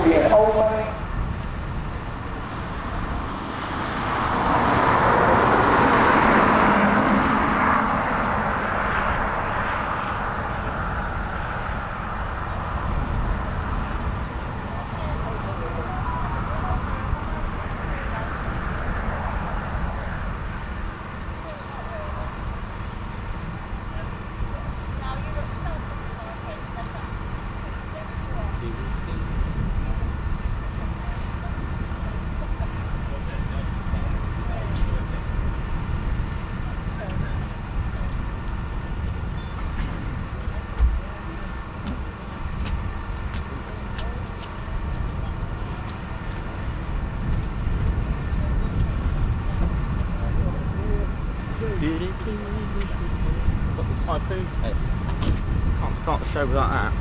be an Oii. Got the Typhoon head. Can't start the show without that.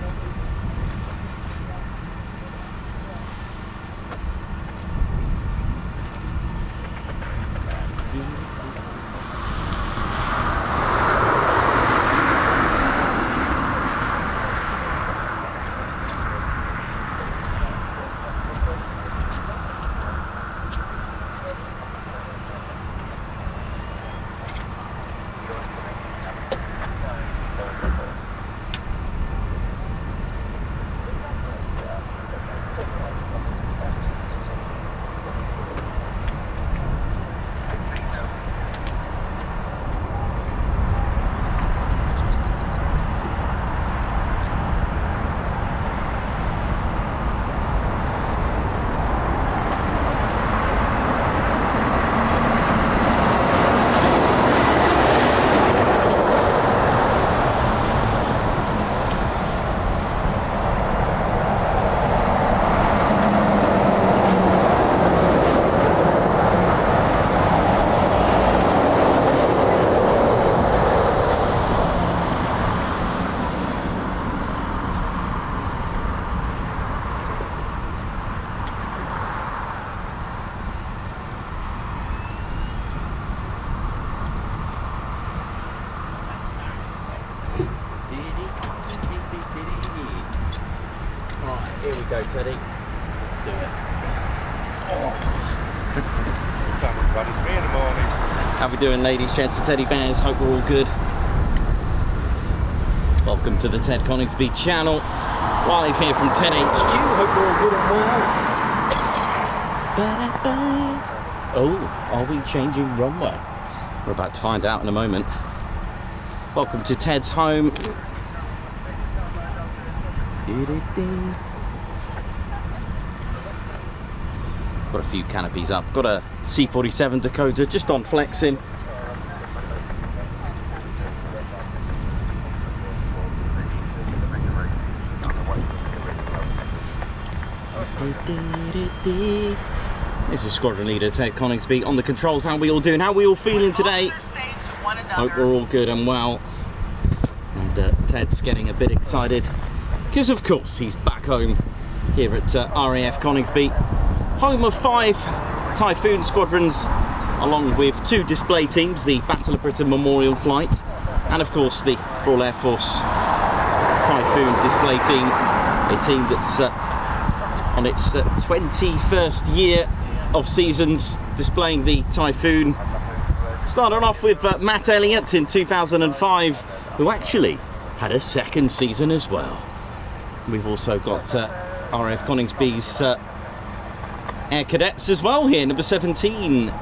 Here we go, Teddy. Let's do it. Everybody's me in the morning. How we doing, ladies, gents, and teddy bears? Hope we're all good. Welcome to the Ted Coningsby channel. Live here from 10HQ. Hope we're all good and well. Oh, are we changing runway? We're about to find out in a moment. Welcome to Ted's home. Got a few canopies up. Got a C-47 Dakota just on flexing. This is Squadron Leader Ted Coningsby on the controls. How we all doing? How we all feeling today? Hope we're all good and well. And Ted's getting a bit excited because, of course, he's back home here at RAF Coningsby, home of 5 Typhoon squadrons, along with 2 display teams, the Battle of Britain Memorial Flight, and of course the Royal Air Force Typhoon display team, a team that's on its 21st year of seasons displaying the Typhoon. Started off with Matt Elliott in 2005, who actually had a second season as well. We've also got RAF Coningsby's Air Cadets as well here, number 17.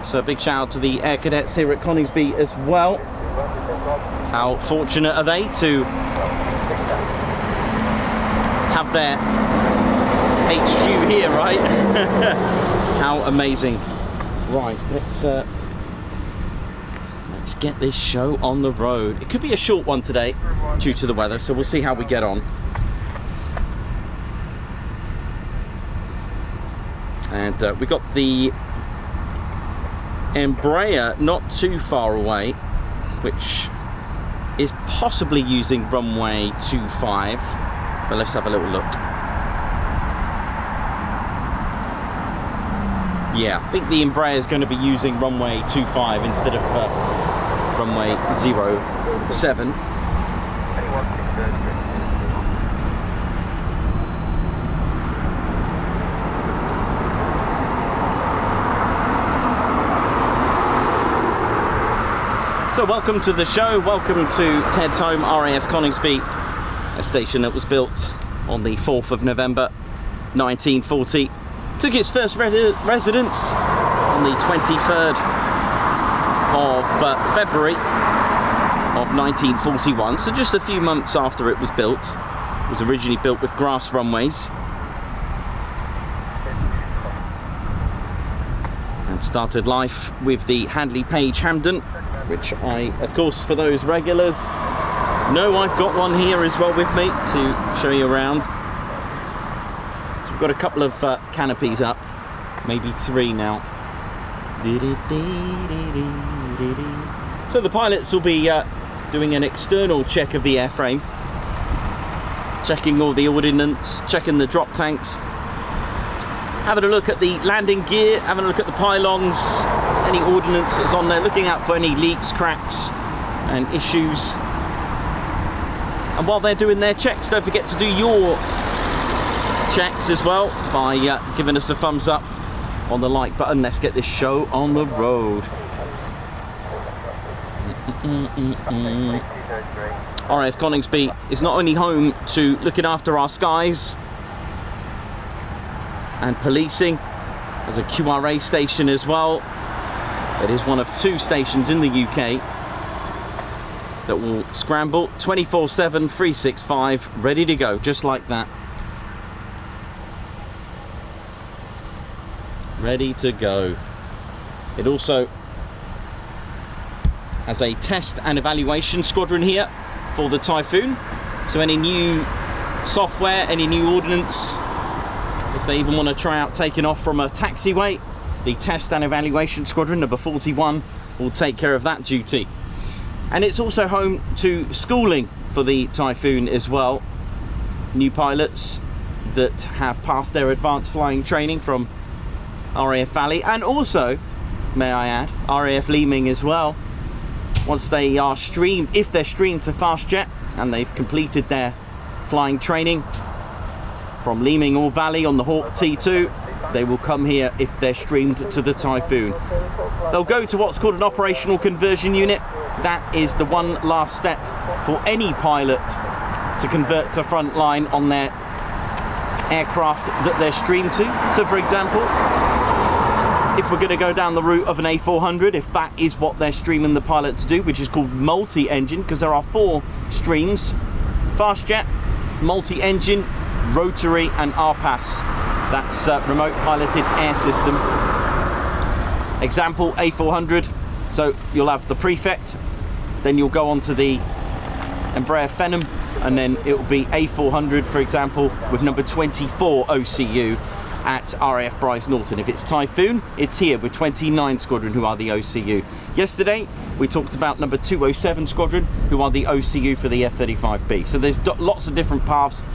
So a big shout out to the Air Cadets here at Coningsby as well. How fortunate are they to have their HQ here, right? How amazing. Right, let's get this show on the road. It could be a short one today due to the weather, so we'll see how we get on. And we got the Embraer not too far away, which is possibly using runway 25, but let's have a little look. Yeah, I think the Embraer is going to be using runway 25 instead of runway 07. So welcome to the show, welcome to Ted's home, RAF Coningsby, a station that was built on the 4th of November 1940. Took its first residence on the 23rd of February of 1941, so just a few months after it was built. It was originally built with grass runways and started life with the Handley Page Hampden, which I, of course, for those regulars, know I've got one here as well with me to show you around. So we've got a couple of canopies up, maybe 3 now. So the pilots will be doing an external check of the airframe, checking all the ordnance, checking the drop tanks, having a look at the landing gear, having a look at the pylons, any ordnance that's on there, looking out for any leaks, cracks and issues. And while they're doing their checks, don't forget to do your checks as well by giving us a thumbs up on the like button. Let's get this show on the road. RAF Coningsby is not only home to looking after our skies and policing, there's a QRA station as well. It is one of 2 stations in the UK that will scramble 24/7, 365, ready to go, just like that. Ready to go. It also has a test and evaluation squadron here for the Typhoon. So any new software, any new ordnance, if they even want to try out taking off from a taxiway, the test and evaluation squadron number 41 will take care of that duty. And it's also home to schooling for the Typhoon as well. New pilots that have passed their advanced flying training from RAF Valley, and also, may I add, RAF Leeming as well. Once they are streamed, if they're streamed to Fastjet and they've completed their flying training from Leeming or Valley on the Hawk T2, they will come here if they're streamed to the Typhoon. They'll go to what's called an operational conversion unit. That is the one last step for any pilot to convert to Frontline on their aircraft that they're streamed to. So for example, if we're going to go down the route of an A400, if that is what they're streaming the pilot to do, which is called multi-engine, because there are 4 streams: Fastjet, multi-engine, rotary and RPAS. That's remote piloted air system. Example, A400. So you'll have the prefect, then you'll go on to the Embraer Phenom, and then it will be A400, for example, with number 24 OCU at RAF Bryce Norton. If it's Typhoon, it's here with 29 Squadron, who are the OCU. Yesterday we talked about number 207 Squadron, who are the OCU for the F-35B. So there's lots of different paths.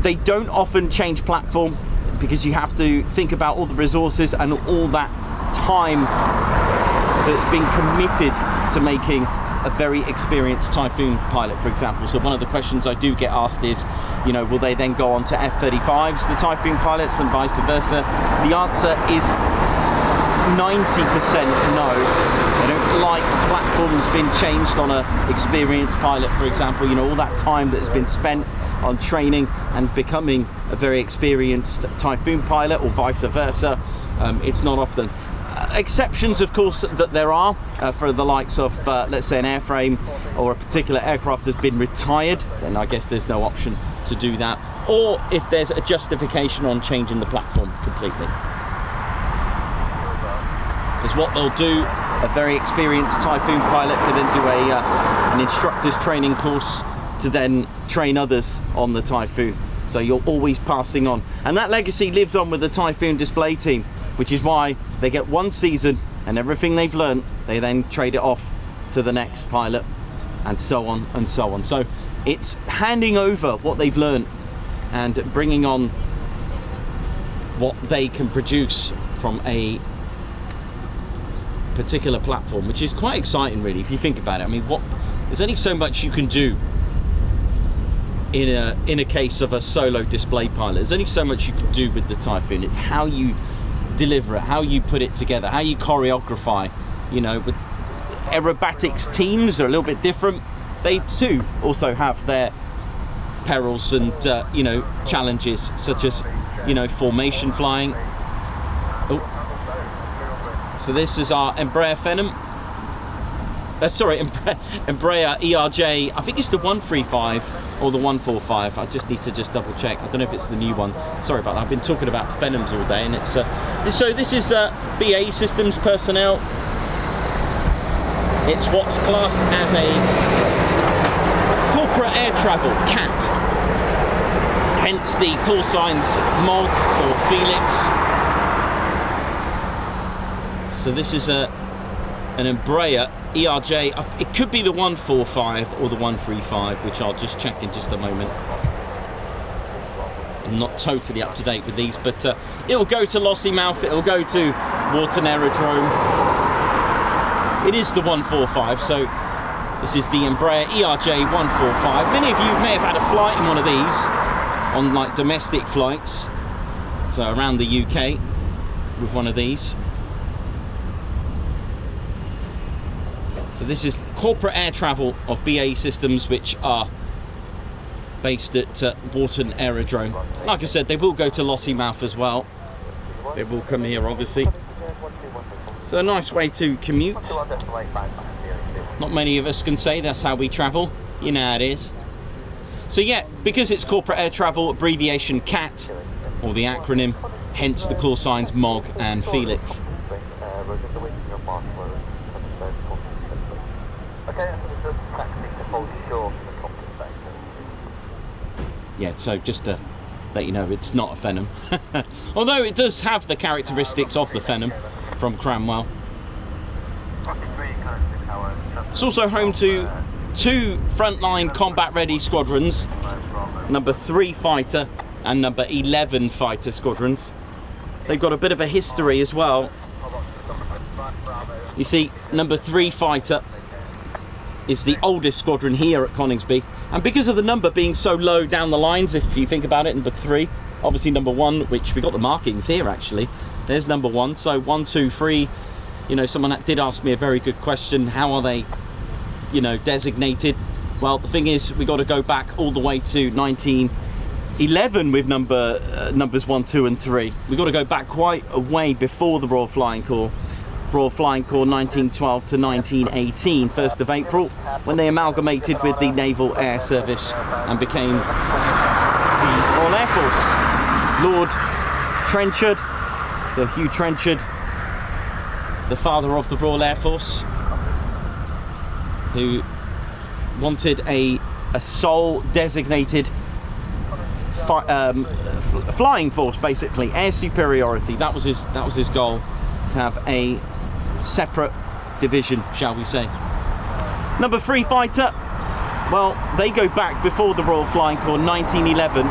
They don't often change platform because you have to think about all the resources and all that time that's been committed to making a very experienced Typhoon pilot, for example. So one of the questions I do get asked is, you know, will they then go on to F-35s, the Typhoon pilots, and vice versa? The answer is 90% no. They don't like platforms being changed on a experienced pilot, for example. You know, all that time that has been spent on training and becoming a very experienced Typhoon pilot, or vice versa. It's not often. Exceptions, of course, that there are for the likes of, let's say, an airframe or a particular aircraft has been retired, then I guess there's no option to do that. Or if there's a justification on changing the platform completely. Because what they'll do, a very experienced Typhoon pilot can then do an instructor's training course to then train others on the Typhoon. So you're always passing on. And that legacy lives on with the Typhoon display team, which is why they get 1 season and everything they've learned, they then trade it off to the next pilot, and so on and so on. So it's handing over what they've learned and bringing on what they can produce from a particular platform, which is quite exciting, really, if you think about it. I mean, there's only so much you can do in a case of a solo display pilot. There's only so much you can do with the Typhoon. It's how you deliver it, how you put it together, how you choreograph, you know. But aerobatics teams are a little bit different. They too also have their perils and you know, challenges, such as, you know, formation flying. Oh. So this is our Embraer Phenom. Sorry, Embraer ERJ. I think it's the 135 or the 145. I just need to double check. I don't know if it's the new one. Sorry about that. I've been talking about Phenoms all day, and it's so this is BAE Systems personnel. It's what's classed as a corporate air travel CAT. Hence the call signs MOG or Felix. So this is an Embraer ERJ. It could be the 145 or the 135, which I'll just check in just a moment. I'm not totally up to date with these, but it'll go to Lossiemouth, it'll go to Warton Aerodrome. It is the 145, so this is the Embraer ERJ 145. Many of you may have had a flight in one of these on like domestic flights, so around the UK with one of these. So this is corporate air travel of BAE Systems, which are based at Warton Aerodrome. Like I said, they will go to Lossiemouth as well. They will come here, obviously. So a nice way to commute. Not many of us can say that's how we travel. You know how it is. So yeah, because it's corporate air travel, abbreviation CAT, or the acronym, hence the call signs MOG and Felix. Yeah, so just to let you know, it's not a Phenom. Although it does have the characteristics of the Phenom from Cranwell. It's also home to 2 Frontline combat ready squadrons, number 3 fighter and number 11 fighter squadrons. They've got a bit of a history as well. You see, number 3 fighter is the oldest squadron here at Coningsby, and because of the number being so low down the lines, if you think about it, number 3, obviously number 1, which we got the markings here actually, there's number 1, so 1, 2, 3, you know, someone that did ask me a very good question, how are they, you know, designated? Well, the thing is, we got to go back all the way to 1911 with numbers 1, 2 and 3. We got to go back quite a way before the Royal Flying Corps. Royal Flying Corps 1912 to 1918, 1st of April, when they amalgamated with the Naval Air Service and became the Royal Air Force. Lord Trenchard, so Hugh Trenchard, the father of the Royal Air Force, who wanted a sole designated flying force, basically air superiority. That was his goal, to have a separate division, shall we say. Number 3 fighter, well, they go back before the Royal Flying Corps, 1911,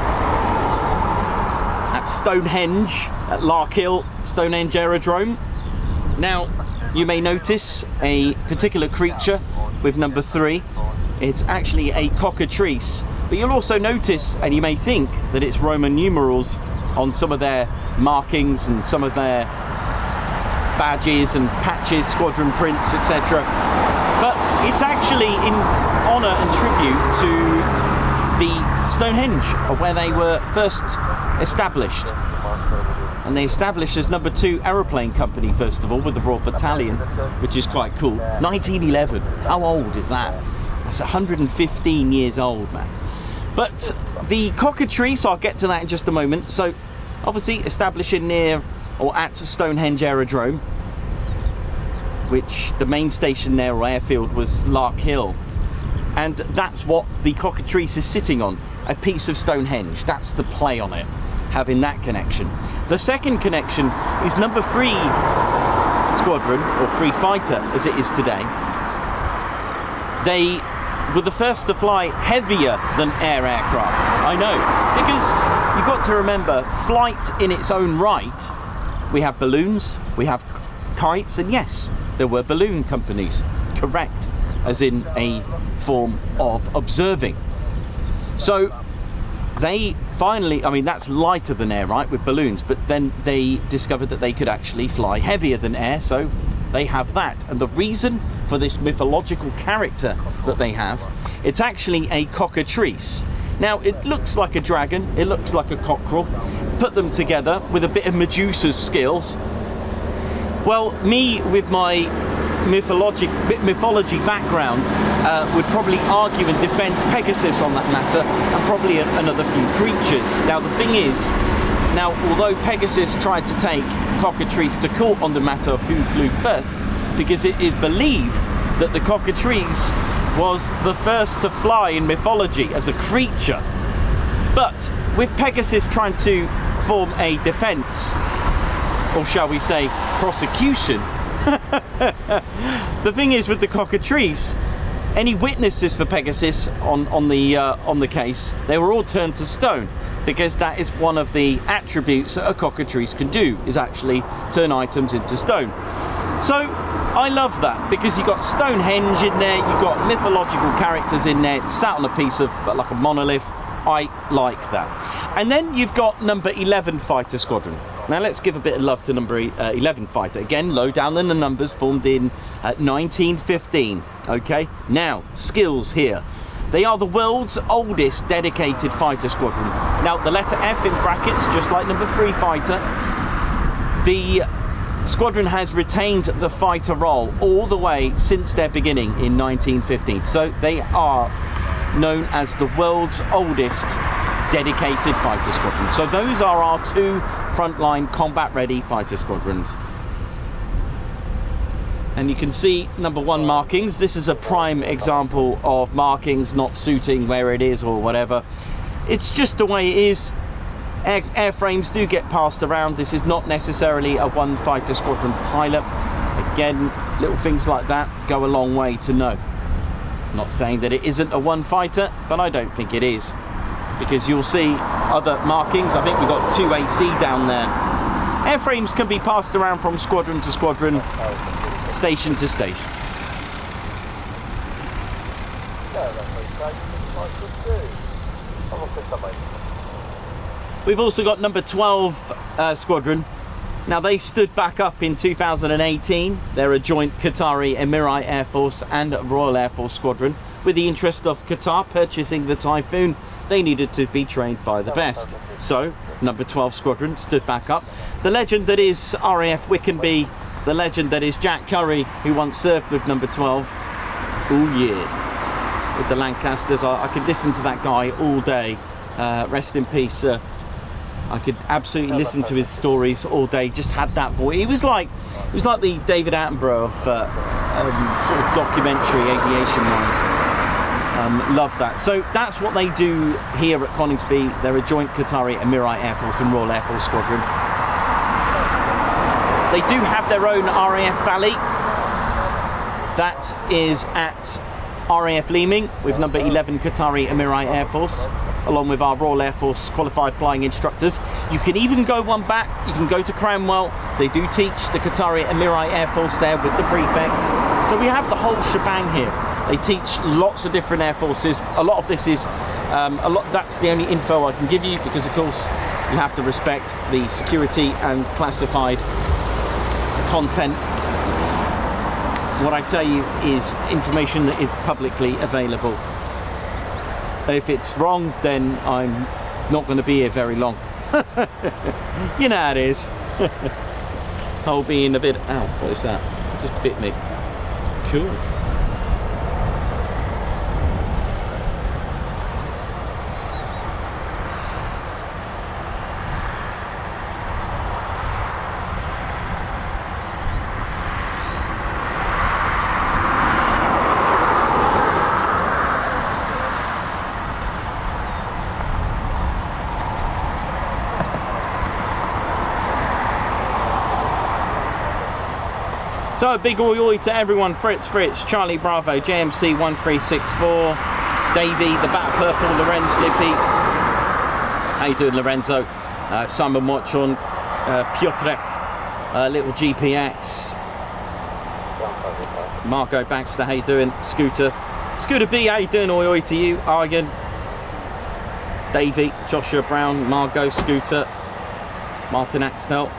at Stonehenge, at Larkhill, Stonehenge Aerodrome. Now, you may notice a particular creature with number 3. It's actually a cockatrice, but you'll also notice, and you may think, that it's Roman numerals on some of their markings and some of their badges and patches, squadron prints, etc. But it's actually in honour and tribute to the Stonehenge, where they were first established. And they established as number 2 aeroplane company, first of all, with the Royal Battalion, which is quite cool. 1911, how old is that? That's 115 years old, man. But the cockatrice, I'll get to that in just a moment. So obviously establishing near or at Stonehenge Aerodrome, which the main station there, or airfield, was Larkhill, and that's what the cockatrice is sitting on, a piece of Stonehenge. That's the play on it, having that connection. The second connection is number 3 squadron, or 3 fighter as it is today. They were the first to fly heavier than air aircraft. I know, because you've got to remember, flight in its own right, we have balloons, we have kites, and yes, there were balloon companies, correct, as in a form of observing. So they finally, I mean, that's lighter than air, right, with balloons, but then they discovered that they could actually fly heavier than air, so they have that. And the reason for this mythological character that they have, it's actually a cockatrice. Now, it looks like a dragon, it looks like a cockerel. Put them together with a bit of Medusa's skills. Well, me with my mythology background would probably argue and defend Pegasus on that matter, and probably another few creatures. Now, the thing is, although Pegasus tried to take cockatrice to court on the matter of who flew first, because it is believed that the cockatrice was the first to fly in mythology as a creature. But with Pegasus trying to form a defense, or shall we say prosecution, the thing is with the cockatrice, any witnesses for Pegasus on the case, they were all turned to stone, because that is one of the attributes that a cockatrice can do, is actually turn items into stone. So I love that, because you've got Stonehenge in there, you've got mythological characters in there, it's sat on a piece of, like a monolith. I like that. And then you've got number 11 Fighter Squadron. Now let's give a bit of love to number 11 Fighter. Again, low down in the numbers, formed in 1915. Okay, now skills here. They are the world's oldest dedicated fighter squadron. Now the letter F in brackets, just like number 3 Fighter. The squadron has retained the fighter role all the way since their beginning in 1915. So they are known as the world's oldest dedicated fighter squadron. So those are our 2 frontline combat ready fighter squadrons. And you can see number 1 markings. This is a prime example of markings not suiting where it is or whatever. It's just the way it is. Airframes do get passed around. This is not necessarily a 1 fighter squadron pilot. Again, little things like that go a long way to know. I'm not saying that it isn't a 1 fighter, but I don't think it is, because you'll see other markings. I think we've got 2 AC down there. Airframes can be passed around from squadron to squadron, station to station. We've also got number 12 Squadron. Now they stood back up in 2018. They're a joint Qatari Emirati Air Force and Royal Air Force squadron. With the interest of Qatar purchasing the Typhoon, they needed to be trained by the best. So number 12 Squadron stood back up. The legend that is RAF Wickenby, the legend that is Jack Curry, who once served with number 12. Oh yeah, with the Lancasters. I could listen to that guy all day. Rest in peace. I could absolutely listen to his stories all day. Just had that voice. He was like the David Attenborough of sort of documentary aviation wise. Love that. So that's what they do here at Coningsby. They're a joint Qatari Emirati Air Force and Royal Air Force squadron. They do have their own RAF Valley. That is at RAF Leeming with number 11 Qatari Emirati Air Force, along with our Royal Air Force qualified flying instructors. You can even go one back, you can go to Cranwell. They do teach the Qatari Emirati Air Force there with the prefects. So we have the whole shebang here. They teach lots of different air forces. A lot of this is, that's the only info I can give you, because of course you have to respect the security and classified content. What I tell you is information that is publicly available. If it's wrong, then I'm not going to be here very long. You know how it is. I'll be in a bit. Ow, what is that? It just bit me. Cool. So a big oi to everyone. Fritz, Charlie Bravo, JMC 1364, Davey, the Bat Purple, Lorenz, Lippy. How you doing, Lorenzo? Simon Watchon, Piotrek, Little GPX, Marco Baxter, how you doing? Scooter B, how you doing? Oi to you. Argan, Davey, Joshua Brown, Margot, Scooter, Martin Axtell.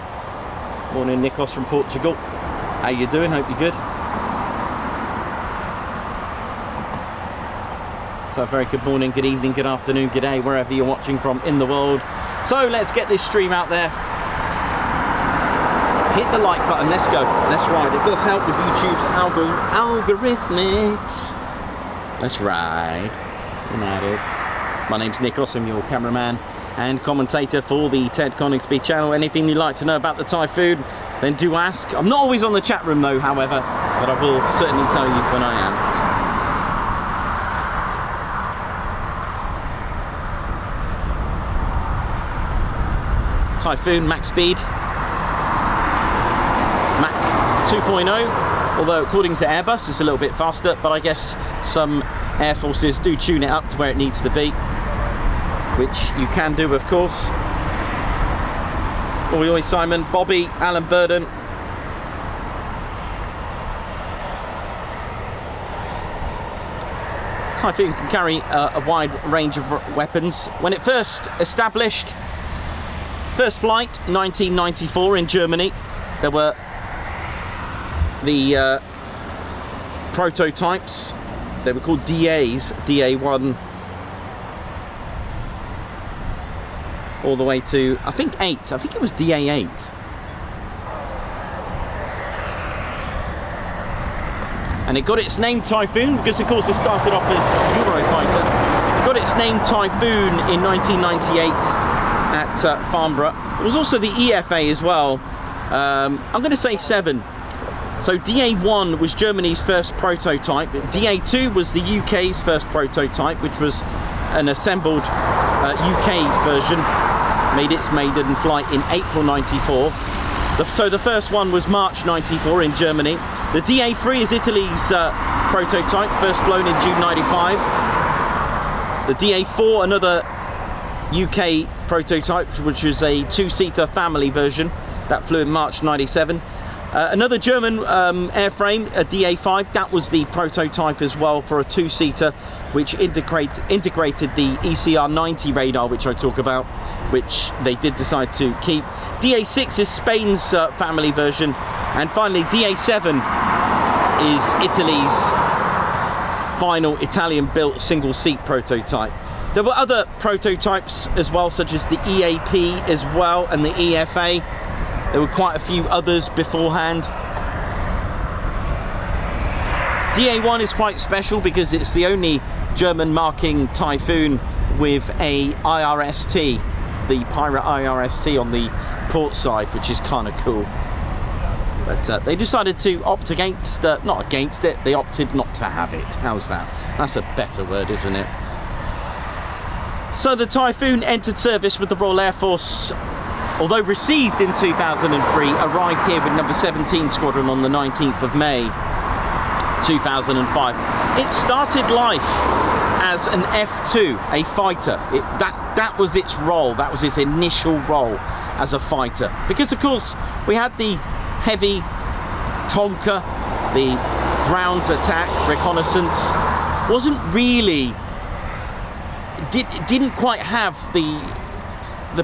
Morning, Nikos from Portugal. How you doing? Hope you're good. So very good morning, good evening, good afternoon, good day, wherever you're watching from in the world. So let's get this stream out there. Hit the like button, let's go, let's ride. It does help with YouTube's algorithmics. Let's ride. And that is. My name's Nick Ossum, your cameraman and commentator for the Ted Coningsby channel. Anything you'd like to know about the Typhoon, then do ask. I'm not always on the chat room though, however, but I will certainly tell you when I am. Typhoon max speed, Mach 2.0, although according to Airbus it's a little bit faster, but I guess some air forces do tune it up to where it needs to be, which you can do, of course. Oi Simon, Bobby, Alan Burden. Typhoon can carry a wide range of weapons. When it first established, first flight 1994 in Germany, there were the prototypes. They were called DAs, DA1 all the way to, I think 8, I think it was DA8. And it got its name Typhoon because of course it started off as Eurofighter. It got its name Typhoon in 1998 at Farnborough. It was also the EFA as well. I'm going to say 7. So DA1 was Germany's first prototype. DA2 was the UK's first prototype, which was an assembled UK version. Made its maiden flight in April 94. So the first one was March 94 in Germany. The DA3 is Italy's prototype, first flown in June 95. The DA4, another UK prototype, which was a 2-seater family version that flew in March 97. Another German airframe, a DA5, that was the prototype as well for a 2-seater, which integrated the ECR-90 radar, which I talk about, which they did decide to keep. DA6 is Spain's family version, and finally DA7 is Italy's final Italian-built single-seat prototype. There were other prototypes as well, such as the EAP as well, and the EFA. There were quite a few others beforehand. DA1 is quite special because it's the only German marking Typhoon with a IRST, the Pirate IRST on the port side, which is kind of cool. But they decided to opt against, not against it, they opted not to have it. How's that? That's a better word, isn't it? So the Typhoon entered service with the Royal Air Force, although received in 2003, arrived here with number 17 Squadron on the 19th of May 2005. It started life as an F2, a fighter. That was its role, that was its initial role as a fighter. Because of course, we had the heavy Tonka, the ground attack, reconnaissance, wasn't really, didn't quite have the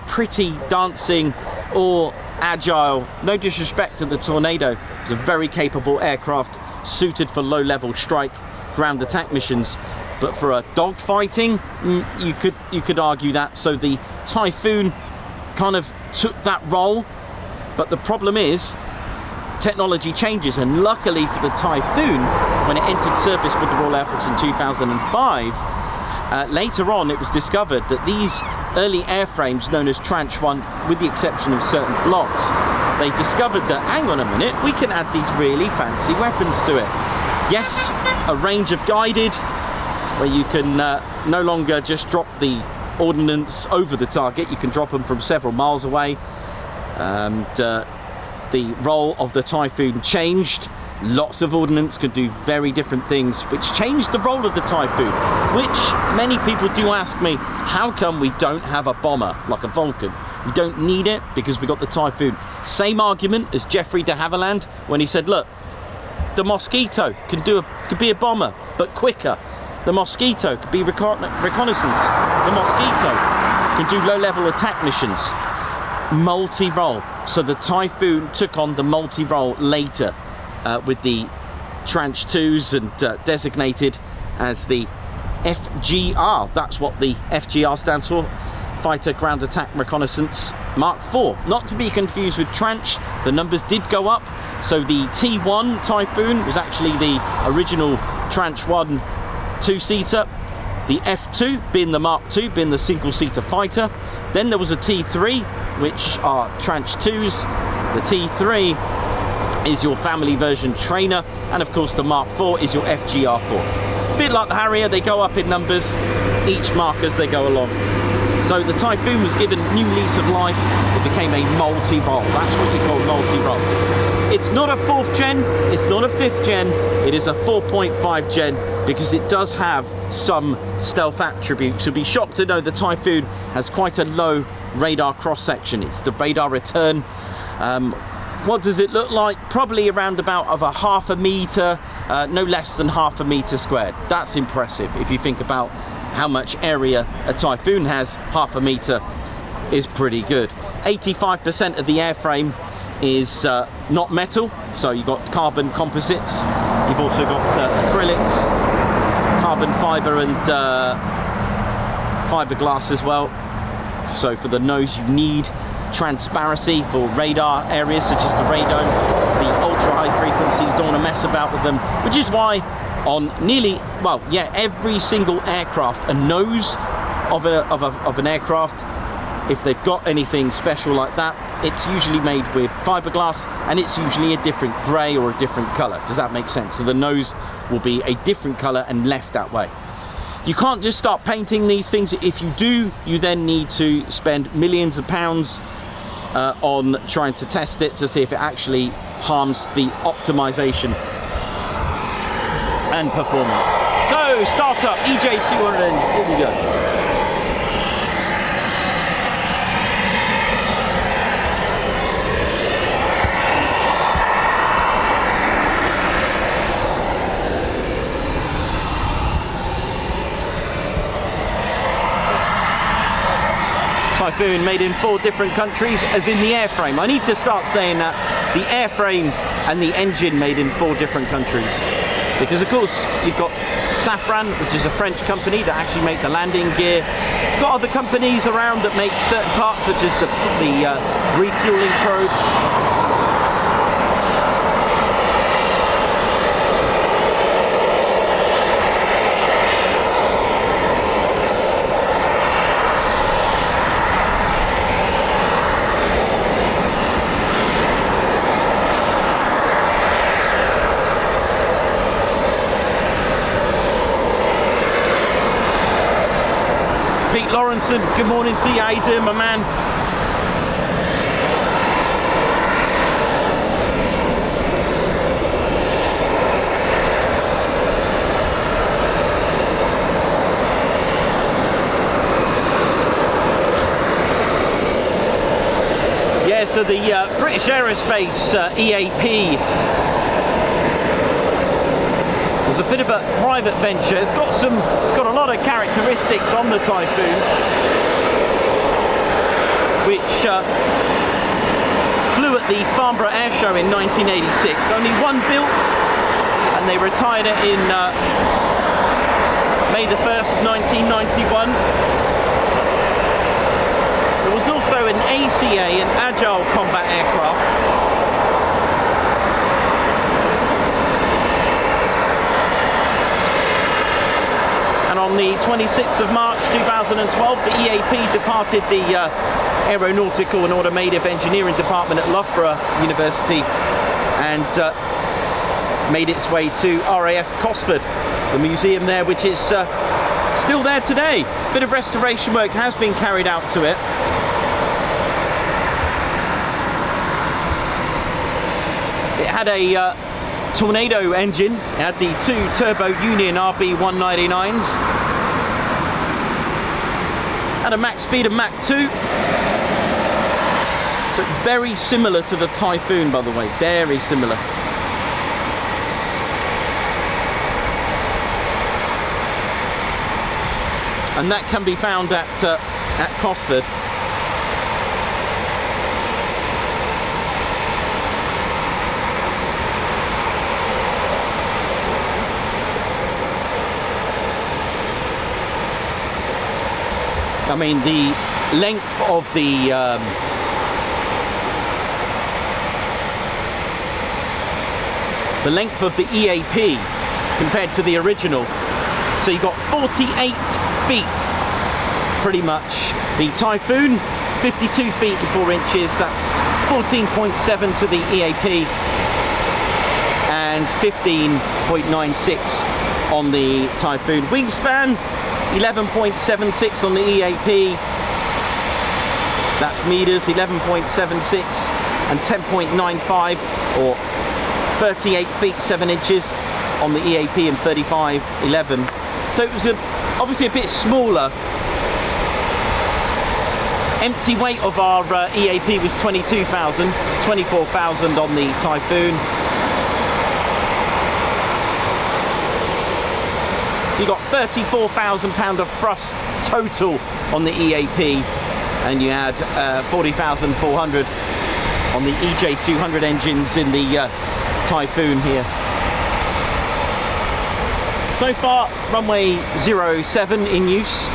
pretty dancing or agile, no disrespect to the Tornado. It was a very capable aircraft suited for low-level strike ground attack missions, but for a dogfighting, you could argue that. So the Typhoon kind of took that role, but the problem is technology changes, and luckily for the Typhoon, when it entered service with the Royal Air Force in 2005, later on it was discovered that these early airframes known as Tranche 1, with the exception of certain blocks, they discovered that, hang on a minute, we can add these really fancy weapons to it. Yes, a range of guided, where you can no longer just drop the ordnance over the target, you can drop them from several miles away. And the role of the Typhoon changed. Lots of ordnance could do very different things, which changed the role of the Typhoon, which many people do ask me, how come we don't have a bomber like a Vulcan? We don't need it because we got the Typhoon. Same argument as Geoffrey de Havilland when he said, look, the Mosquito could be a bomber, but quicker. The Mosquito could be reconnaissance. The Mosquito can do low-level attack missions. Multi-role. So the Typhoon took on the multi-role later. with the tranche 2s and designated as the FGR. That's what the FGR stands for, Fighter Ground Attack Reconnaissance Mark IV. Not to be confused with tranche. The numbers did go up. So the T1 Typhoon was actually the original tranche 1 two-seater. The F2 being the Mark II, being the single-seater fighter. Then there was a T3, which are tranche 2s. The T3 is your family version trainer, and of course the Mark IV is your FGR4. A bit like the Harrier, they go up in numbers, each mark as they go along. So the Typhoon was given new lease of life. It became a multi-role. That's what you call multi-role. It's not a 4th gen, it's not a 5th gen, it is a 4.5 gen because it does have some stealth attributes. You'll be shocked to know the Typhoon has quite a low radar cross-section. It's the radar return. What does it look like? Probably around about of a half a meter, no less than half a meter squared. That's impressive if you think about how much area a Typhoon has. Half a meter is pretty good. 85% of the airframe is not metal, so you've got carbon composites. You've also got acrylics, carbon fiber and fiberglass as well. So for the nose you need transparency for radar areas such as the radome, the ultra high frequencies, don't want to mess about with them, which is why on nearly, well, yeah, every single aircraft, a nose of an aircraft, if they've got anything special like that, it's usually made with fiberglass, and it's usually a different grey or a different colour. Does that make sense? So the nose will be a different colour and left that way. You can't just start painting these things. If you do, you then need to spend millions of pounds on trying to test it to see if it actually harms the optimization and performance. So start up EJ200, here we go. Typhoon made in 4 different countries, as in the airframe. I need to start saying that the airframe and the engine made in 4 different countries, because of course you've got Safran, which is a French company that actually make the landing gear. You've got other companies around that make certain parts, such as the refueling probe. Lawrenson, good morning to you. How you doing, my man? Yeah, so the British Aerospace EAP was a bit of a private venture. It's got a lot of characteristics on the Typhoon, which flew at the Farnborough Air Show in 1986. Only one built, and they retired it in May the 1st, 1991. There was also an ACA, an Agile Combat Aircraft. On the 26th of March 2012, the EAP departed the Aeronautical and Automotive Engineering Department at Loughborough University and made its way to RAF Cosford, the museum there, which is still there today. A bit of restoration work has been carried out to it. It had a Tornado engine. It had the 2 Turbo Union RB199s and a max speed of Mach 2. So very similar to the Typhoon, by the way, very similar. And that can be found at Cosford. I mean, the length of the EAP compared to the original. So you got 48 feet, pretty much. The Typhoon, 52 feet and 4 inches. That's 14.7 to the EAP, and 15.96 on the Typhoon. Wingspan, 11.76 on the EAP. That's meters, 11.76 and 10.95, or 38 feet 7 inches on the EAP and 35.11. So it was obviously a bit smaller. Empty weight of our EAP was 22,000, 24,000 on the Typhoon. So you got 34,000 pound of thrust total on the EAP, and you had 40,400 on the EJ200 engines in the Typhoon here. So far, runway 07 in use.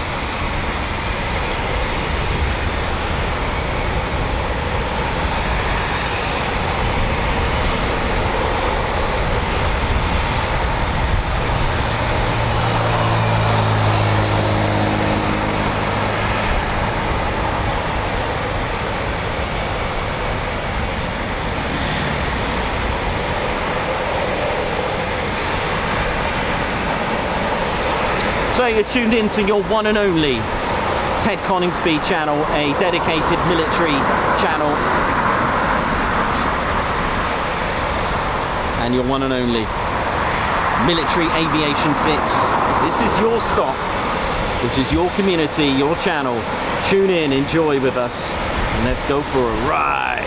So you're tuned in to your one and only Ted Coningsby channel, a dedicated military channel, and your one and only military aviation fix. This is your stop, this is your community, your channel. Tune in, enjoy with us, and let's go for a ride.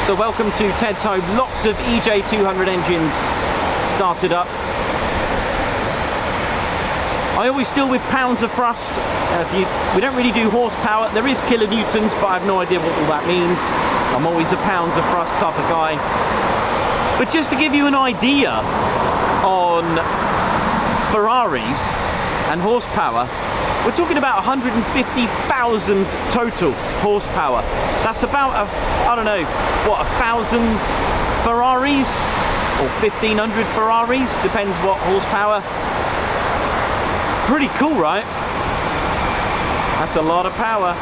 So welcome to Ted's home. Lots of EJ200 engines started up. I always deal with pounds of thrust. We don't really do horsepower. There is kilonewtons, but I have no idea what all that means. I'm always a pounds of thrust type of guy. But just to give you an idea on Ferraris and horsepower, we're talking about 150,000 total horsepower. That's about, I don't know, what, 1,000 Ferraris or 1,500 Ferraris, depends what horsepower. Pretty cool, right? That's a lot of power.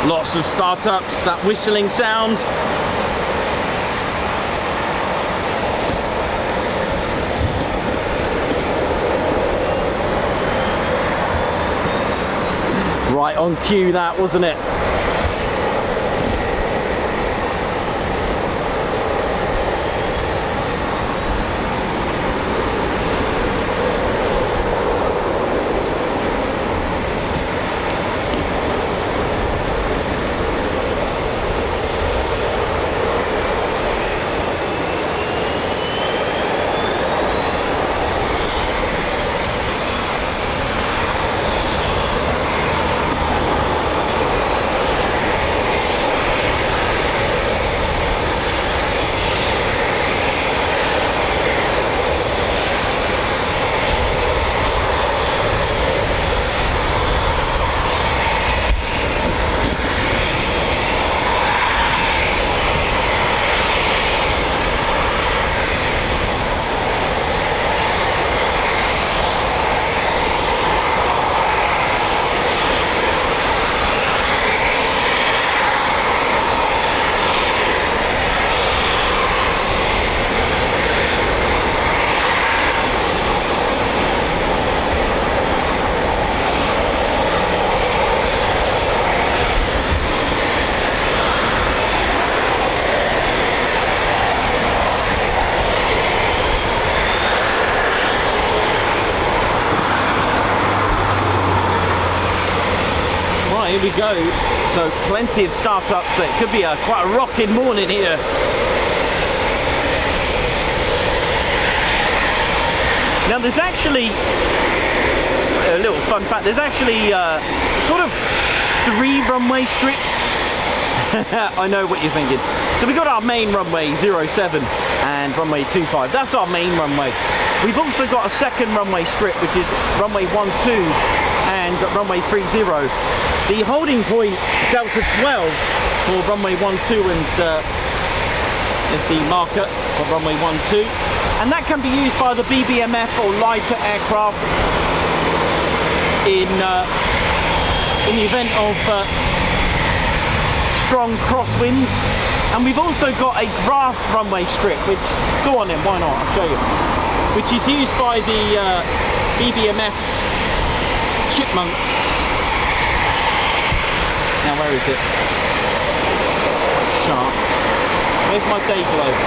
Lots of startups, that whistling sound. Right on cue, that, wasn't it? we go. So plenty of startups, so it could be quite a rocking morning here. Now there's actually, a little fun fact, there's actually sort of 3 runway strips. I know what you're thinking. So we got our main runway 07 and runway 25. That's our main runway. We've also got a second runway strip, which is runway 12 and runway 30. The holding point Delta 12 for runway 12 and is the marker for runway 12. And that can be used by the BBMF or lighter aircraft in the event of strong crosswinds. And we've also got a grass runway strip, which, go on then, why not, I'll show you, which is used by the BBMF's Chipmunk. Now where is it? Quite sharp. Where's my day globe?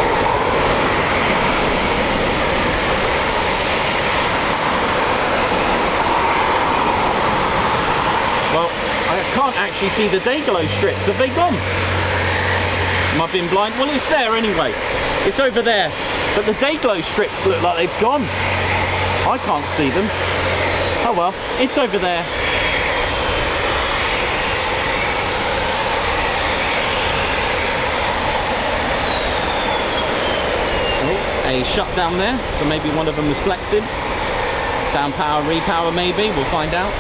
Well, I can't actually see the day glow strips. Have they gone? Am I being blind? Well, it's there anyway. It's over there. But the day glow strips look like they've gone. I can't see them. Oh well, it's over there. Oh, a shutdown there. So maybe one of them was flexing. Down power, repower maybe. We'll find out.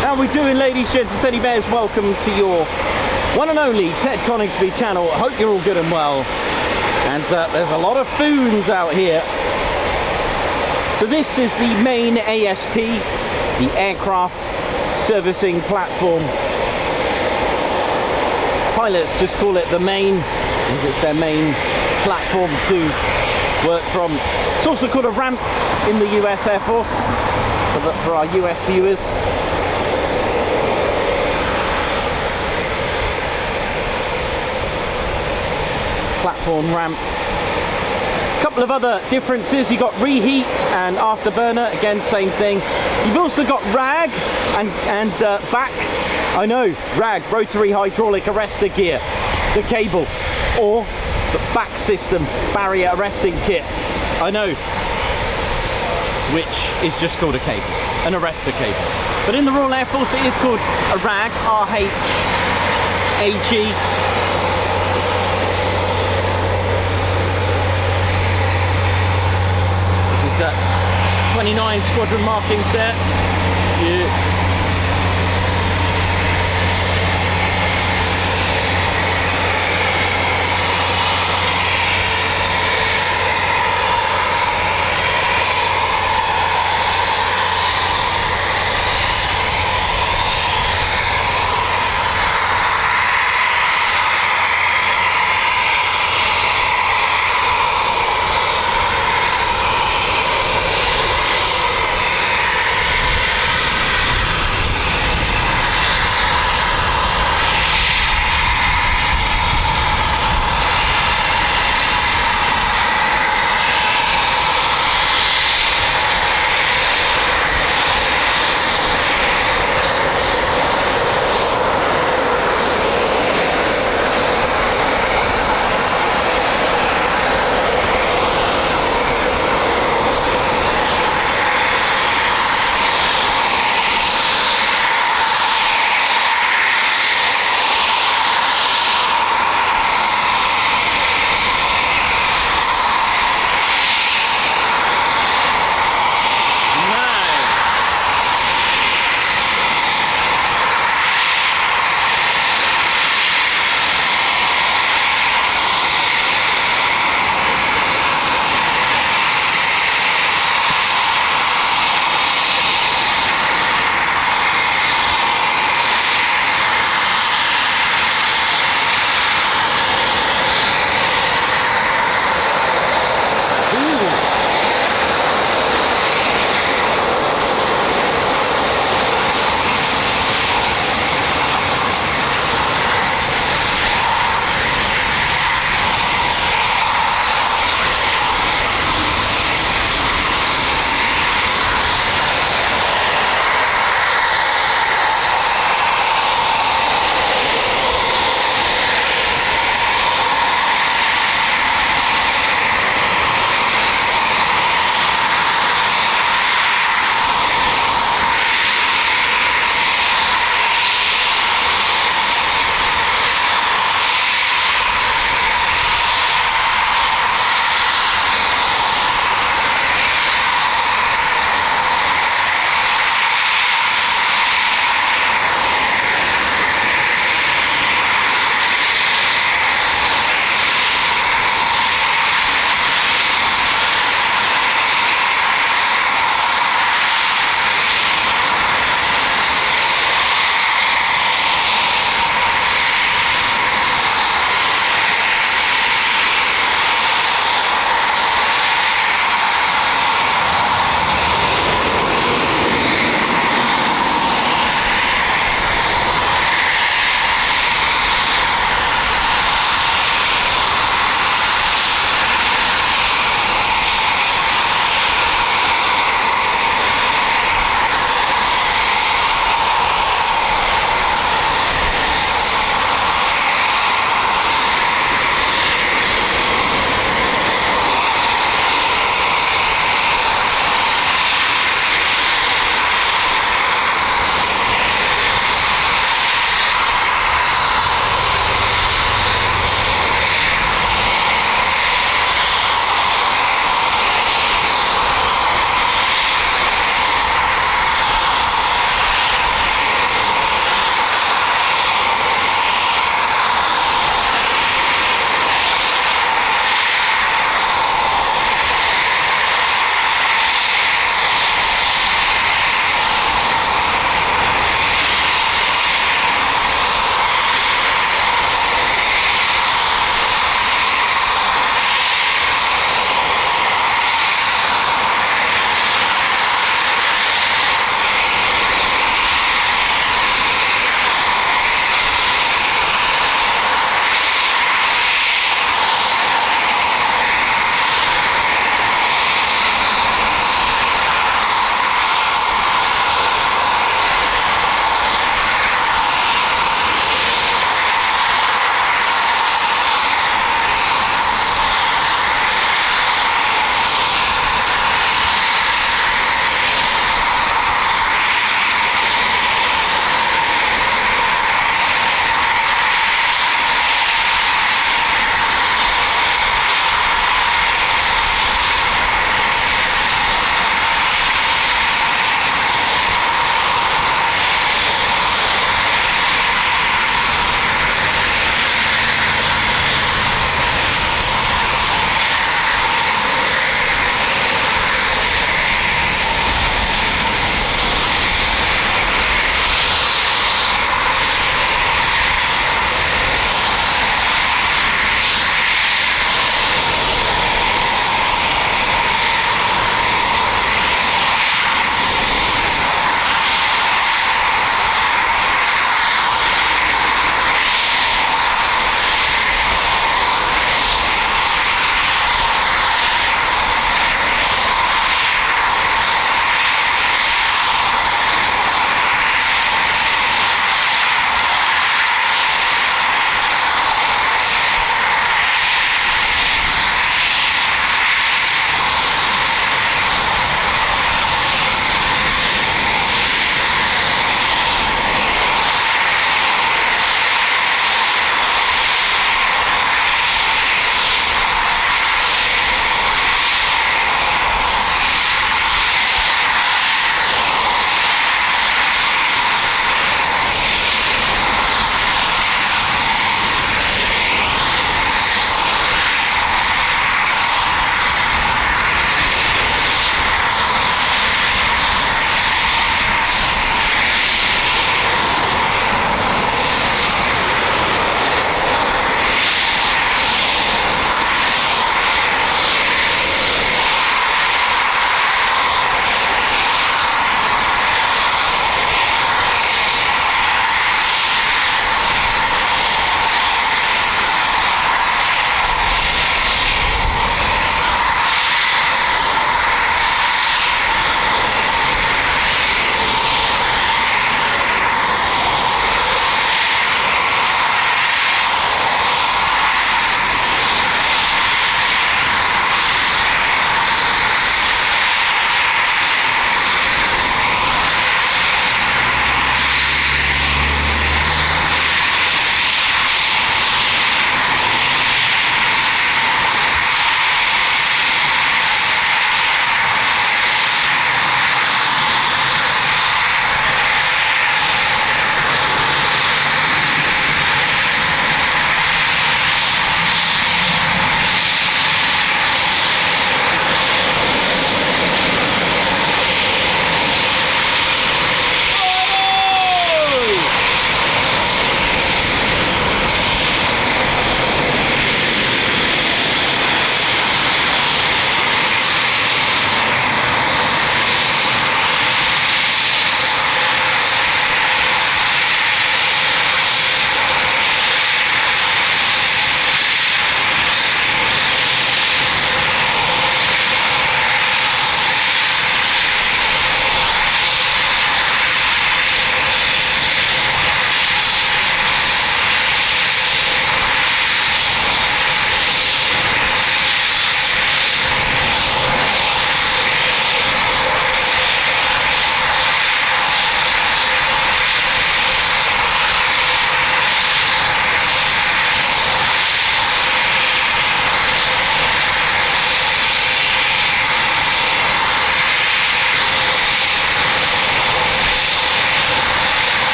How we doing, ladies, gents and teddy bears? Welcome to your one and only Ted Coningsby channel. I hope you're all good and well. And there's a lot of foons out here. So this is the main ASP, the aircraft servicing platform. Pilots just call it the main, as it's their main platform to work from. It's also called a ramp in the US Air Force, for our US viewers. Platform ramp. A couple of other differences. You got reheat and afterburner, again same thing. You've also got RAG and back, I know, RAG, rotary hydraulic arrestor gear, the cable, or the back system barrier arresting kit, I know, which is just called a cable, an arrestor cable. But in the Royal Air Force it is called a RAG, RH AG. This is 29 squadron markings there. Yeah.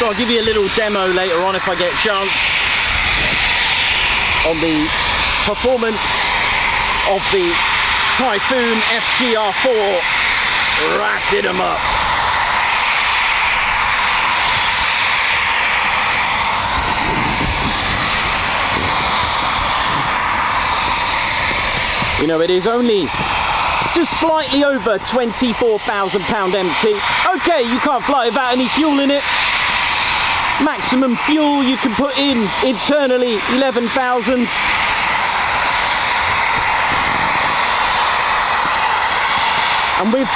So I'll give you a little demo later on if I get a chance on the performance of the Typhoon FGR4, racking them up. You know, it is only just slightly over 24,000 pound empty. Okay, you can't fly without any fuel in it. Maximum fuel you can put in internally, 11,000. And with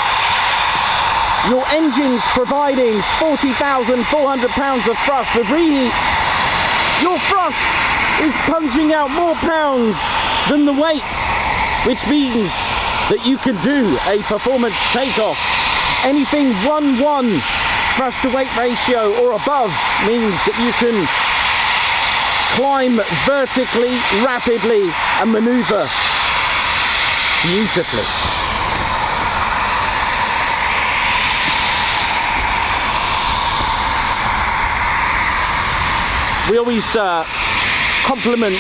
your engines providing 40,400 pounds of thrust with reheats, your thrust is punching out more pounds than the weight, which means that you can do a performance takeoff. Anything 1:1 thrust to weight ratio or above means that you can climb vertically, rapidly, and maneuver beautifully. We always compliment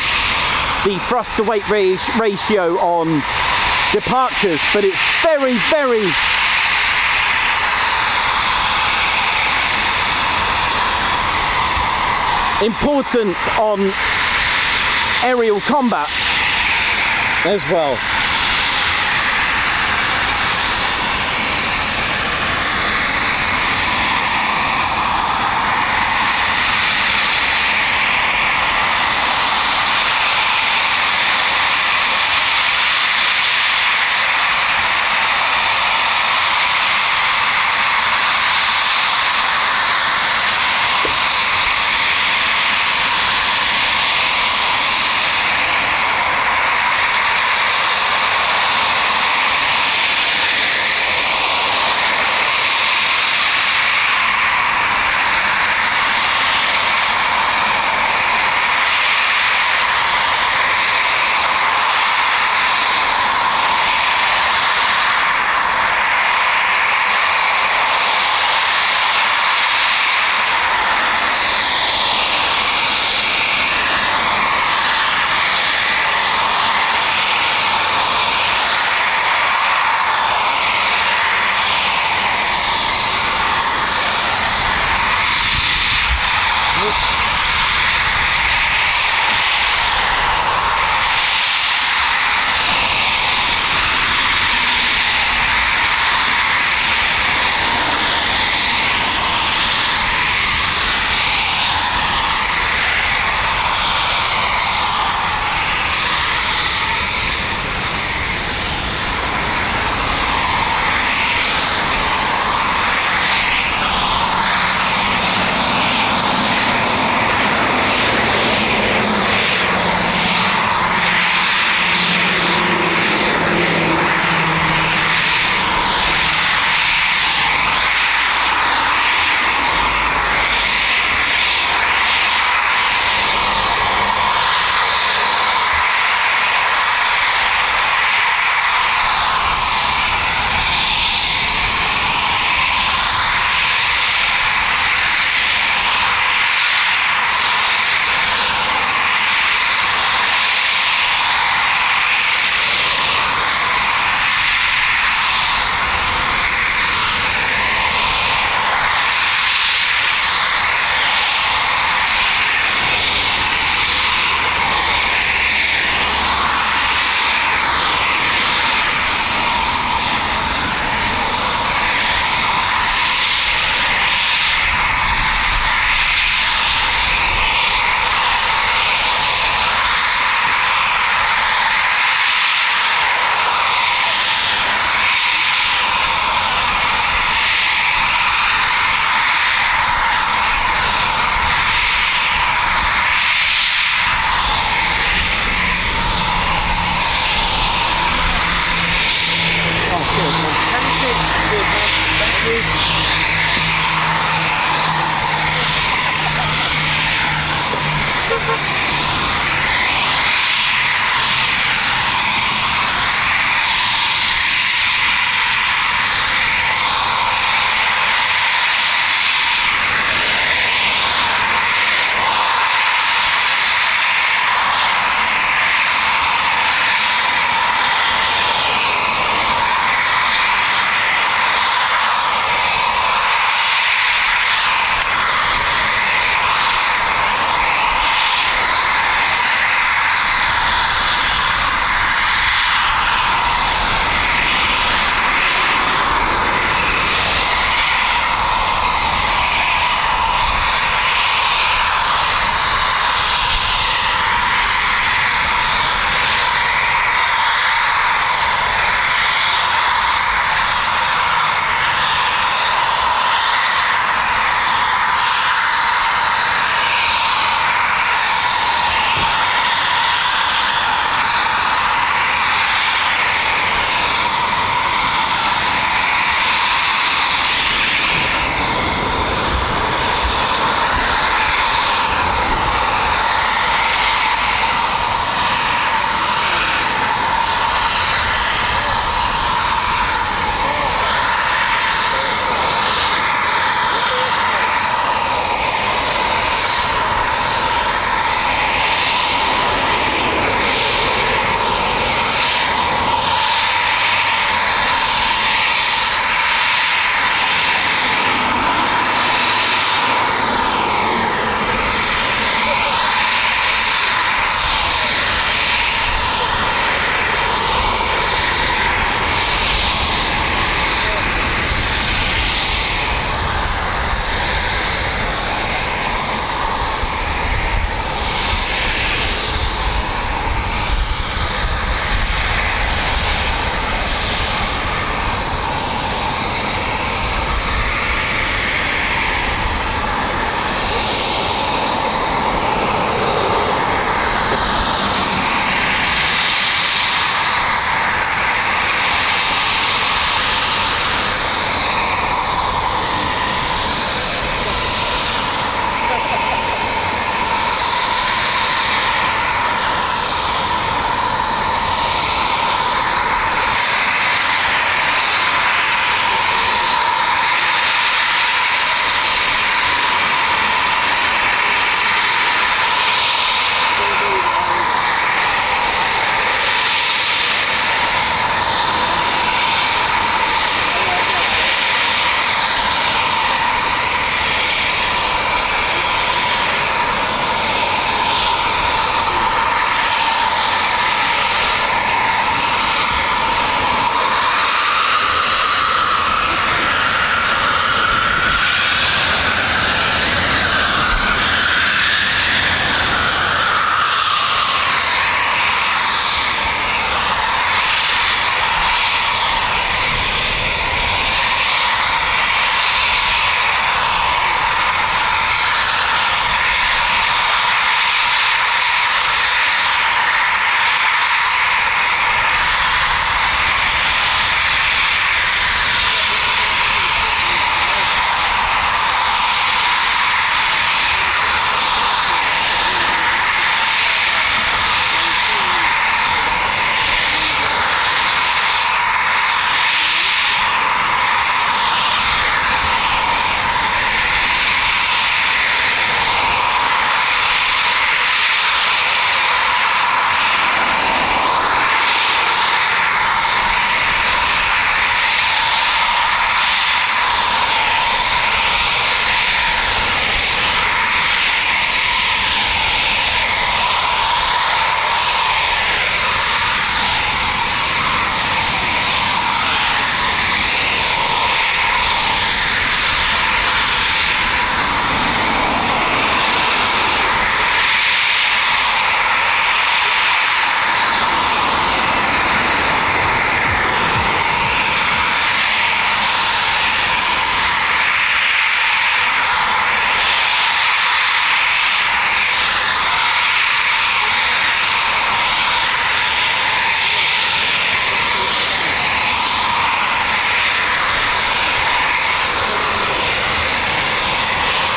the thrust to weight ratio on departures, but it's very, very important on aerial combat as well.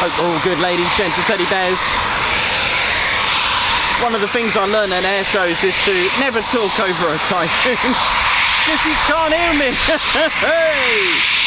Hope we're all good, ladies, gentle teddy bears. One of the things I learned at air shows is to never talk over a Typhoon, because you can't hear me. Hey!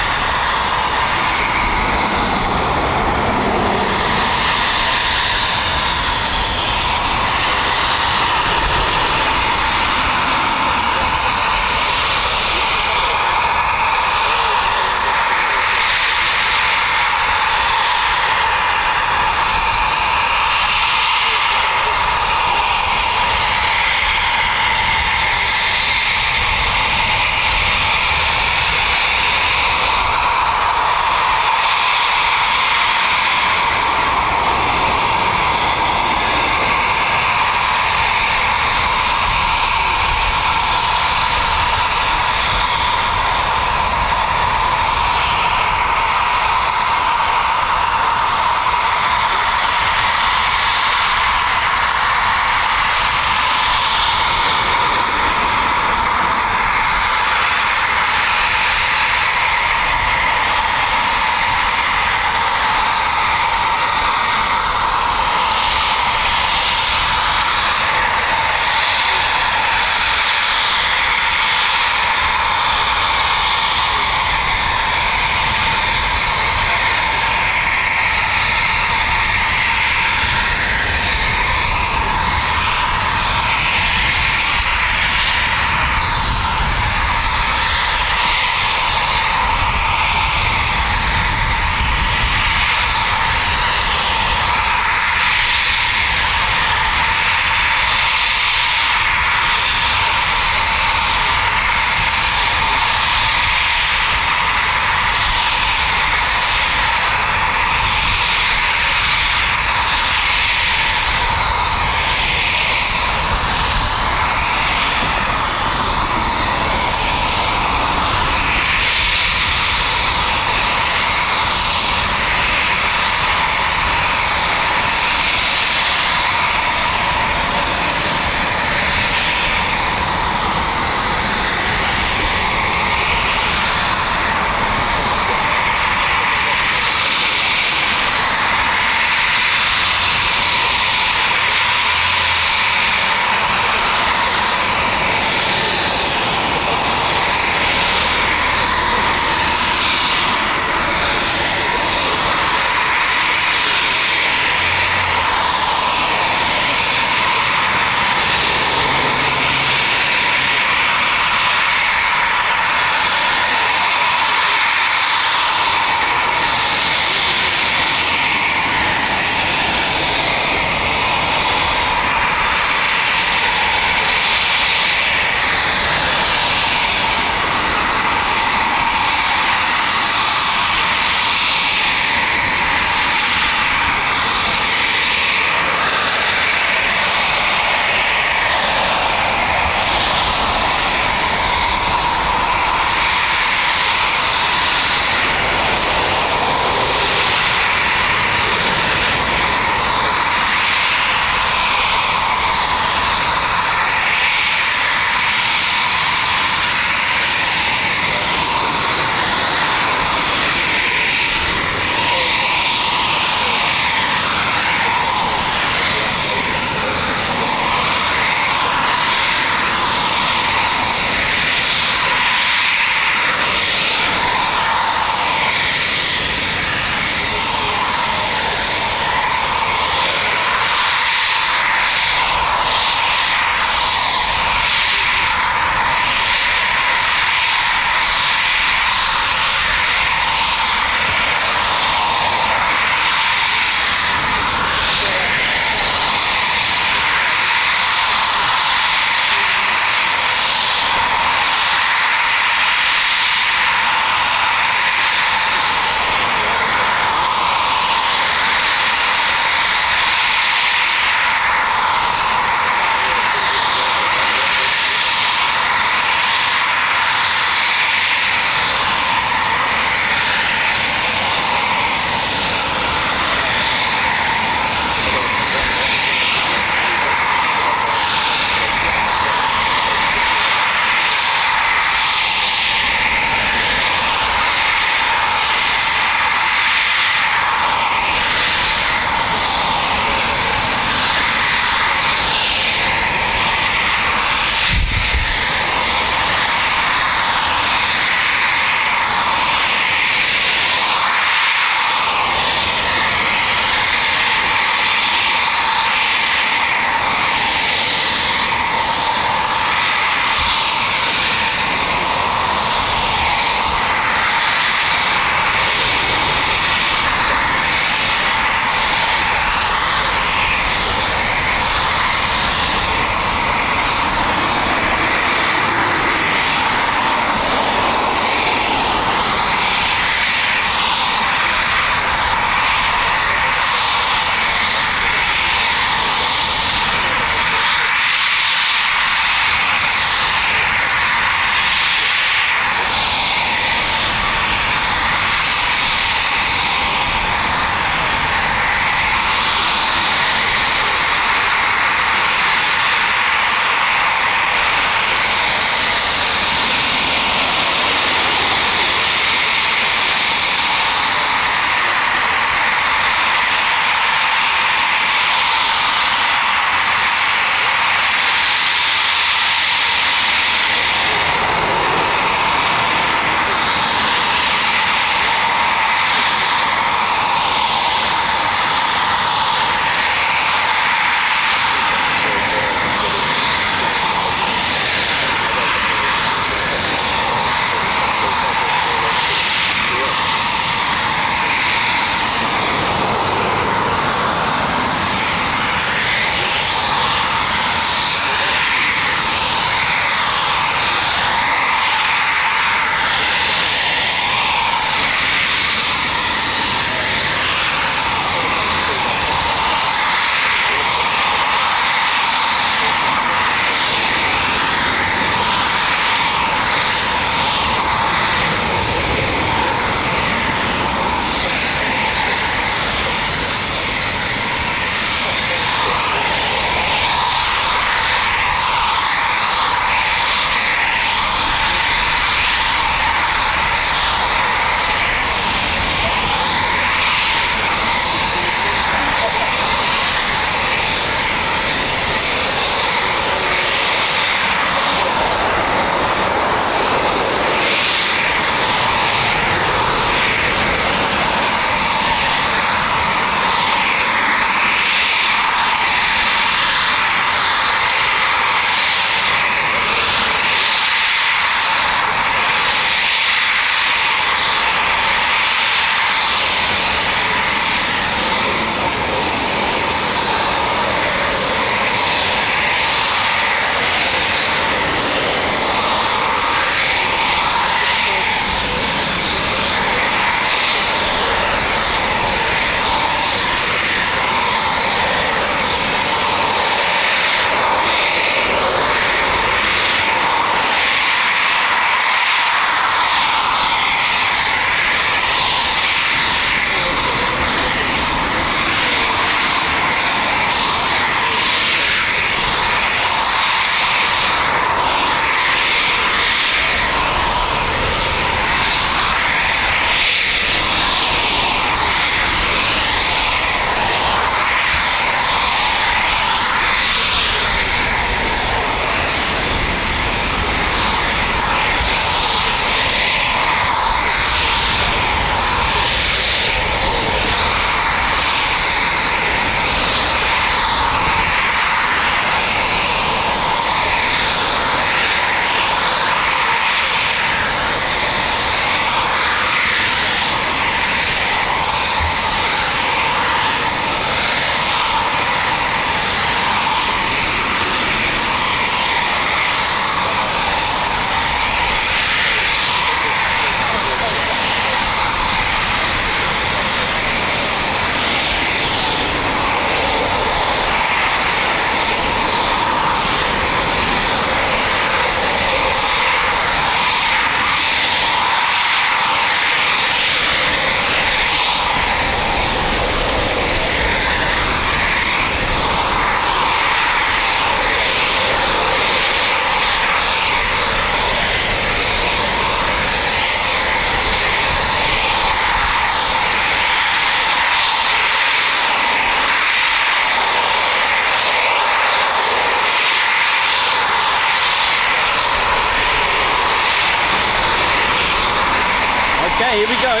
Okay, here we go.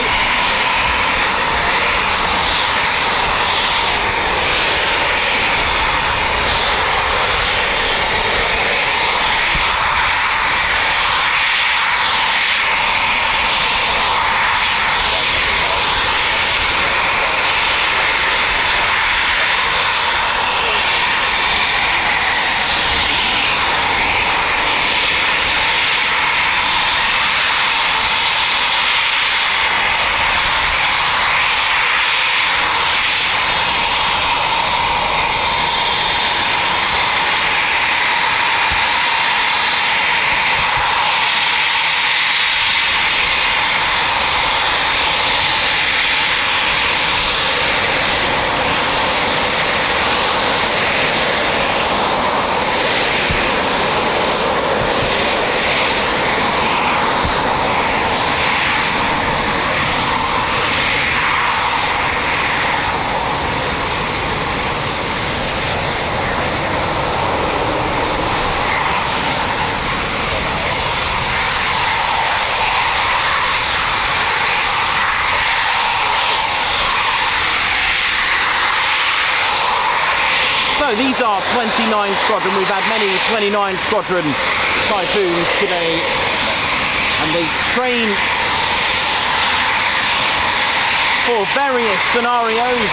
So these are 29 Squadron. We've had many 29 Squadron Typhoons today, and they train for various scenarios.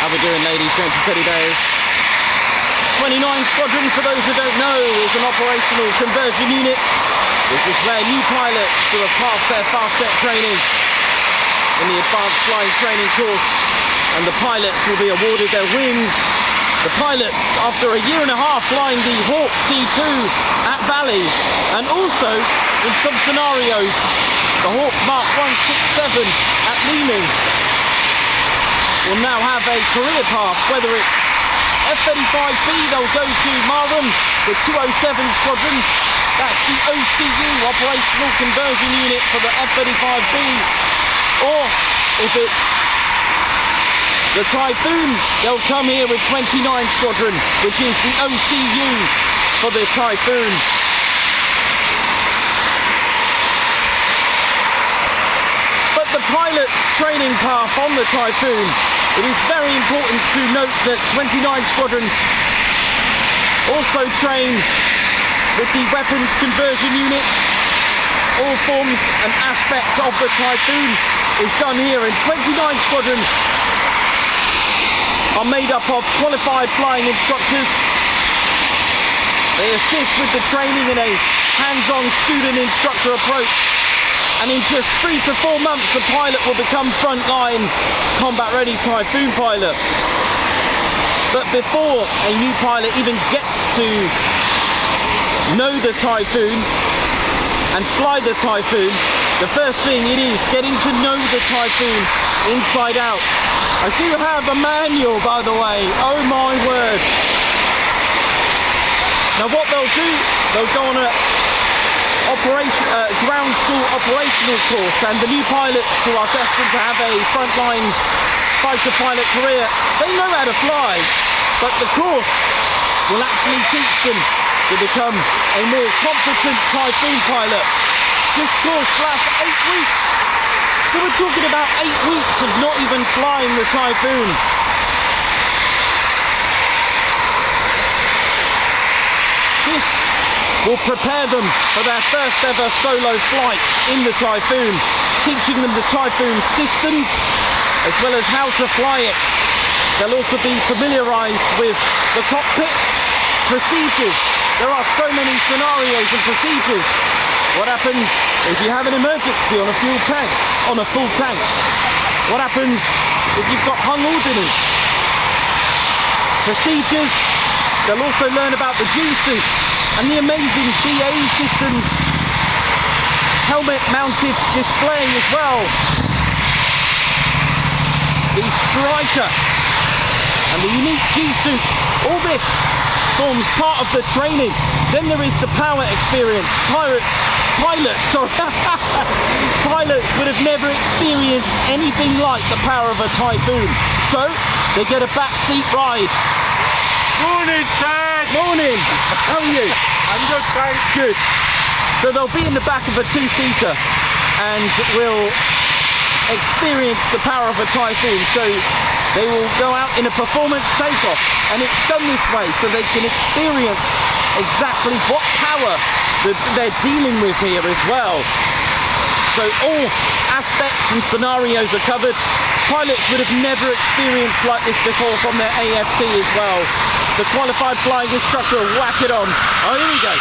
How we doing, ladies, gents and teddy bears? 29 Squadron, for those who don't know, is an operational conversion unit. This is where new pilots who have passed their fast jet training in the advanced flying training course, and the pilots will be awarded their wings. The pilots, after a year and a half flying the Hawk T2 at Valley, and also in some scenarios the Hawk Mark 167 at Leeming, will now have a career path. Whether it's F-35B, they'll go to Marham, the 207 Squadron. That's the OCU, Operational Conversion Unit for the F-35B. Or if it's the Typhoon, they'll come here with 29 Squadron, which is the OCU for the Typhoon. But the pilot's training path on the Typhoon, it is very important to note that 29 Squadron also train with the Weapons Conversion Unit. All forms and aspects of the Typhoon is done here, and 29 Squadron are made up of qualified flying instructors. They assist with the training in a hands-on student-instructor approach. And in just 3 to 4 months, the pilot will become frontline combat-ready Typhoon pilot. But before a new pilot even gets to know the Typhoon and fly the Typhoon, the first thing it is getting to know the Typhoon inside out. I do have a manual, by the way. Oh my word. Now what they'll do, they'll go on a ground school operational course, and the new pilots who are destined to have a frontline fighter pilot career, they know how to fly, but the course will actually teach them to become a more competent Typhoon pilot. This course lasts 8 weeks, so we're talking about 8 weeks of not even flying the Typhoon. This will prepare them for their first ever solo flight in the Typhoon, teaching them the Typhoon systems as well as how to fly it. They'll also be familiarised with the cockpit procedures. There are so many scenarios and procedures. What happens if you have an emergency on a full tank? What happens if you've got hung ordnance? Procedures. They'll also learn about the G-suit and the amazing BA systems helmet mounted display as well. The Striker and the unique G-suit, all this forms part of the training. Then there is the power experience. Pilots would have never experienced anything like the power of a Typhoon. So they get a backseat ride. Morning, Ted! Morning! How are you? I'm good, thanks. Good. So they'll be in the back of a two-seater and will experience the power of a Typhoon. So they will go out in a performance takeoff, and it's done this way so they can experience exactly what power that they're dealing with here as well. So all aspects and scenarios are covered. Pilots would have never experienced like this before from their AFT as well. The qualified flying instructor will whack it on. Oh, here we go.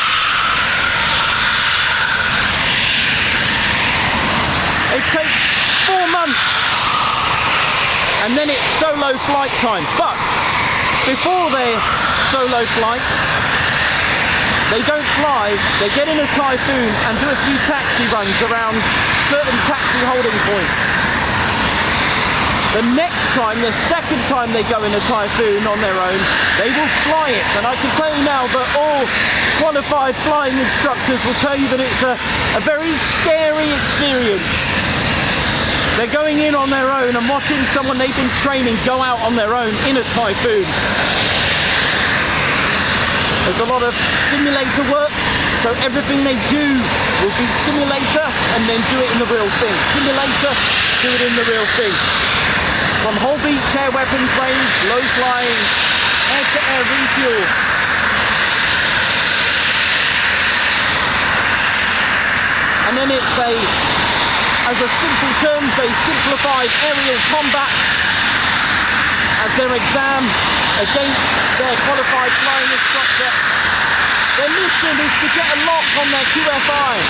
It takes 4 months and then it's solo flight time. But before their solo flight, they don't fly, they get in a Typhoon and do a few taxi runs around certain taxi holding points. The next time, the second time they go in a Typhoon on their own, they will fly it. And I can tell you now that all qualified flying instructors will tell you that it's a very scary experience. They're going in on their own and watching someone they've been training go out on their own in a Typhoon. There's a lot of simulator work, so everything they do will be simulator and then do it in the real thing. Simulator, do it in the real thing. From whole beach air weapons range, low flying, air-to-air refuel. And then it's as a simple terms, a simplified aerial combat as their exam against their qualified flying instructor. Their mission is to get a lock on their QFI.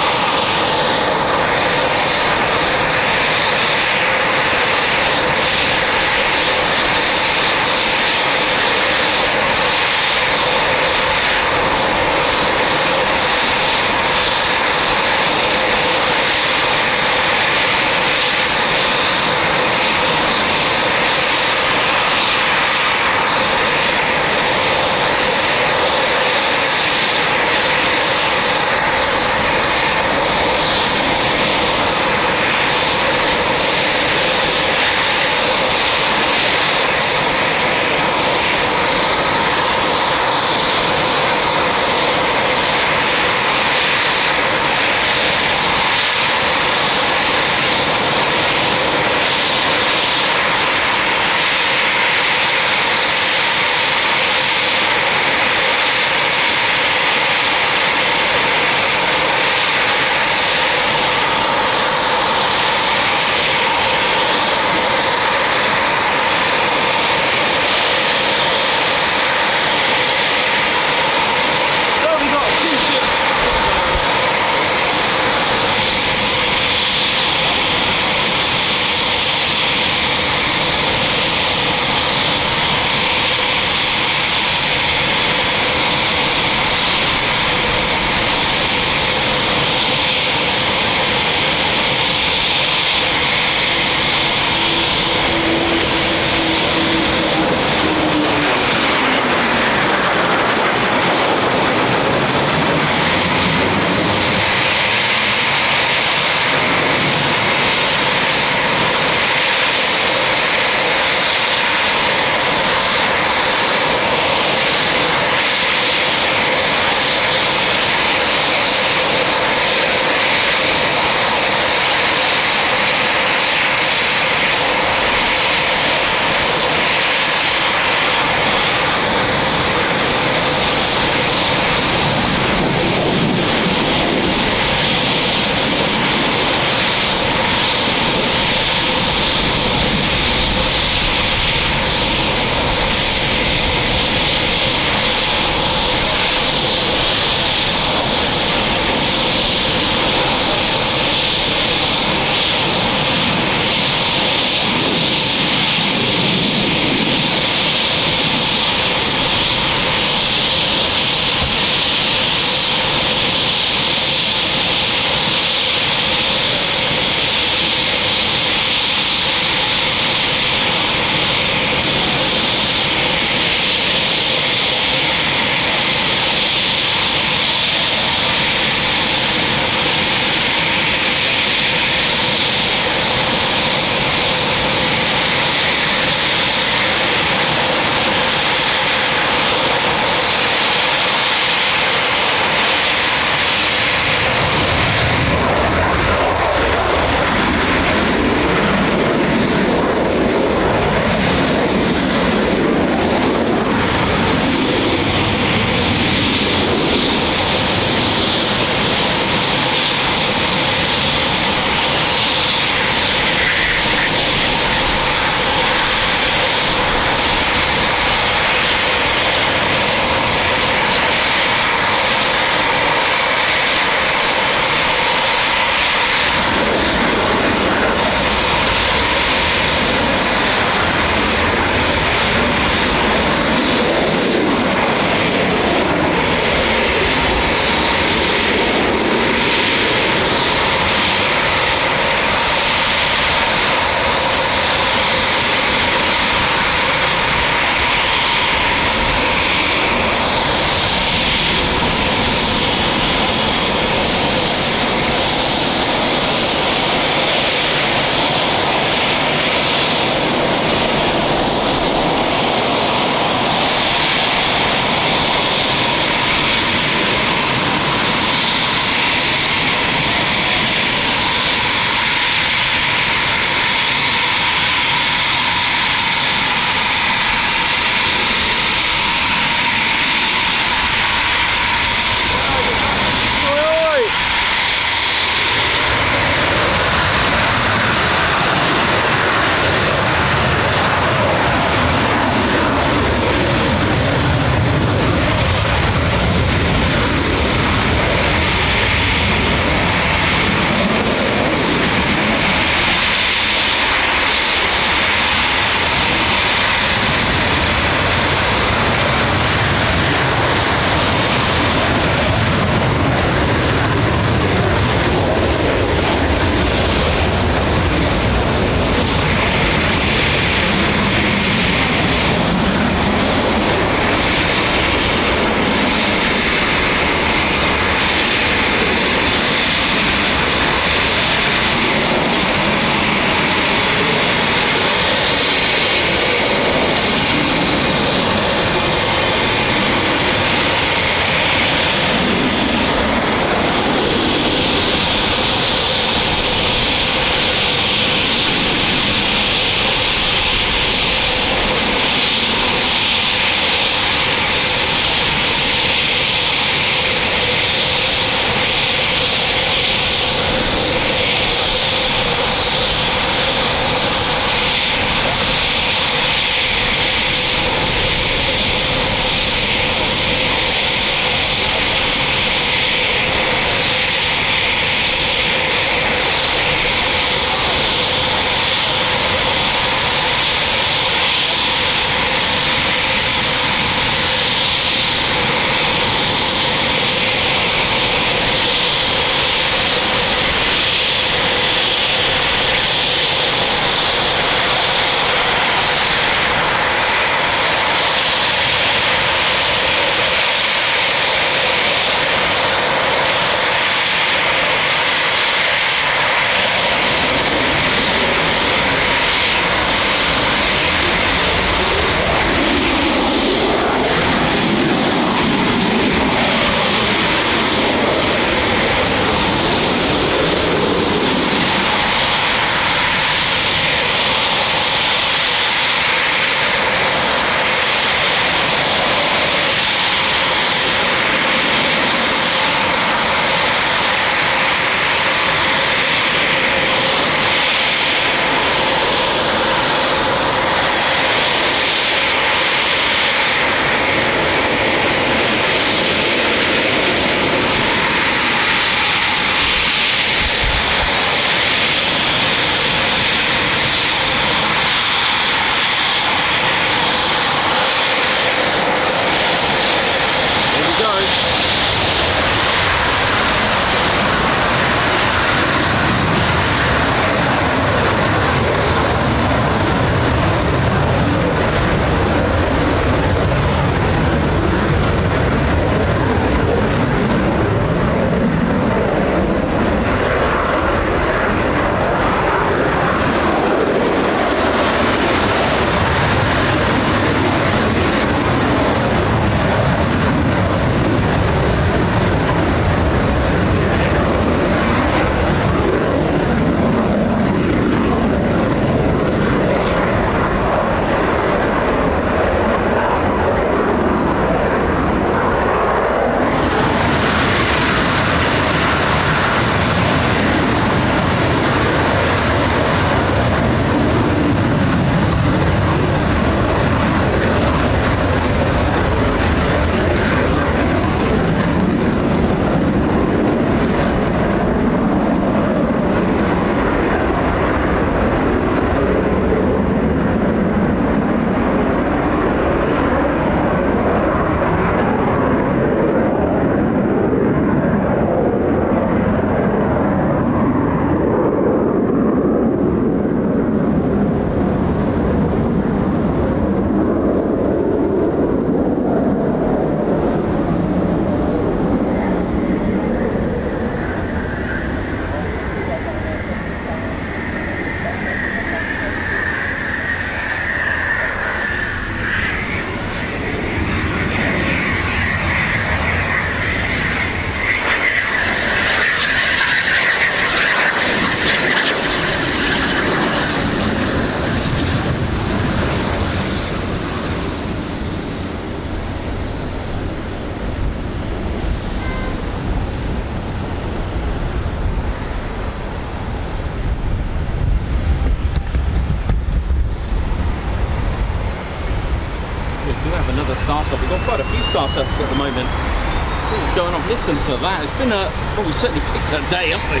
another startup. We've got quite a few startups at the moment. What's going on? Listen to that. It's been a, well, we certainly picked a day, haven't we?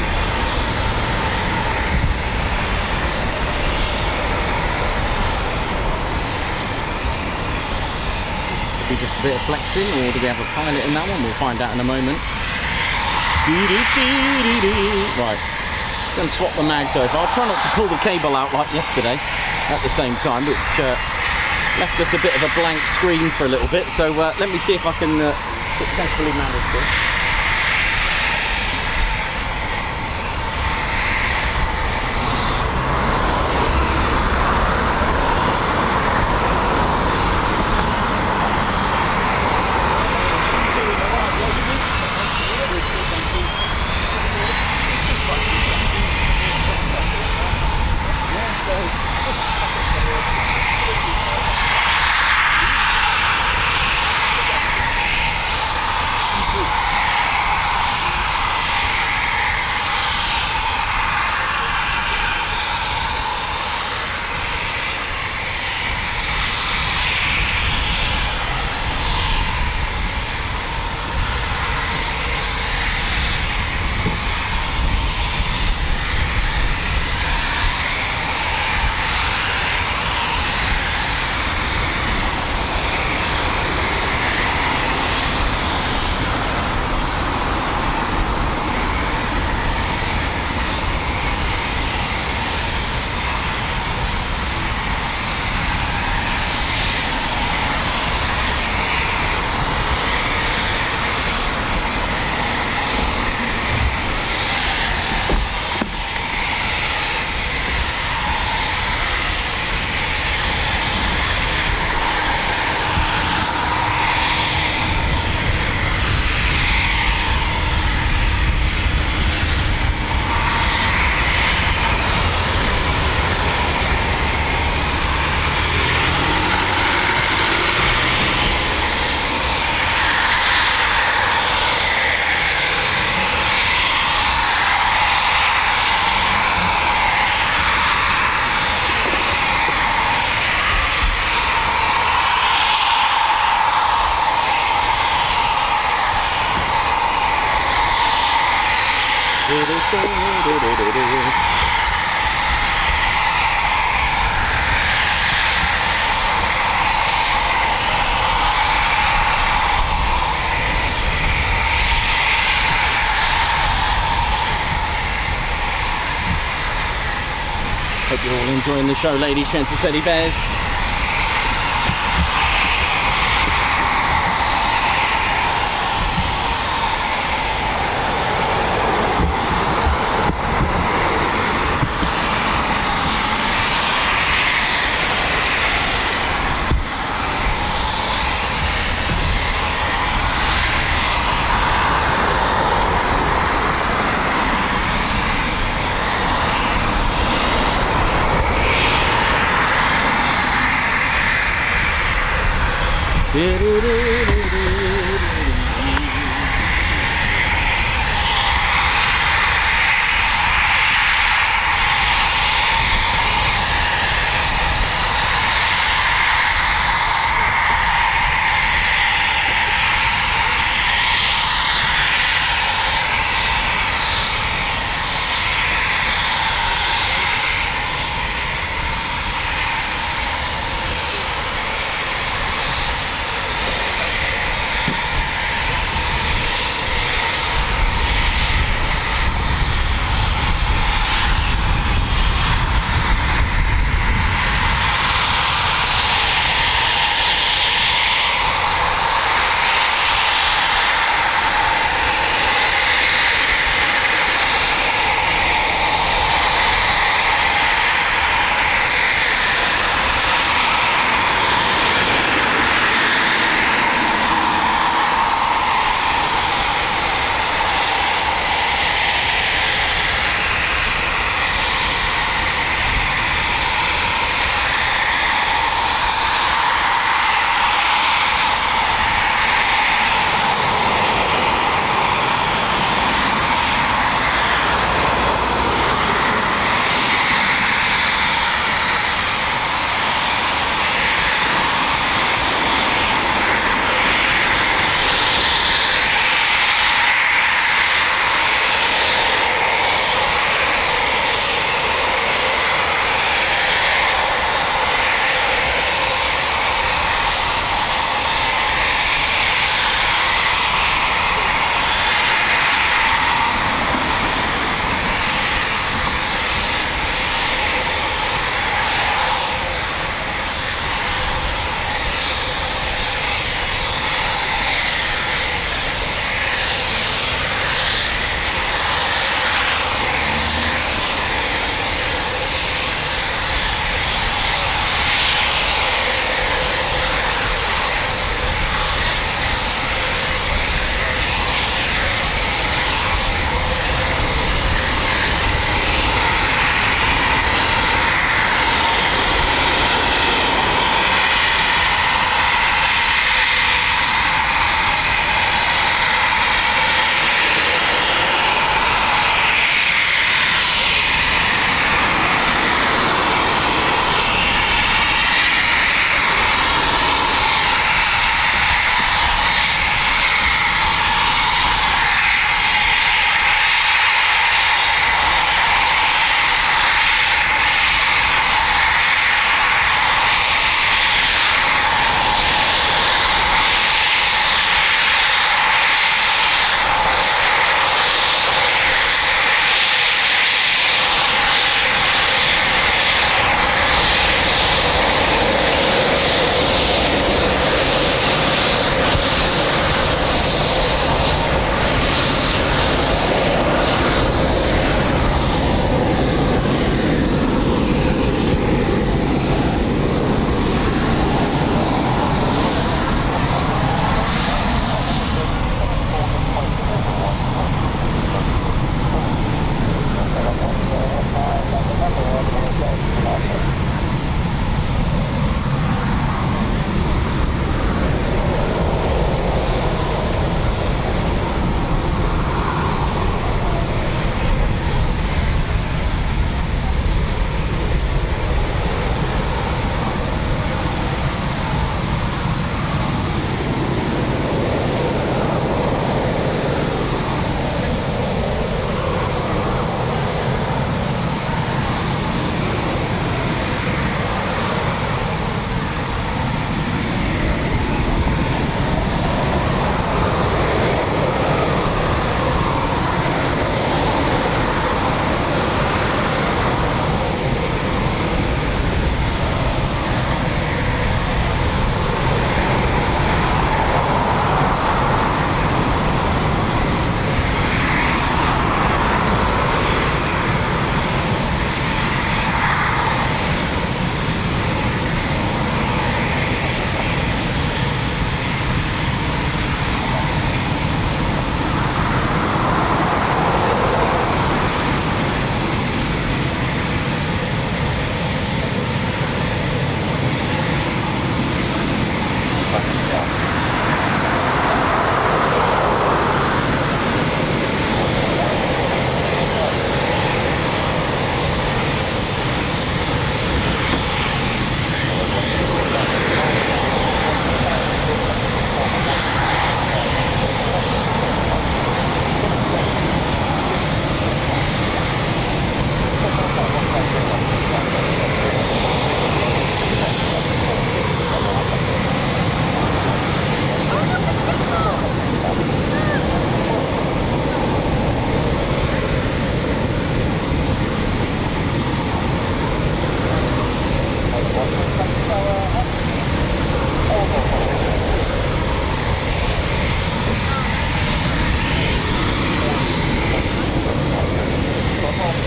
Be just a bit of flexing, or do we have a pilot in that one? We'll find out in a moment. Right, let's go and swap the mags over. I'll try not to pull the cable out like yesterday at the same time, which left us a bit of a blank screen for a little bit. So let me see if I can successfully manage this. Hope you're all enjoying the show, ladies, gents and teddy bears.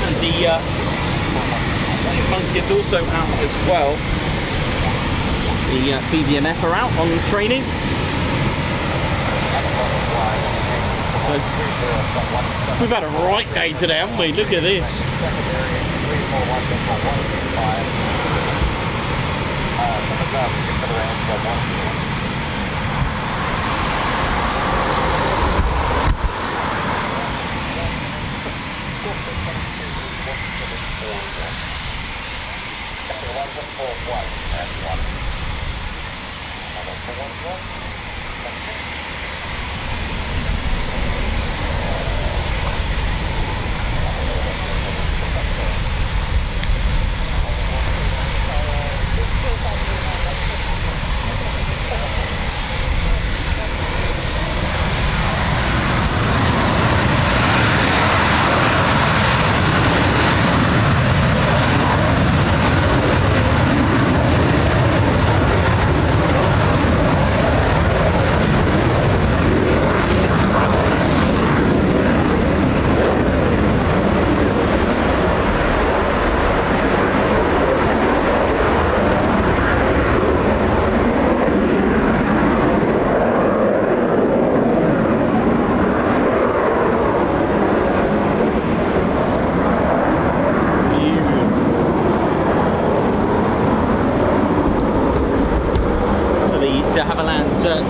And the Chipmunk is also out as well. The BBMF are out on training. So we've had a right day today, haven't we? Look at this.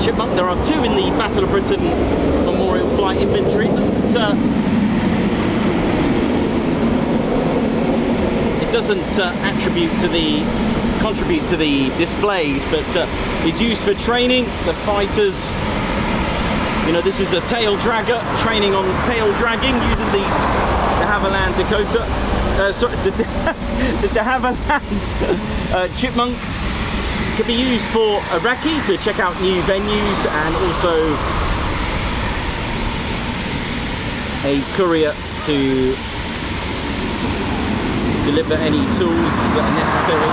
Chipmunk. There are two in the Battle of Britain Memorial Flight inventory. It doesn't contribute to the displays, but is used for training. The fighters, you know, this is a tail dragger, training on tail dragging using the de Havilland Dakota. Sorry, the de Havilland Chipmunk. Can be used for a recce to check out new venues, and also a courier to deliver any tools that are necessary.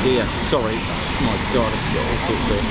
Dear, sorry, my God, I've got all sorts of.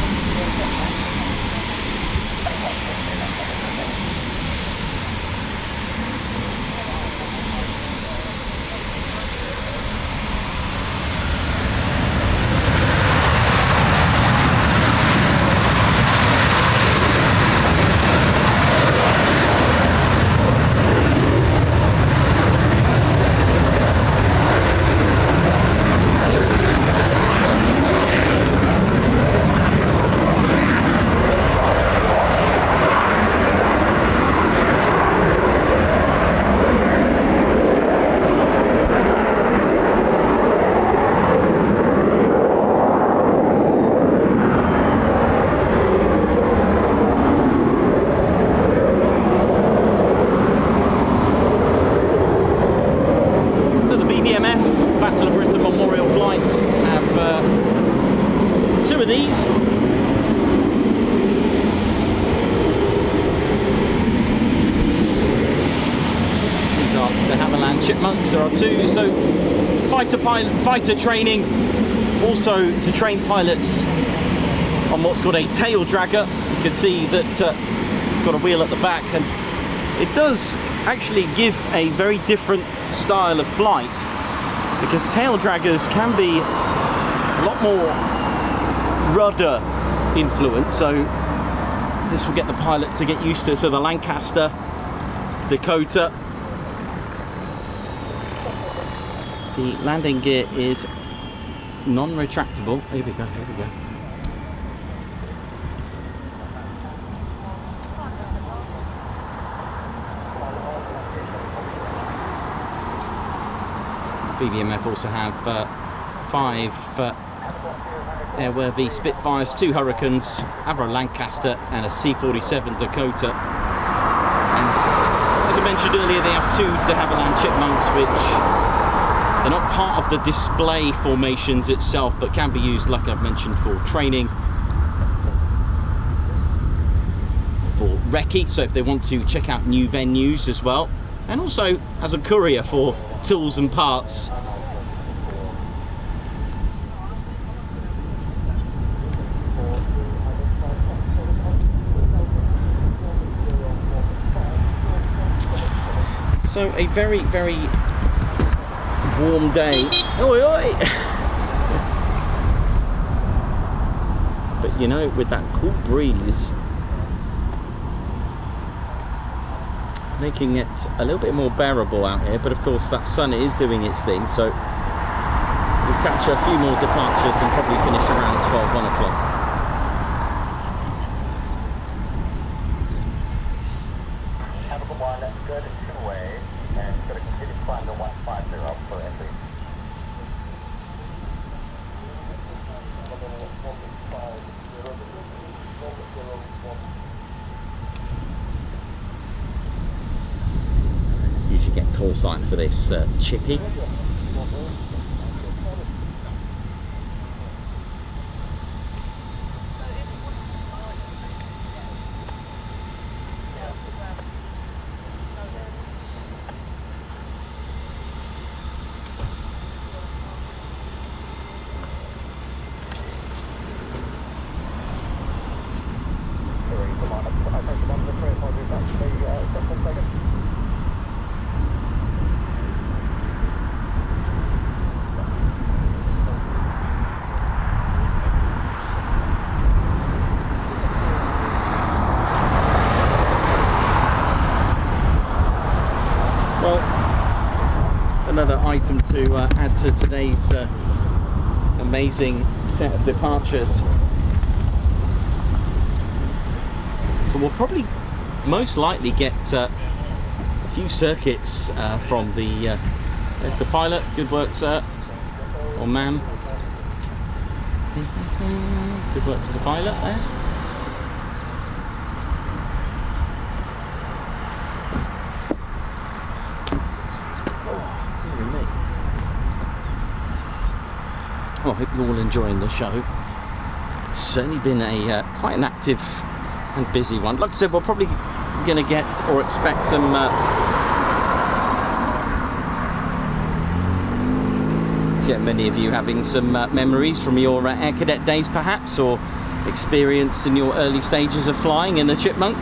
Battle of Britain Memorial Flight have two of these. These are the Havilland Chipmunks. There are two. So fighter training, also to train pilots on what's called a tail dragger. You can see that it's got a wheel at the back, and it does actually give a very different style of flight, because tail draggers can be a lot more rudder influence, so this will get the pilot to get used to. So the Lancaster, Dakota, the landing gear is non-retractable. Here we go, here we go. BBMF also have 5 airworthy Spitfires, 2 Hurricanes, Avro Lancaster and a C-47 Dakota. And as I mentioned earlier, they have 2 de Havilland Chipmunks, which they're not part of the display formations itself, but can be used, like I've mentioned, for training, for recce, so if they want to check out new venues as well. and also as a courier for tools and parts. So a very, very warm day. Oi, oi. But you know, with that cool breeze, making it a little bit more bearable out here. But of course that sun is doing its thing, so we'll catch a few more departures and probably finish around 12, 1 o'clock. Good two-way, and it's going to continue to climb to 150 for entry. You should get call sign for this chippy. Another item to add to today's amazing set of departures. So we'll probably most likely get a few circuits from the there's the pilot. Good work, sir, or ma'am. Good work to the pilot there. Well, I hope you're all enjoying the show. It's certainly been a quite an active and busy one. Like I said, we're probably going to get or expect some get many of you having some memories from your Air Cadet days perhaps, or experience in your early stages of flying in the Chipmunk.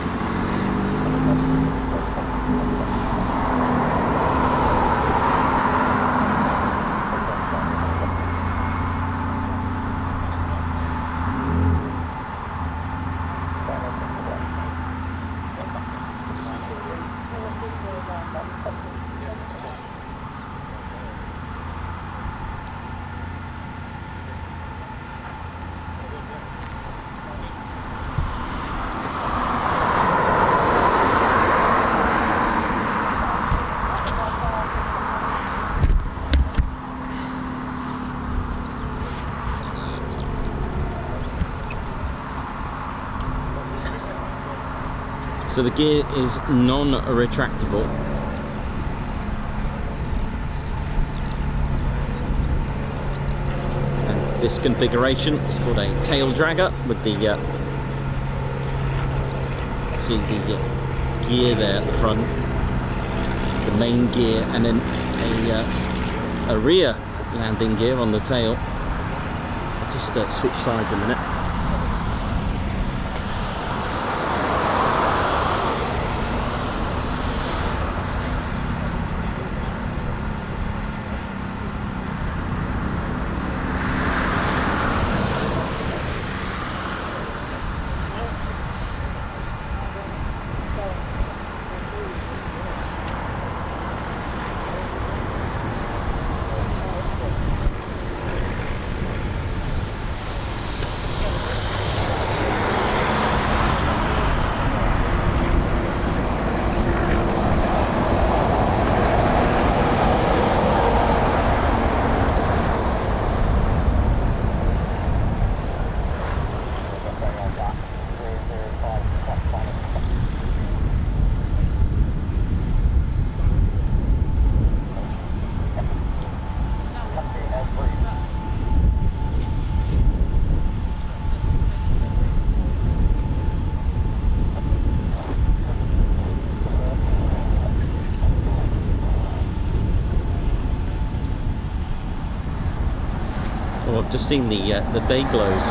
So the gear is non-retractable. And this configuration is called a tail dragger with the see the gear there at the front, the main gear, and then a rear landing gear on the tail. I'll just switch sides a minute. I've just seen the day glows.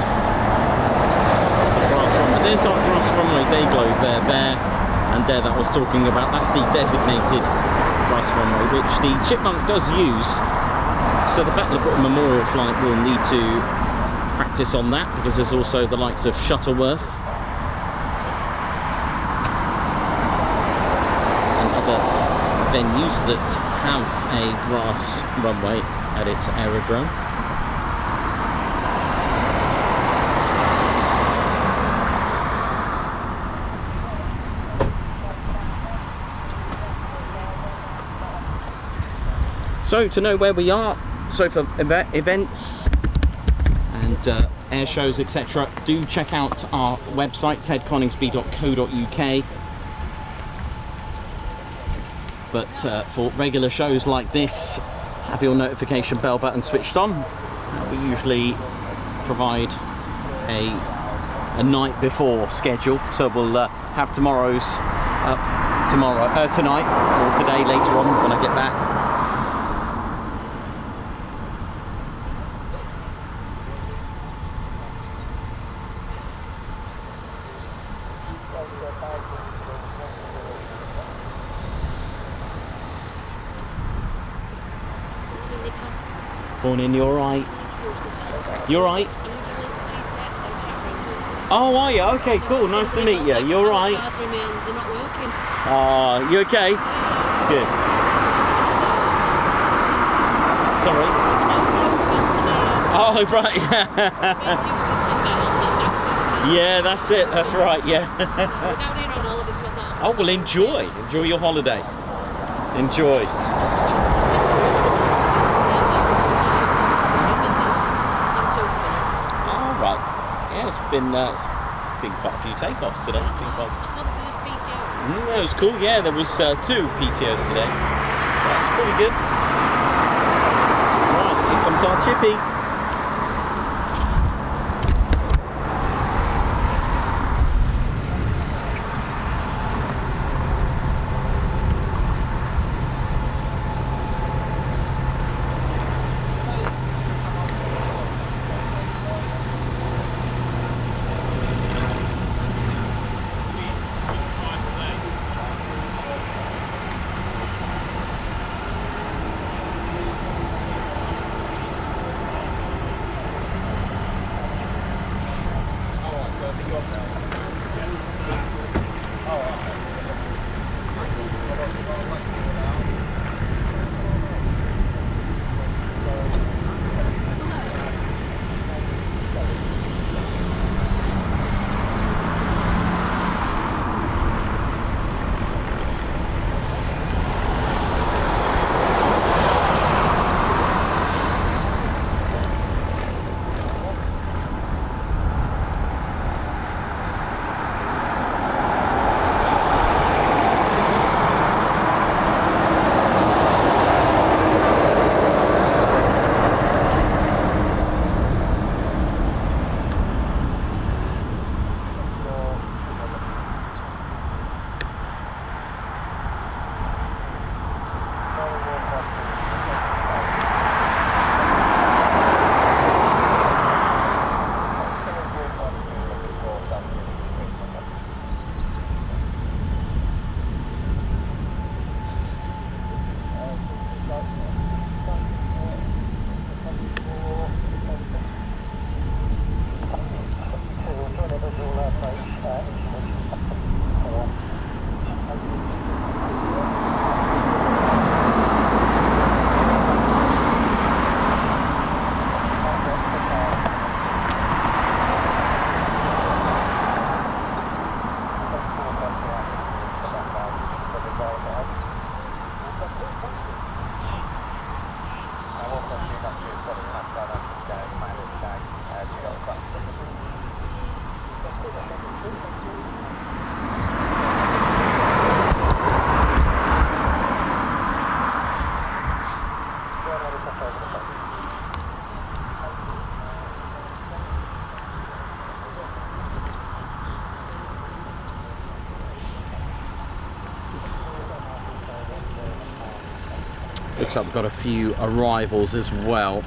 There's our RAF runway day glows there, and there that I was talking about. That's the designated RAF runway, which the Chipmunk does use. So the Battle of Britain Memorial flight will need to practice on that, because there's also the likes of Shuttleworth and other venues that have a RAS runway at its aerodrome. So to know where we are, so for events and air shows, etc., do check out our website, tedconingsby.co.uk. But for regular shows like this, have your notification bell button switched on. We usually provide a night before schedule, so we'll have tomorrow's tonight or today later on when I get back. Morning, you alright? You alright? Oh, are you? Okay, cool, nice to meet you. You alright? They're not working. Ah, you okay? Good. Sorry? Oh, right, yeah, that's it, that's right, yeah. Oh, well, enjoy your holiday. Enjoy. It's been quite a few takeoffs today. I saw the first PTO. It was cool, yeah, there was 2 PTOs today. That's pretty good. Right, here comes our Chippy. Looks like we've got a few arrivals as well.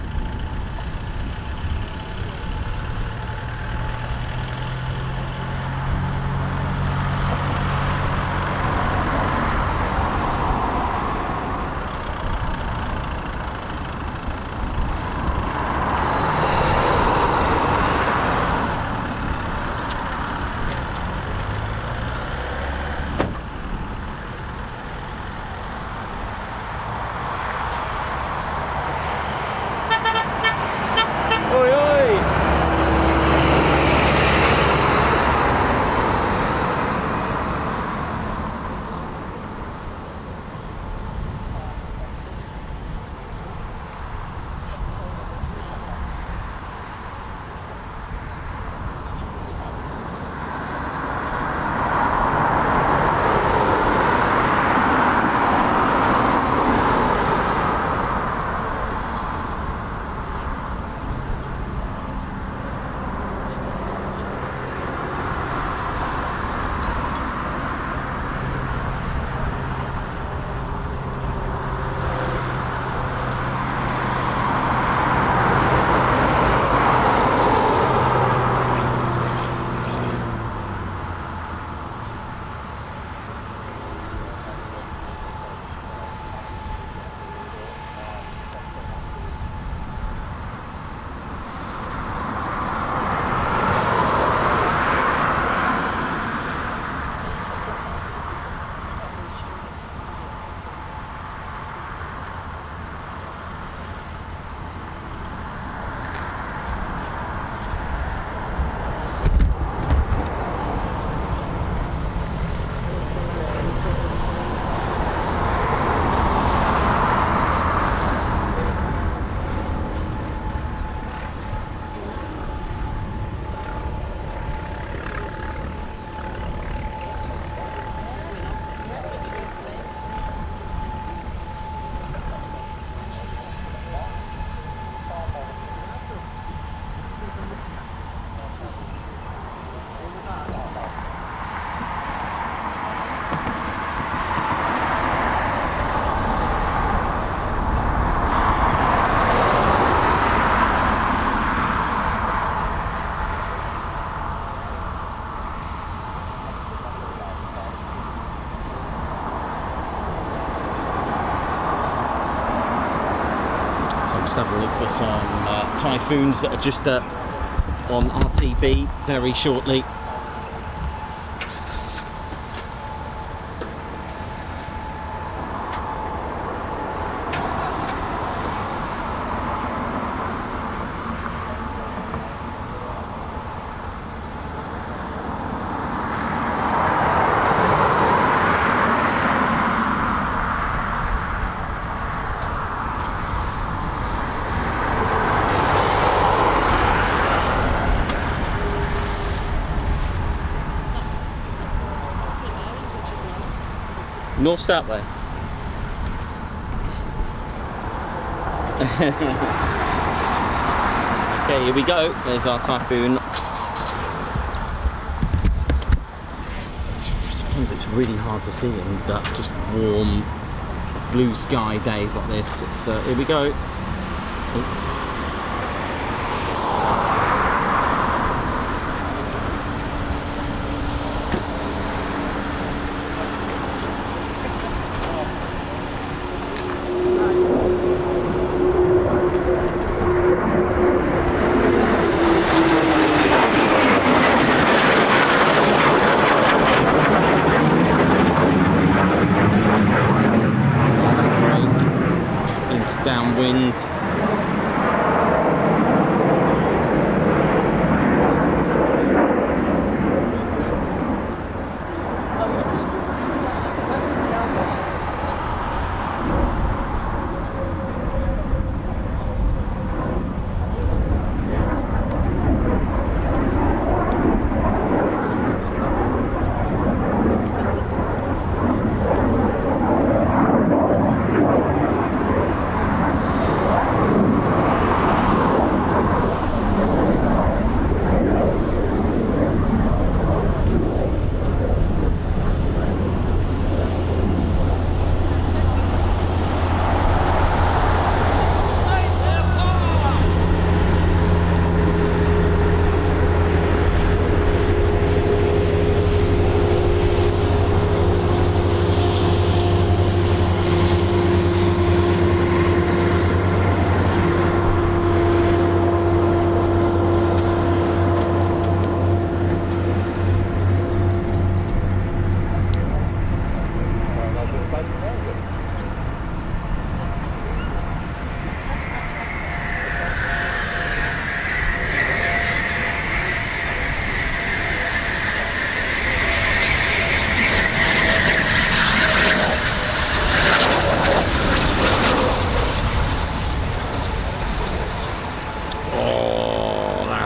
have a look for some Typhoons that are just on RTB very shortly. North's that way. Okay, here we go. There's our Typhoon. Sometimes it's really hard to see in that just warm blue sky days like this. It's here we go. Oh. Downwind.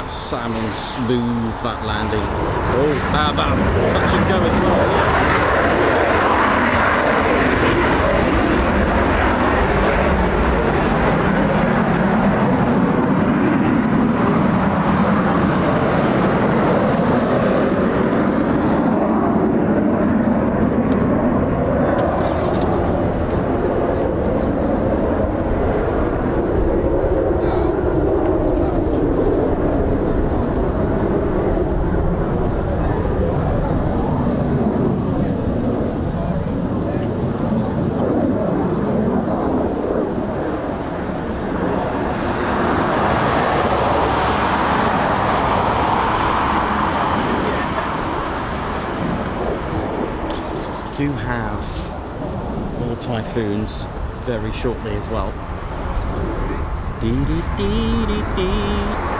Salmon smooth that landing. Oh, how about touch and go as well, yeah. Do have more Typhoons very shortly as well. Dee dee dee dee dee.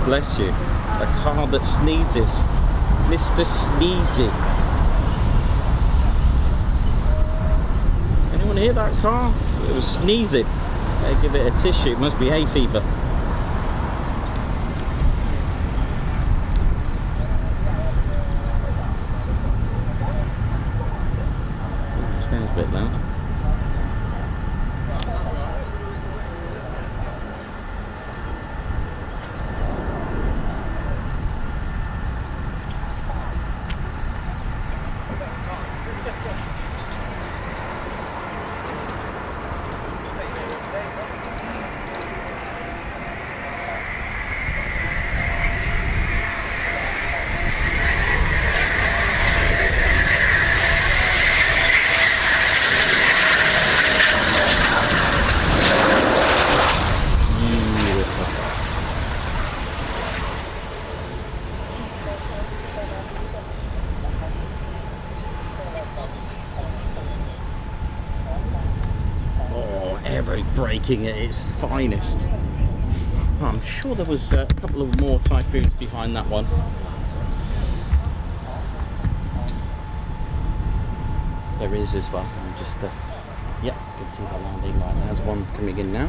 Bless you. A car that sneezes. Mr. Sneezy. Anyone hear that car? It was sneezing. They give it a tissue. It must be hay fever. Smells a bit loud. braking at its finest. Oh, I'm sure there was a couple of more Typhoons behind that one. There is as well. I'm just, yep, you can see the landing line. There's one coming in now.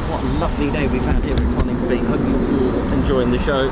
What a lovely day we've had here at Coningsby. Hope you're all enjoying the show.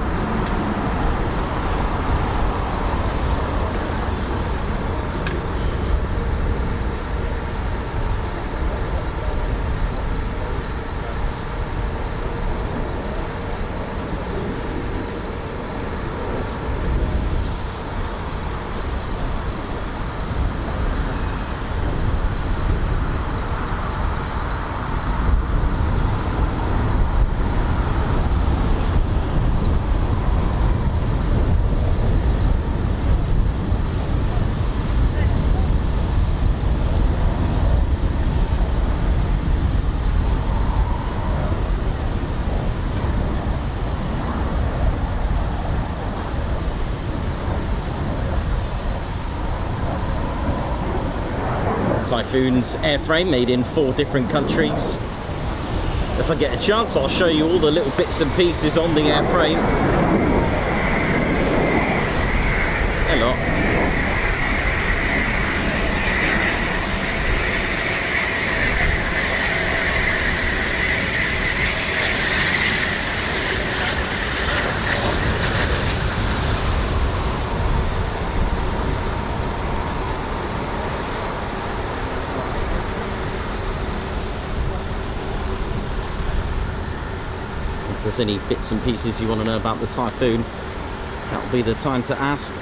Typhoon's airframe made in 4 different countries. If I get a chance, I'll show you all the little bits and pieces on the airframe. Hello. If there's any bits and pieces you want to know about the Typhoon, that'll be the time to ask.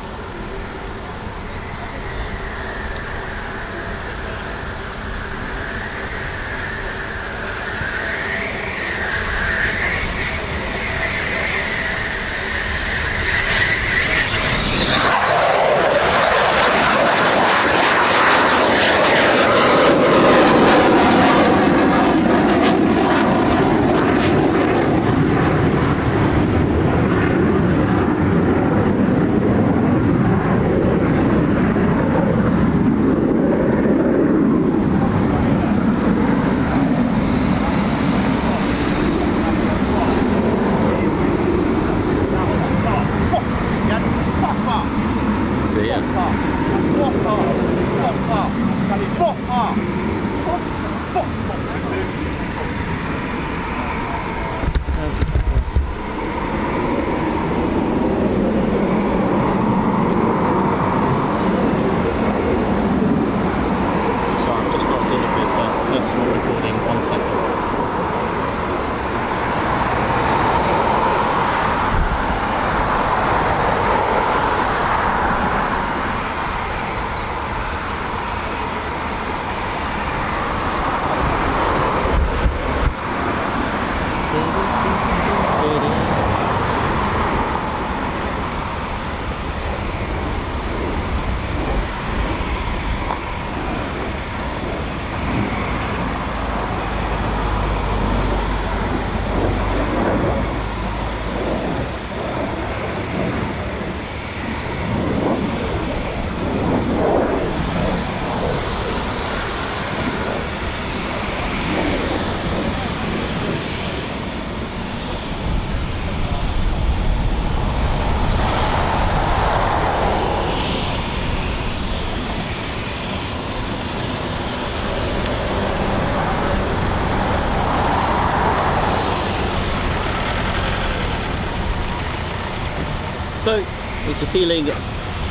So, if you're feeling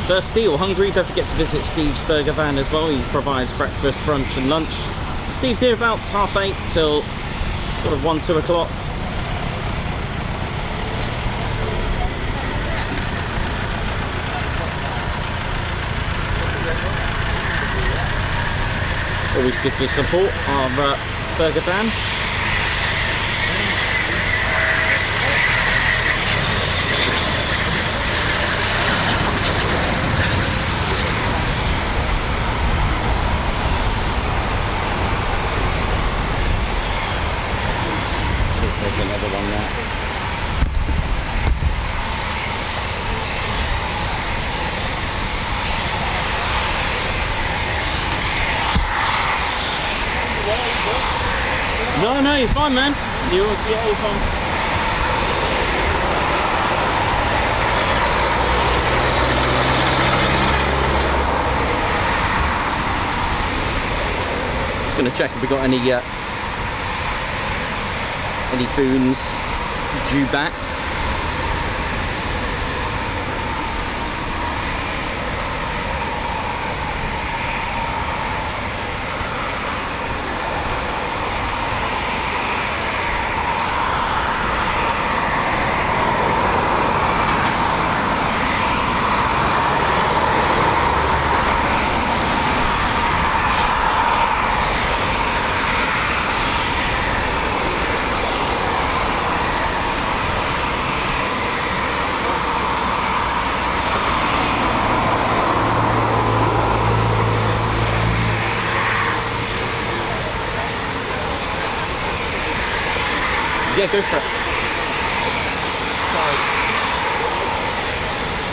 thirsty or hungry, don't forget to visit Steve's burger van as well. He provides breakfast, brunch and lunch. Steve's here about 8:30 till sort of 1, 2 o'clock. Always good to support our burger van. There's another one there. No, you're fine, man. You're all fine. Just going to check if we got any foons due back. Yeah, go for it. Sorry.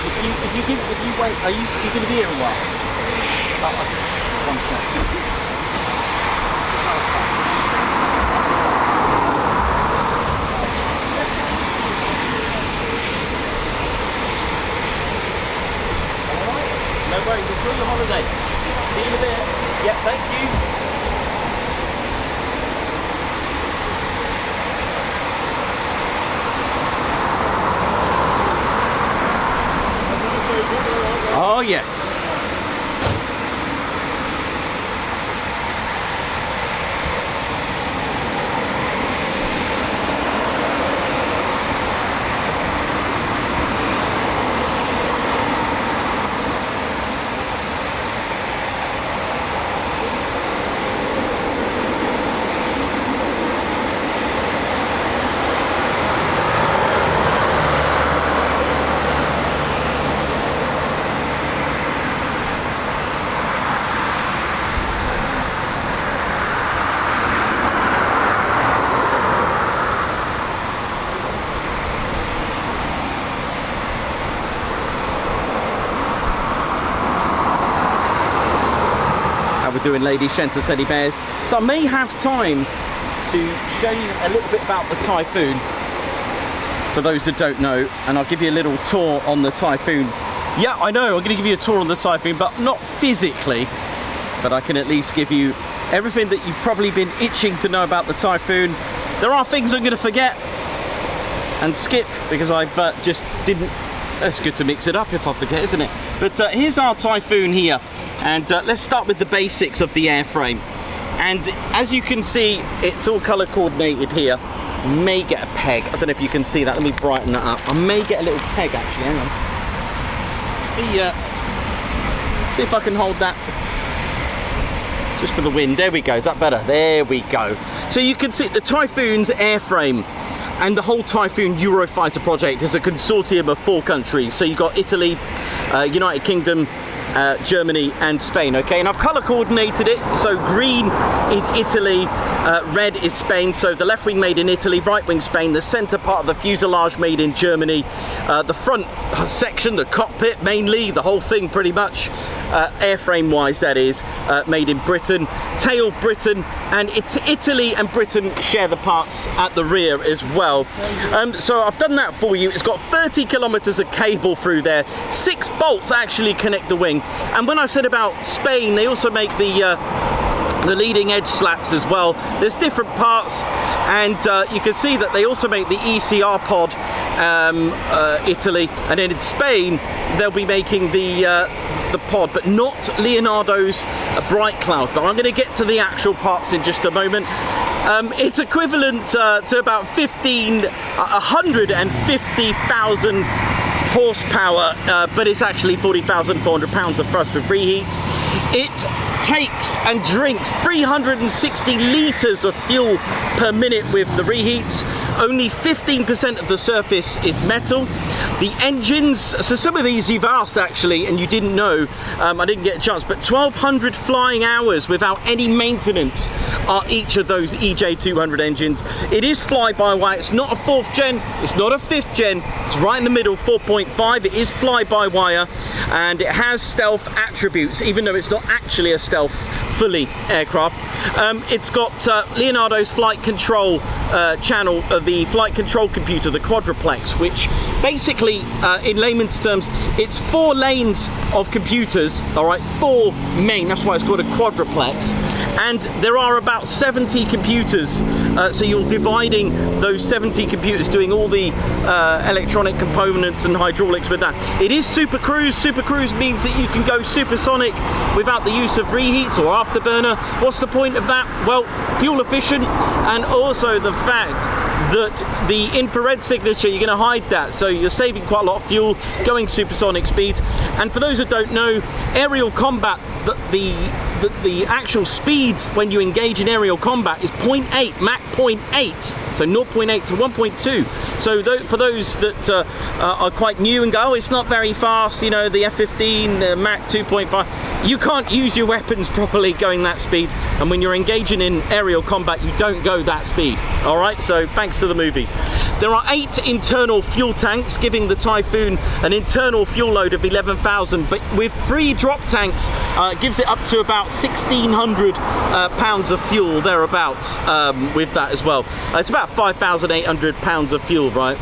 If you wait, are you going to be here a while? Oh, okay. 1 second. Alright. No worries. Enjoy your holiday. See you in a bit. Yep. Thank you. Oh yes. We're doing ladies, gentle teddy bears. So I may have time to show you a little bit about the Typhoon for those that don't know, and I'll give you a little tour on the Typhoon. Yeah, I know, I'm going to give you a tour on the Typhoon, but not physically, but I can at least give you everything that you've probably been itching to know about the Typhoon. There are things I'm going to forget and skip because I've just didn't. It's good to mix it up if I forget, isn't it? But here's our Typhoon here. And let's start with the basics of the airframe. And as you can see, it's all color coordinated here. May get a peg. I don't know if you can see that. Let me brighten that up. I may get a little peg actually. Hang on. See if I can hold that. Just for the wind. There we go. Is that better? There we go. So you can see the Typhoon's airframe. and the whole Typhoon Eurofighter project is a consortium of 4 countries. So you've got Italy, United Kingdom, Germany and Spain. Okay, and I've color coordinated it, so green is Italy, red is Spain, so the left wing made in Italy, right wing Spain, the center part of the fuselage made in Germany, the front section, the cockpit mainly, the whole thing pretty much, airframe wise that is, made in Britain, tail Britain, and Italy and Britain share the parts at the rear as well. So I've done that for you. It's got 30 kilometers of cable through there, 6 bolts actually connect the wing. And when I said about Spain, they also make the leading edge slats as well. There's different parts, and you can see that they also make the ECR pod, Italy, and then in Spain they'll be making the pod, but not Leonardo's bright cloud. But I'm going to get to the actual parts in just a moment. It's equivalent to about 150,000 horsepower, but it's actually 40,400 pounds of thrust with reheats. It takes and drinks 360 litres of fuel per minute with the reheats. Only 15% of the surface is metal. The engines, so some of these you've asked actually and you didn't know, I didn't get a chance, but 1,200 flying hours without any maintenance are each of those EJ200 engines. It is fly-by-wire. It's not a 4th gen, it's not a 5th gen, it's right in the middle, 4.5. It is fly-by-wire, and it has stealth attributes, even though it's not actually a stealth fully aircraft. It's got Leonardo's flight control channel, the flight control computer, the quadruplex, which basically, in layman's terms, it's 4 lanes of computers, all right, 4 main, that's why it's called a quadruplex, and there are about 70 computers, so you're dividing those 70 computers, doing all the electronic components and hydraulics with that. It is Super Cruise. Super Cruise means that you can go supersonic without the use of reheats or afterburner. What's the point of that? Well, fuel efficient, and also the fact that the infrared signature, you're going to hide that, so you're saving quite a lot of fuel, going supersonic speeds. And for those that don't know, aerial combat, the actual speeds when you engage in aerial combat is 0.8, Mach 0.8, so 0.8 to 1.2. So for those that are quite new and go, oh, it's not very fast, you know, the F-15, Mach 2.5, you can't use your weapons properly going that speed, and when you're engaging in aerial combat, you don't go that speed. All right, so thanks to the movies. There are 8 internal fuel tanks, giving the Typhoon an internal fuel load of 11,000, but with 3 drop tanks, it gives it up to about 1,600 pounds of fuel, thereabouts, with that as well. It's about 5,800 pounds of fuel, right?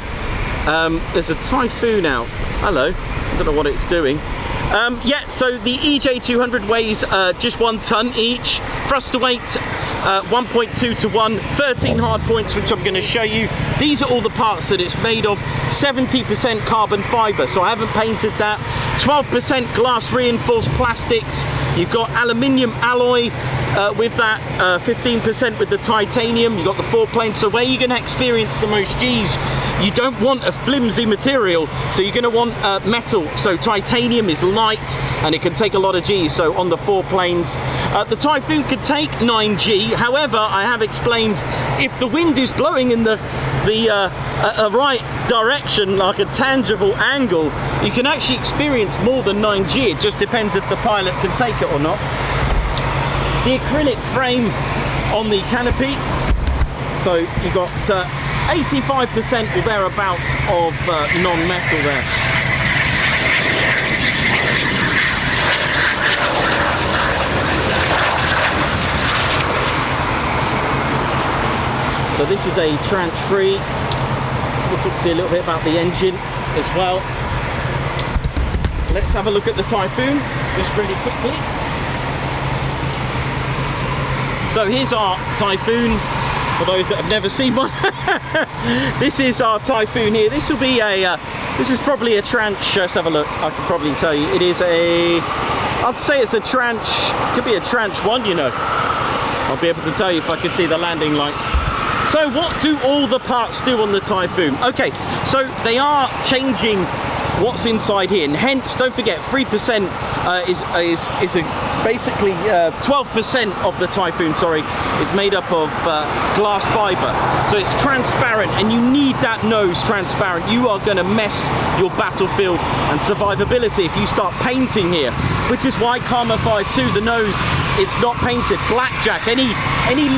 There's a Typhoon out. Hello. I don't know what it's doing. Yeah, so the EJ200 weighs just 1 ton each. Thruster weight 1.2 to 1, 13 hard points, which I'm going to show you. These are all the parts that it's made of. 70% carbon fiber, so I haven't painted that. 12% glass reinforced plastics. You've got aluminium alloy with that, 15% with the titanium. You've got the 4 planes, so where you're going to experience the most G's, you don't want a flimsy material, so you're going to want metal. So titanium is light and it can take a lot of G's, so on the 4 planes. The Typhoon could take 9 G, however, I have explained, if the wind is blowing in the right direction, like a tangible angle, you can actually experience more than 9 G. It just depends if the pilot can take it or not. The acrylic frame on the canopy, so you've got 85% or thereabouts of non-metal there. So this is a tranche free. We'll talk to you a little bit about the engine as well. Let's have a look at the Typhoon just really quickly. So here's our Typhoon, for those that have never seen one. This is our Typhoon here. This will be a, this is probably a tranche, let's have a look, I can probably tell you. It is a, I'd say it's a tranche, could be a tranche 1, you know. I'll be able to tell you if I can see the landing lights. So what do all the parts do on the Typhoon? Okay, so they are changing what's inside here. And hence, don't forget, 3% basically 12% of the Typhoon, sorry, is made up of glass fiber. So it's transparent, and you need that nose transparent. You are going to mess your battlefield and survivability if you start painting here, which is why Karma 5.2, the nose, it's not painted. Blackjack, any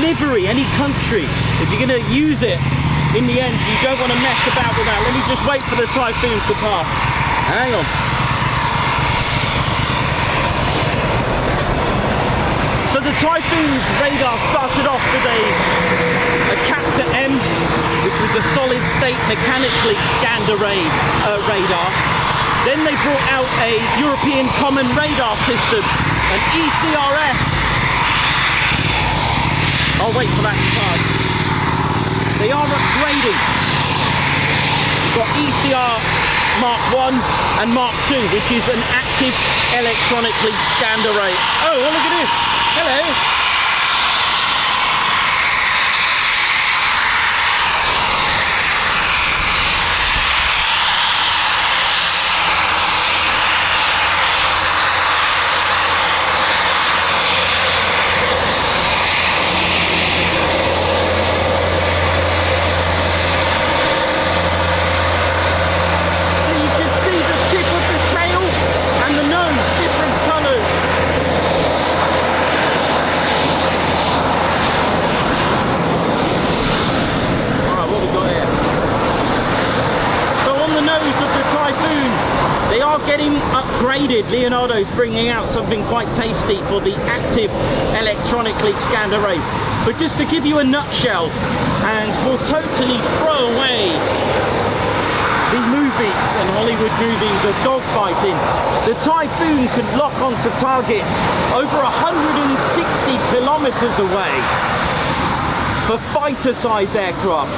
livery, any country, if you're going to use it, in the end, you don't want to mess about with that. Let me just wait for the Typhoon to pass. Hang on. So the Typhoon's radar started off with a Chapter M, which was a solid state mechanically scanned array radar. Then they brought out a European Common Radar System, an ECRS. I'll wait for that to pass. They are upgrading. You've got ECR Mark 1 and Mark 2, which is an active electronically scanned array. Oh, well, look at this. Hello. Getting upgraded. Leonardo's bringing out something quite tasty for the active electronically scanned array. But just to give you a nutshell, and we'll totally throw away the movies and Hollywood movies of dogfighting, the Typhoon could lock onto targets over 160 kilometers away for fighter-sized aircraft,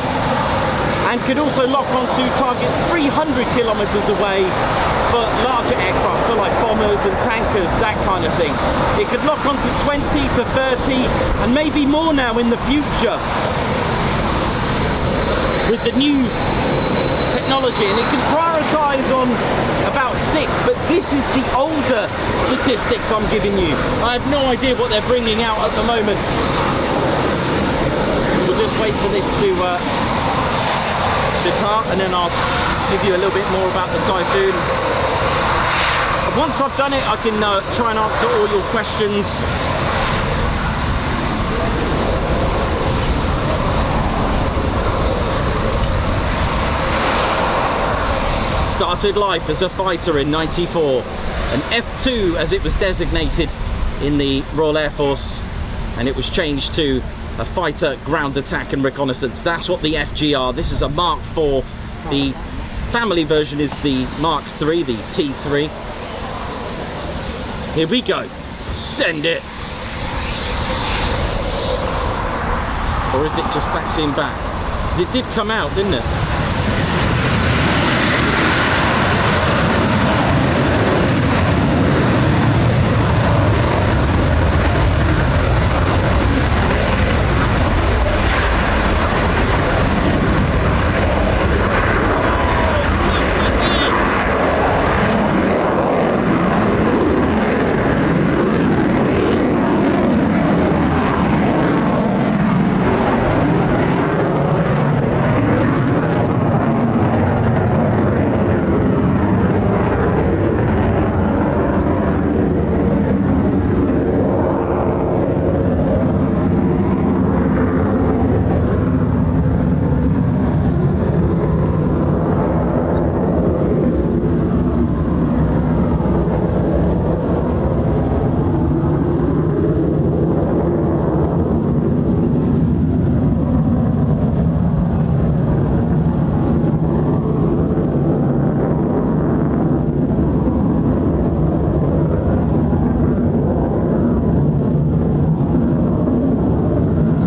and could also lock onto targets 300 kilometers away for larger aircraft, so like bombers and tankers, that kind of thing. It could lock onto 20 to 30 and maybe more now in the future with the new technology, and it can prioritize on about 6, but this is the older statistics I'm giving you. I have no idea what they're bringing out at the moment. We'll just wait for this to depart, and then I'll give you a little bit more about the Typhoon. Once I've done it, I can try and answer all your questions. Started life as a fighter in '94, an F2 as it was designated in the Royal Air Force, and it was changed to a fighter ground attack and reconnaissance. That's what the FGR, this is a Mark 4. The family version is the Mark 3, the T3. Here we go. Send it. Or is it just taxiing back? Because it did come out, didn't it?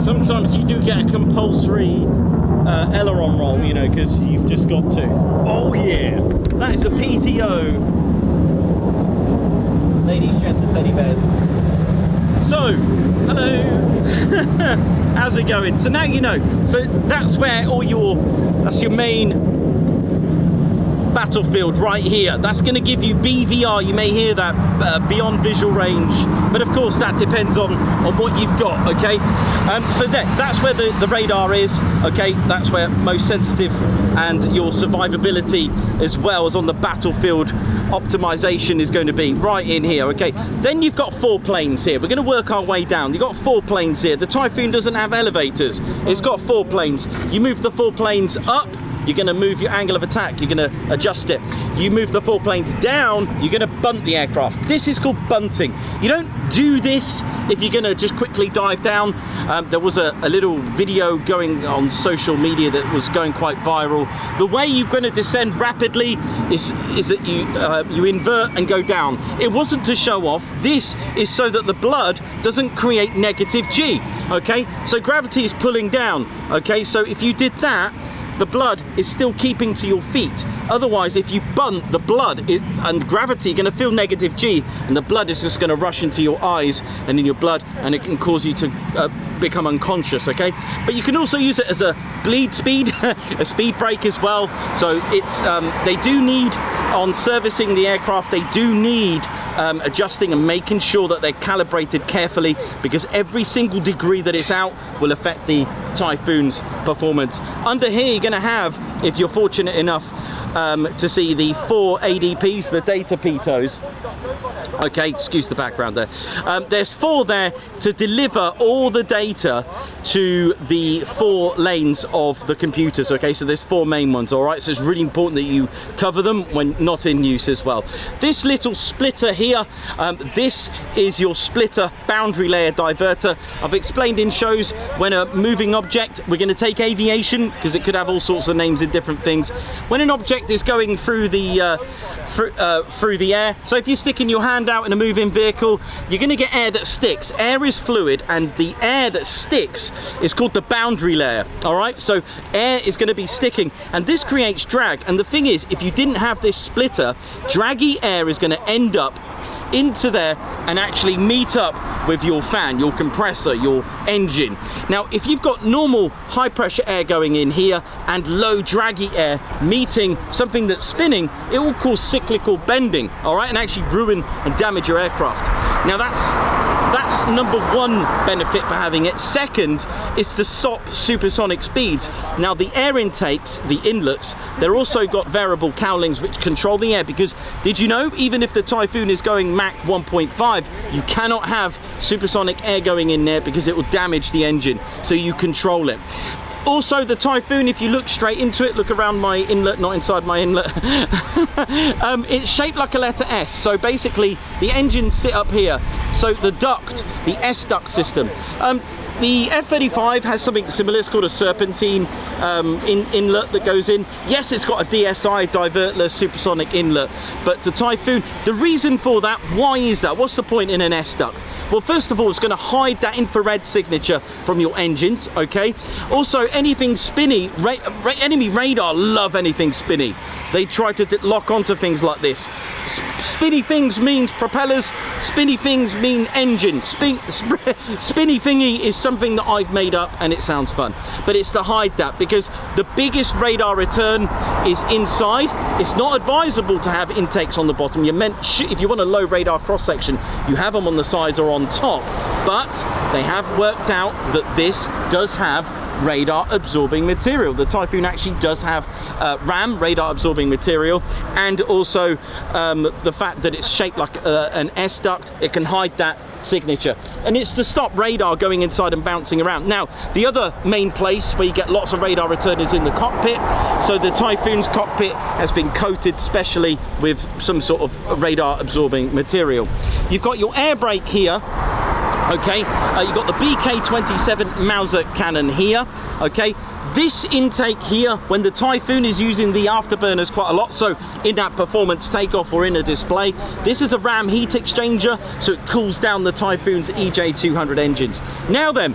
Sometimes you do get a compulsory aileron roll, you know, because you've just got to. Oh yeah, that is a PTO. Ladies, gents and teddy bears. So, hello. How's it going? So now you know. So that's where all your, that's your main battlefield right here. That's going to give you BVR. You may hear that, beyond visual range, but of course that depends on what you've got. Okay, so that's where the radar is. Okay, that's where most sensitive and your survivability as well as on the battlefield optimization is going to be right in here. Okay, then you've got 4 planes here. We're going to work our way down. You've got 4 planes here. The Typhoon doesn't have elevators. It's got 4 planes. You move the 4 planes up, you're going to move your angle of attack, you're going to adjust it. You move the 4 planes down, you're going to bunt the aircraft. This is called bunting. You don't do this if you're going to just quickly dive down. There was a little video going on social media that was going quite viral. The way you're going to descend rapidly is that you invert and go down. It wasn't to show off. This is so that the blood doesn't create negative G. Okay, so gravity is pulling down. Okay, so if you did that, the blood is still keeping to your feet. Otherwise, if you bunt, the blood and gravity are going to feel negative G, and the blood is just going to rush into your eyes and in your blood, and it can cause you to become unconscious. Okay, but you can also use it as a bleed speed, a speed brake as well. So it's they do need, on servicing the aircraft, they do need adjusting and making sure that they're calibrated carefully, because every single degree that it's out will affect the Typhoon's performance. Under here, you're going to have, if you're fortunate enough to see the 4 ADPs, the data PTOs. Okay, excuse the background there. There's 4 there to deliver all the data to the 4 lanes of the computers. Okay, so there's 4 main ones. All right, so it's really important that you cover them when not in use as well. This little splitter here, this is your splitter boundary layer diverter. I've explained in shows when a moving object, we're going to take aviation because it could have all sorts of names in different things. When an object is going through the through the air, so if you're sticking your hand out in a moving vehicle, you're going to get air that sticks. Air is fluid, and the air that sticks is called the boundary layer. All right, so air is going to be sticking, and this creates drag. And the thing is, if you didn't have this splitter, draggy air is going to end up into there and actually meet up with your fan, your compressor, your engine. Now, if you've got normal high pressure air going in here and low draggy air meeting something that's spinning, it will cause cyclical bending, all right, and actually ruin and damage your aircraft. Now that's number 1 benefit for having it. Second is to stop supersonic speeds. Now the air intakes, the inlets, they're also got variable cowlings which control the air, because did you know, even if the Typhoon is going Mach 1.5, you cannot have supersonic air going in there because it will damage the engine, so you control it. Also, the Typhoon, if you look straight into it, look around my inlet, not inside my inlet, it's shaped like a letter S. So basically, the engines sit up here. So the duct, the S duct system. The F-35 has something similar. It's called a serpentine inlet that goes in. Yes, it's got a DSI, divertless supersonic inlet, but the Typhoon, the reason for that, why is that? What's the point in an S duct? Well, first of all, it's going to hide that infrared signature from your engines, okay? Also, anything spinny, enemy radar love anything spinny. They try to lock onto things like this. Spinny things means propellers, spinny things mean engine. Spinny thingy is something that I've made up and it sounds fun. But it's to hide that, because the biggest radar return is inside. It's not advisable to have intakes on the bottom. You're meant, if you want a low radar cross section, you have them on the sides or on top. But they have worked out that this does have radar absorbing material. The Typhoon actually does have RAM, radar absorbing material, and also the fact that it's shaped like an S duct, it can hide that signature, and it's to stop radar going inside and bouncing around. Now, the other main place where you get lots of radar return is in the cockpit. So the Typhoon's cockpit has been coated specially with some sort of radar absorbing material. You've got your air brake here. Okay, you've got the BK-27 Mauser cannon here. Okay, this intake here, when the Typhoon is using the afterburners quite a lot, so in that performance takeoff or in a display, this is a RAM heat exchanger, so it cools down the Typhoon's EJ200 engines. Now then,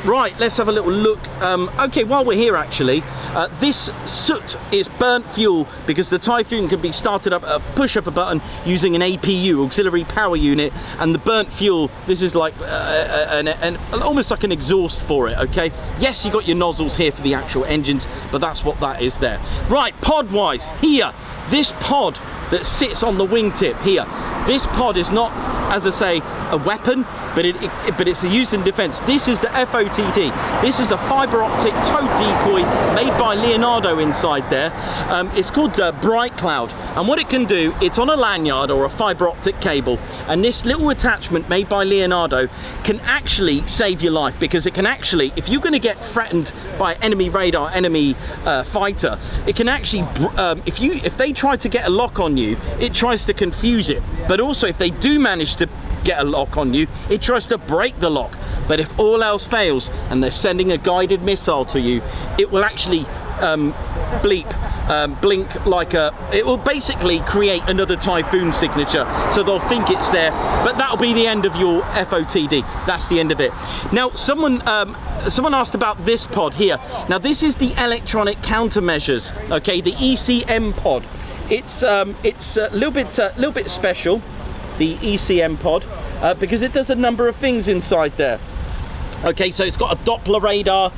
right, let's have a little look. Okay, while we're here actually, this soot is burnt fuel, because the Typhoon can be started up at a push of a button using an APU, auxiliary power unit, and the burnt fuel, this is like almost like an exhaust for it. Okay, yes, you got your nozzles modules here for the actual engines, but that's what that is there. Right, pod wise, here, this pod that sits on the wingtip here, this pod is not, as I say, a weapon, but it's used in defense. This is the FOTD. This is a fiber optic tow decoy made by Leonardo inside there. It's called the Bright Cloud, and what it can do, it's on a lanyard or a fiber optic cable, and this little attachment made by Leonardo can actually save your life, because it can actually, if you're going to get threatened by enemy radar, enemy fighter, it can actually, if they try to get a lock on you, it tries to confuse it, but also if they do manage to get a lock on you, it tries to break the lock. But if all else fails and they're sending a guided missile to you, it will actually blink like a, it will basically create another Typhoon signature, so they'll think it's there, but that'll be the end of your FOTD. That's the end of it. Now someone asked about this pod here. Now this is the electronic countermeasures, okay, the ECM pod. It's a little bit special, the ECM pod, because it does a number of things inside there. Okay, so it's got a Doppler radar,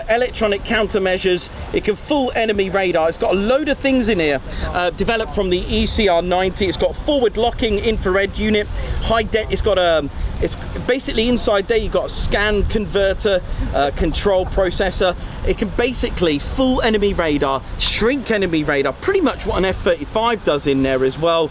electronic countermeasures, it can fool enemy radar, it's got a load of things in here, developed from the ECR90, it's got forward locking infrared unit, it's got a, it's basically inside there you've got a scan converter, control processor. It can basically fool enemy radar, shrink enemy radar, pretty much what an F-35 does in there as well.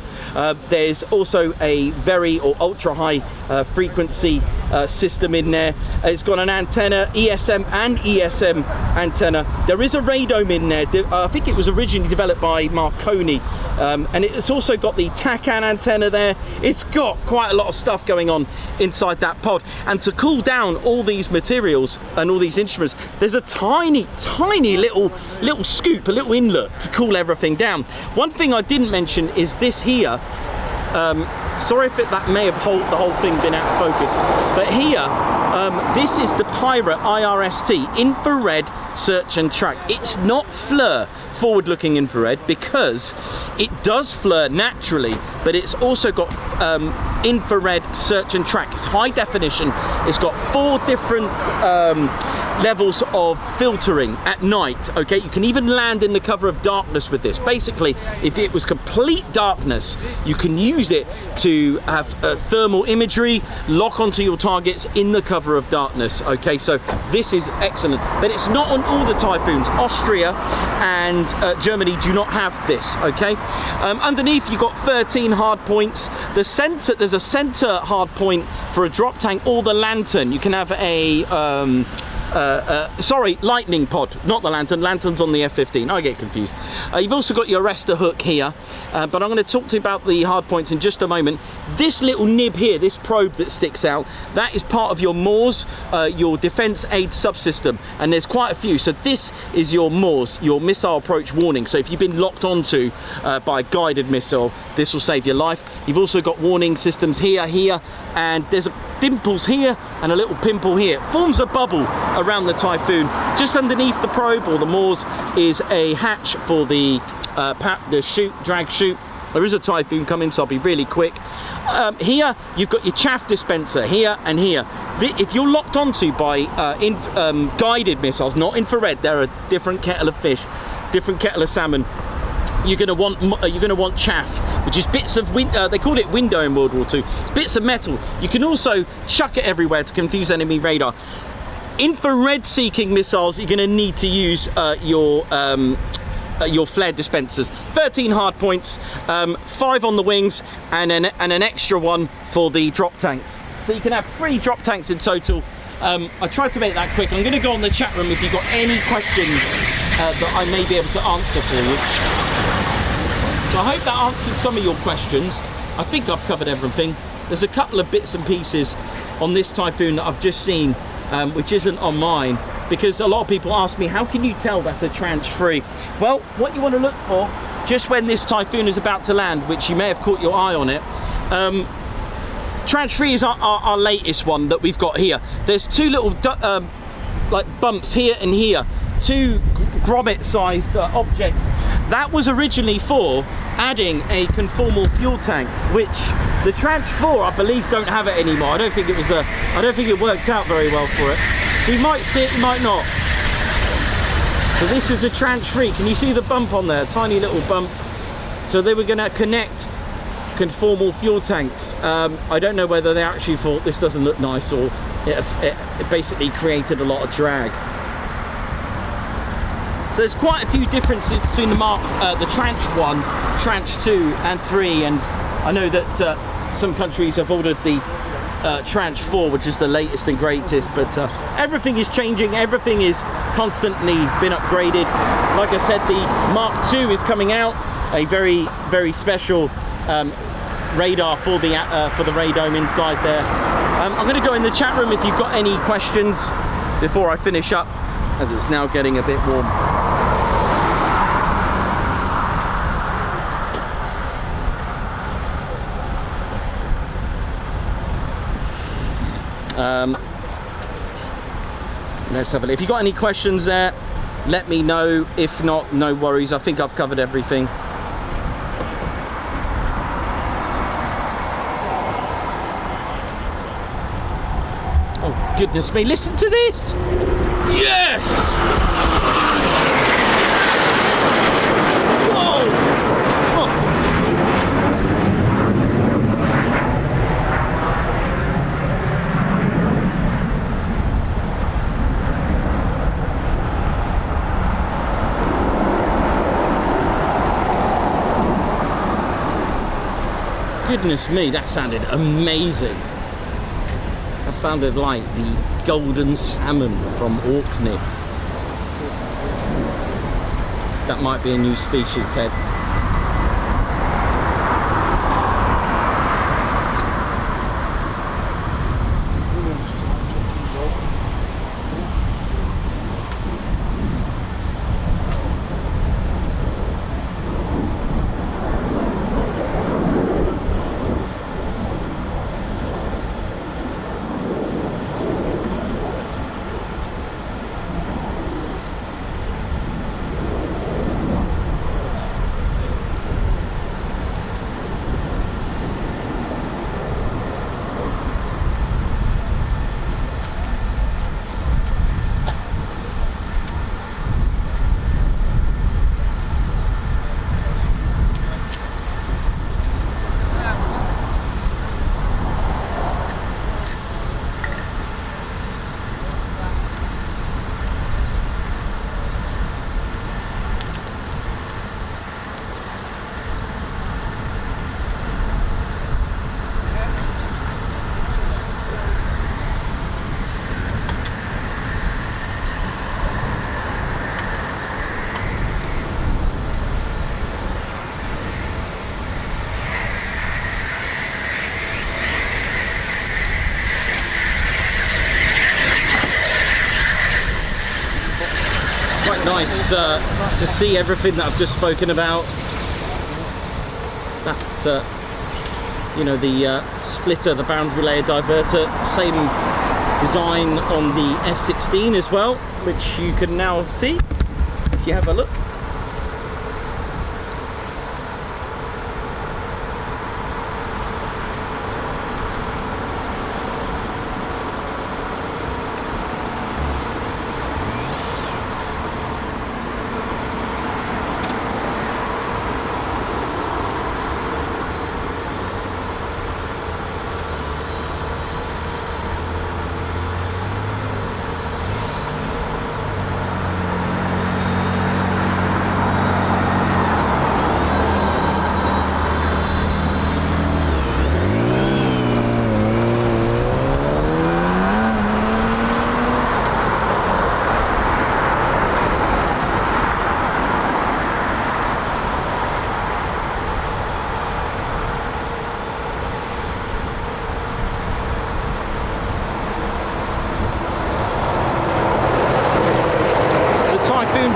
There's also a very or ultra high frequency system in there. It's got an antenna, ESM and ESM antenna. There is a radome in there. I think it was originally developed by Marconi, and it's also got the TACAN antenna there. It's got quite a lot of stuff going on inside that pod. And to cool down all these materials and all these instruments, there's a tiny little scoop, a little inlet to cool everything down. One thing I didn't mention is this here. Sorry if that may have the whole thing been out of focus, but here, this is the Pirate IRST, infrared search and track. It's not FLIR, forward-looking infrared, because it does FLIR naturally, but it's also got infrared search and track. It's high definition. It's got 4 different levels of filtering at night. Okay, you can even land in the cover of darkness with this. Basically, if it was complete darkness, you can use it to have thermal imagery, lock onto your targets in the cover of darkness. Okay, so this is excellent, but it's not on all the Typhoons. Austria and Germany do not have this. Okay, underneath you've got 13 hard points. The center, there's a center hard point for a drop tank or the lantern. You can have a sorry, lightning pod, not the lantern. Lantern's on the F-15. I get confused. You've also got your arrestor hook here, but I'm going to talk to you about the hard points in just a moment. This little nib here, this probe that sticks out, that is part of your MORS, your defense aid subsystem, and there's quite a few. So this is your MORS, your missile approach warning. So if you've been locked onto by a guided missile, this will save your life. You've also got warning systems here, and there's dimples here and a little pimple here. It forms a bubble around the Typhoon. Just underneath the probe or the MORS is a hatch for the drag chute. There is a Typhoon coming, so I'll be really quick. Here you've got your chaff dispenser here and here. If you're locked onto by guided missiles, not infrared, they're a different kettle of fish, different kettle of salmon. You're going to want chaff, which is bits of they called it window in World War II. It's bits of metal. You can also chuck it everywhere to confuse enemy radar. Infrared seeking missiles, you're going to need to use your flare dispensers. 13 hard points, 5 on the wings, and an extra one for the drop tanks. So you can have 3 drop tanks in total. I tried to make that quick. I'm going to go on the chat room if you've got any questions that I may be able to answer for you. So I hope that answered some of your questions. I think I've covered everything. There's a couple of bits and pieces on this Typhoon that I've just seen, which isn't on mine, because a lot of people ask me, how can you tell that's a tranche 3? Well, what you want to look for, just when this Typhoon is about to land, which you may have caught your eye on it, tranche 3 is our latest one that we've got here. There's 2 little like bumps here and here, 2 grommet-sized objects. That was originally for adding a conformal fuel tank, which the tranche 4, I believe, don't have it anymore. I don't think it worked out very well for it. So you might see it, you might not. So this is a tranche 3. Can you see the bump on there? Tiny little bump. So they were going to connect conformal fuel tanks. I don't know whether they actually thought this doesn't look nice, or it basically created a lot of drag. So there's quite a few differences between the tranche 1, tranche 2 and 3, and I know that some countries have ordered the tranche 4, which is the latest and greatest, but everything is changing, everything is constantly been upgraded. Like I said, the Mark II is coming out, a very, very special radar for the radome inside there. I'm going to go in the chat room if you've got any questions before I finish up, as it's now getting a bit warm. Let's have a look. If you've got any questions there, let me know. If not, no worries. I think I've covered everything. Oh, goodness me. Listen to this. Yes! Whoa! Oh. Goodness me, that sounded amazing. That sounded like the golden salmon from Orkney. That might be a new species, Ted. Nice to see everything that I've just spoken about. That you know, the splitter, the boundary layer diverter, same design on the F-16 as well, which you can now see if you have a look.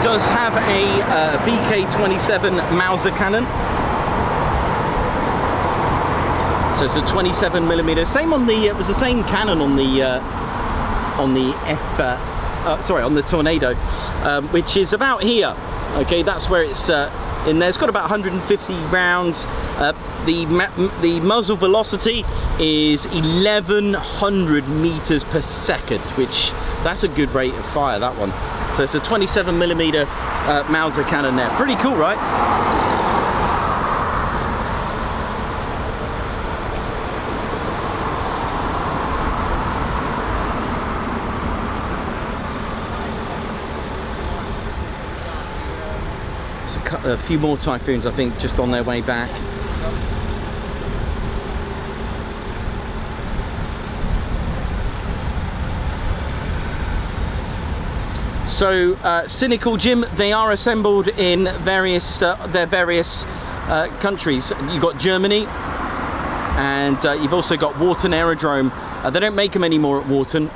Does have a BK-27 Mauser cannon, so it's a 27mm. Same on the. It was the same cannon on the on the Tornado, which is about here. Okay, that's where it's in there. It's got about 150 rounds. The muzzle velocity is 1100 meters per second, which that's a good rate of fire, that one. So it's a 27mm Mauser cannon there. Pretty cool, right? A few more Typhoons, I think, just on their way back. So, Cynical Jim, they are assembled in various countries. You've got Germany, and you've also got Warton Aerodrome. They don't make them anymore at Warton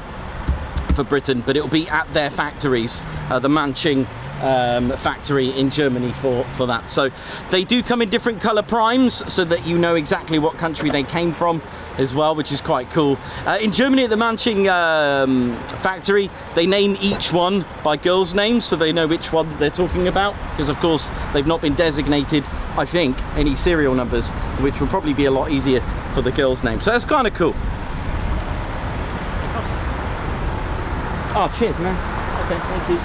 for Britain, but it'll be at their factories, the Manching factory in Germany for that. So they do come in different color primes so that you know exactly what country they came from as well, which is quite cool. In Germany at the Manching factory, they name each one by girls' names so they know which one they're talking about, because of course they've not been designated, I think, any serial numbers, which will probably be a lot easier for the girls' names. So that's kind of cool. Oh, cheers, man. Okay, thank you.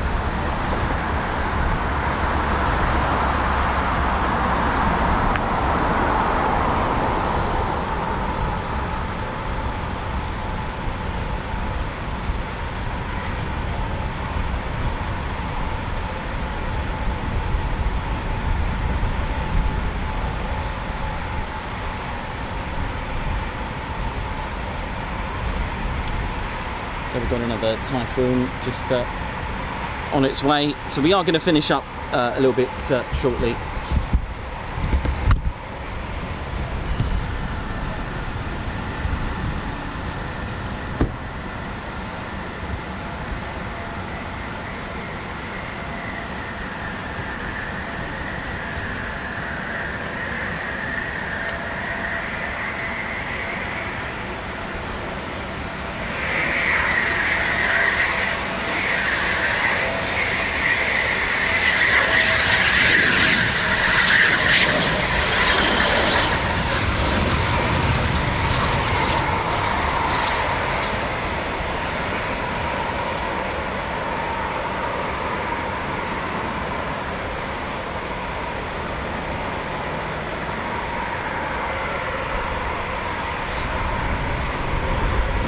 So we've got another Typhoon just on its way. So we are going to finish up a little bit shortly.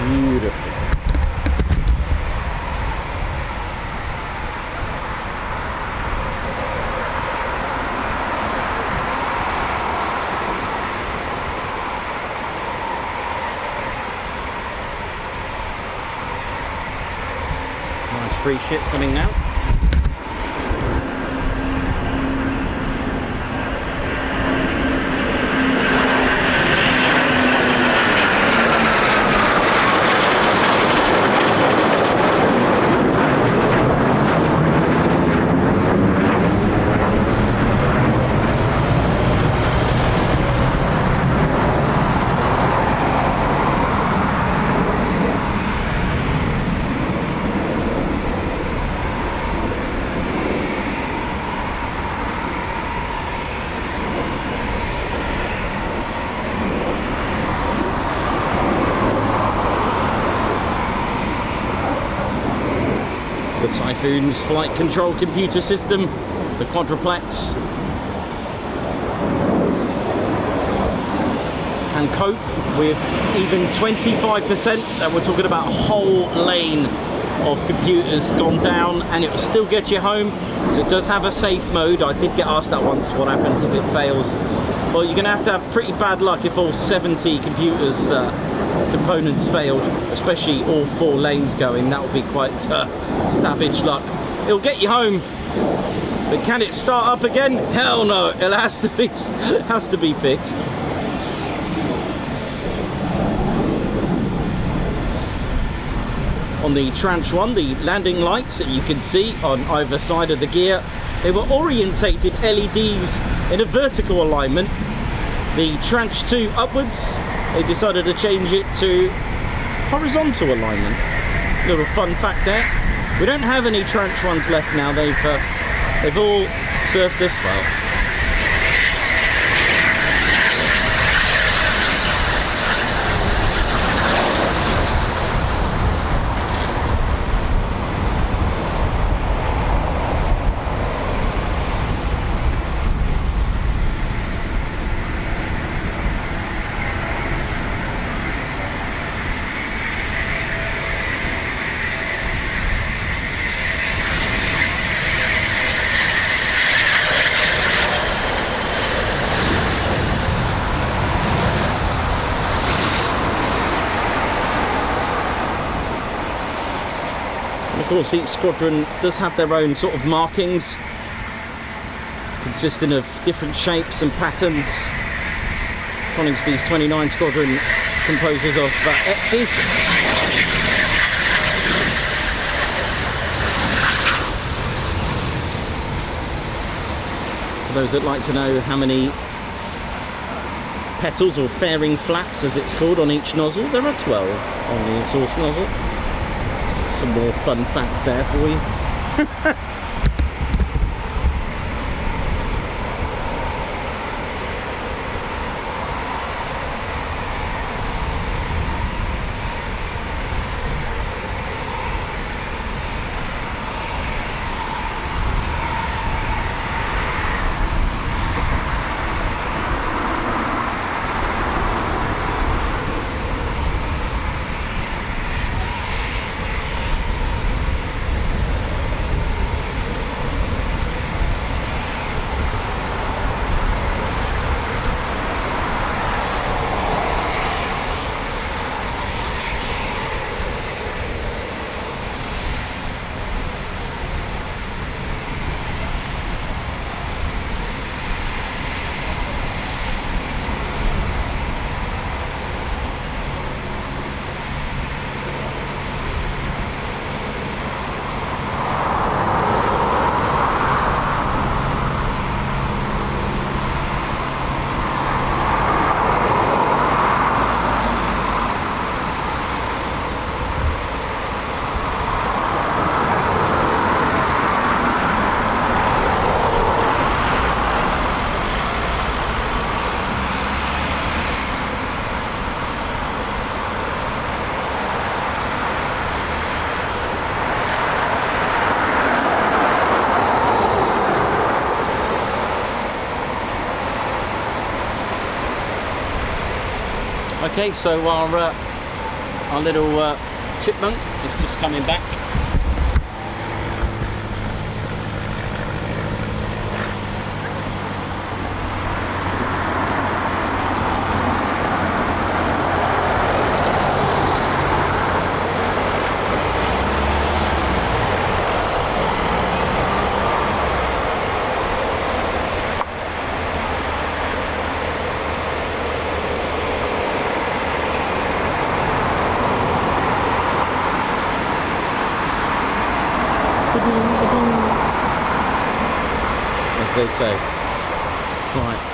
Beautiful. Nice free ship coming now. The Typhoon's flight control computer system, the quadruplex, can cope with even 25%, and we're talking about a whole lane of computers gone down, and it will still get you home. So it does have a safe mode. I did get asked that once, what happens if it fails. Well, you're going to have pretty bad luck if all 70 computers components failed, especially all 4 lanes going. That would be quite savage luck. It'll get you home, but can it start up again? Hell no, it has to be fixed. On the Tranche 1, the landing lights that you can see on either side of the gear, they were orientated LEDs in a vertical alignment. The Tranche 2 upwards, they decided to change it to horizontal alignment. Little fun fact there. We don't have any Tranche 1s left now. They've all served us well. Of course, each squadron does have their own sort of markings, consisting of different shapes and patterns. Coningsby's 29 squadron composes of X's. For those that like to know how many petals or fairing flaps, as it's called, on each nozzle, there are 12 on the exhaust nozzle. Just some more fun facts there for you. Okay, so our little chipmunk is just coming back. As they say. Right.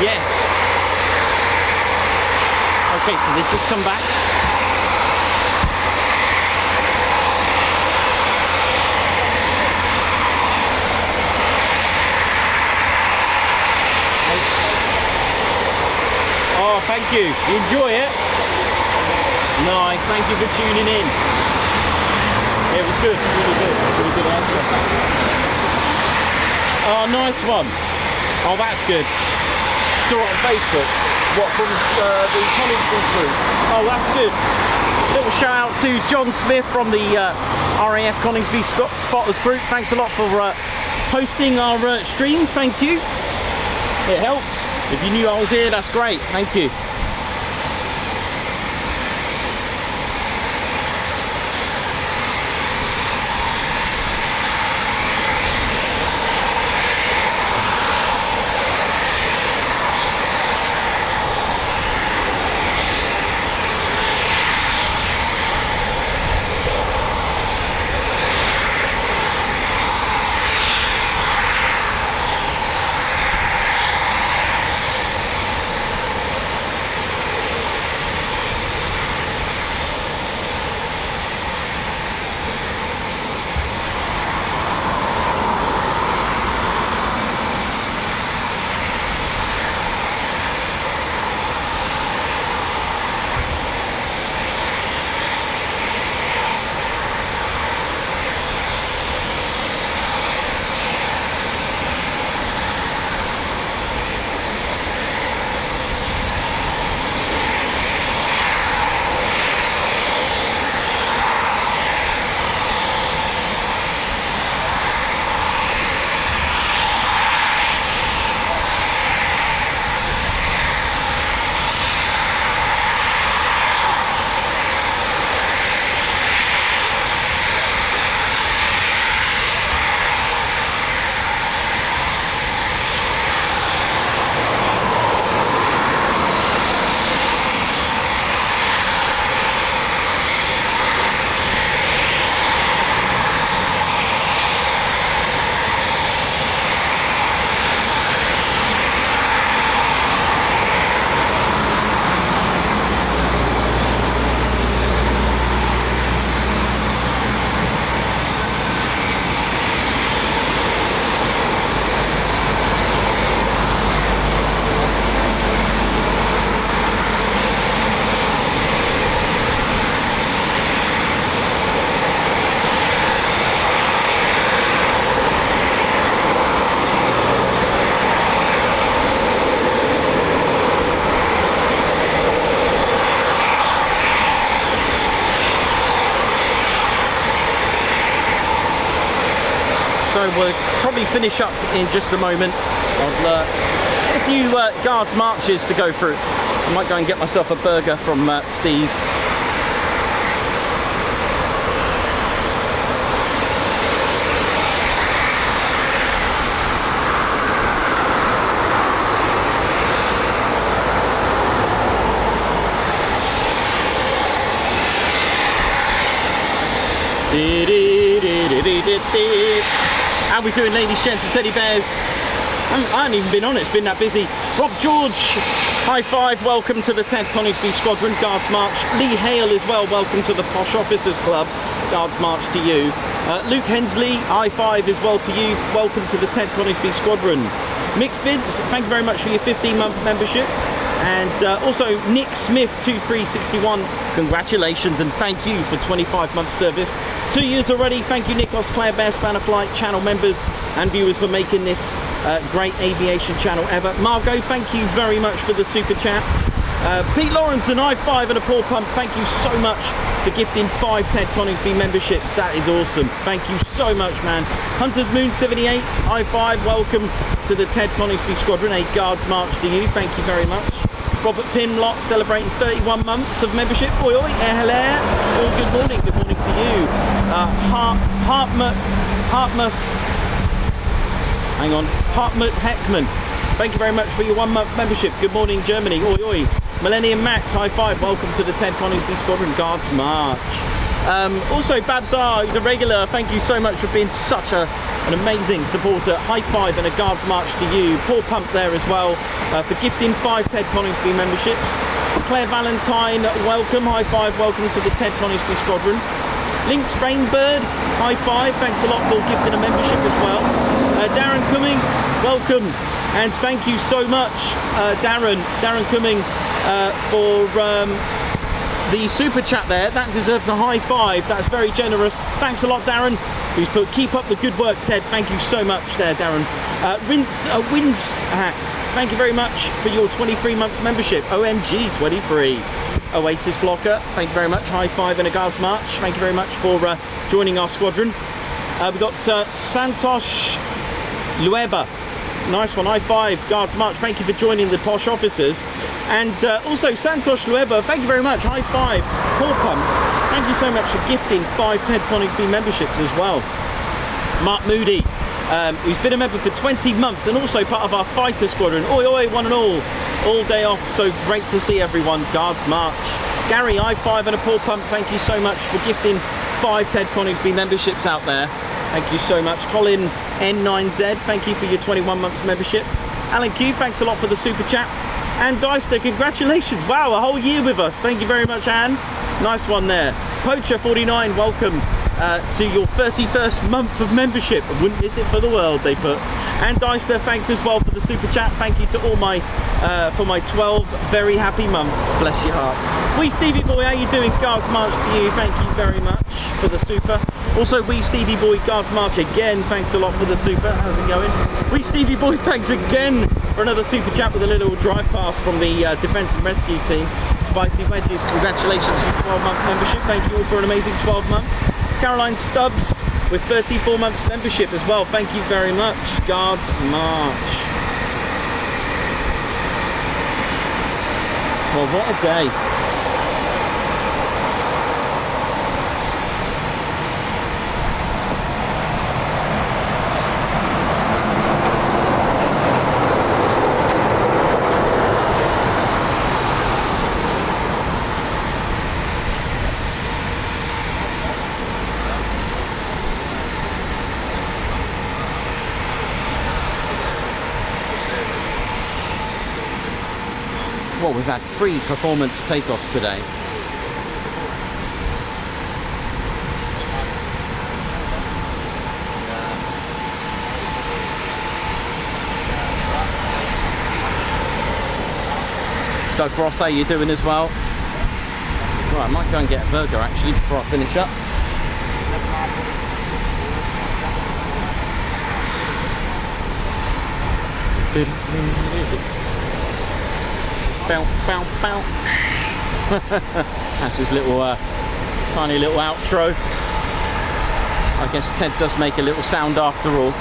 Yes. Okay, so they just come back. Oh, thank you. You enjoy it? Nice, thank you for tuning in. It was good, really good. Really good answer. Oh, nice one. Oh, that's good. Saw it on Facebook. What, from the Coningsby group? Oh, that's good. Little shout out to John Smith from the RAF Coningsby Spotters group. Thanks a lot for posting our streams. Thank you. It helps. If you knew I was here, that's great. Thank you. So we'll probably finish up in just a moment. I've a few guards marches to go through. I might go and get myself a burger from Steve. How we doing, ladies, gents and teddy bears? I haven't even been on it, it's been that busy. Rob George, high five, welcome to the 10th Coningsby Squadron, Guards March. Lee Hale as well, welcome to the Posh Officers Club, Guards March to you. Luke Hensley, high five as well to you, welcome to the 10th Coningsby Squadron. Mixed Bids, thank you very much for your 15-month membership. And also Nick Smith 2361, congratulations and thank you for 25 months service. 2 years already. Thank you Nikos, Claire Bear, Spanner Flight channel members and viewers for making this great aviation channel ever. Margot, thank you very much for the super chat. Pete Lawrence, an I5 and a paw pump, thank you so much for gifting 5 Ted Coningsby memberships. That is awesome. Thank you so much, man. Hunter's Moon 78, I5, welcome to the Ted Coningsby Squadron, a Guards March to you. Thank you very much. Robert Pinlott celebrating 31 months of membership. Oi, oi, hello. Oh, good morning to you. Hartmut Heckman, thank you very much for your 1 month membership. Good morning, Germany. Oi, oi. Millennium Max, high five. Welcome to the 10th Coningsby Squadron Guards March. Also, Babsar, who's a regular, thank you so much for being such an amazing supporter. High five and a Guards March to you. Paul Pump there as well for gifting 5 Ted Coningsby memberships. Claire Valentine, welcome. High five, welcome to the Ted Coningsby Squadron. Links Rainbird, high five, thanks a lot for gifting a membership as well. Darren Cumming, welcome, and thank you so much, Darren Cumming, for the super chat there. That deserves a high five. That's very generous. Thanks a lot, Darren, who's put keep up the good work, Ted. Thank you so much there, Darren. Wins Hat, thank you very much for your 23 months membership. OMG 23. Oasis Blocker, thank you very much. High five and a Guards March. Thank you very much for joining our squadron. We've got Santosh Lueba. Nice one, high five, Guards March. Thank you for joining the posh officers. And also Santosh Lueba, thank you very much. High five, Paul Pump. Thank you so much for gifting 5 Ted Coningsby memberships as well. Mark Moody, who's been a member for 20 months and also part of our fighter squadron. Oi, oi, one and all day off, so great to see everyone. Guards March. Gary, high five and a Paul Pump, thank you so much for gifting 5 Ted Coningsby memberships out there. Thank you so much. Colin N9Z, thank you for your 21 months membership. Alan Q, thanks a lot for the super chat. And Deister, congratulations. Wow, a whole year with us. Thank you very much, Anne. Nice one there. Poacher49, welcome to your 31st month of membership. I wouldn't miss it for the world, they put. And Deister, thanks as well for the super chat. Thank you to all my for my 12 very happy months. Bless your heart. Wee Stevie Boy, how you doing? Guards March to you. Thank you very much for the super. Also, Wee Stevie Boy, Guards March again. Thanks a lot for the super. How's it going? Wee Stevie Boy, thanks again for another super chat with a little drive pass from the Defence and Rescue team. Spicy Wedges, congratulations on your 12-month membership. Thank you all for an amazing 12 months. Caroline Stubbs with 34 months membership as well. Thank you very much. Guards March. Well, what a day. Well, we've had 3 performance takeoffs today. Doug Ross, how you doing as well? Right, I might go and get a burger actually before I finish up. Bow, bow, bow. That's his little tiny little outro. I guess Ted does make a little sound after all.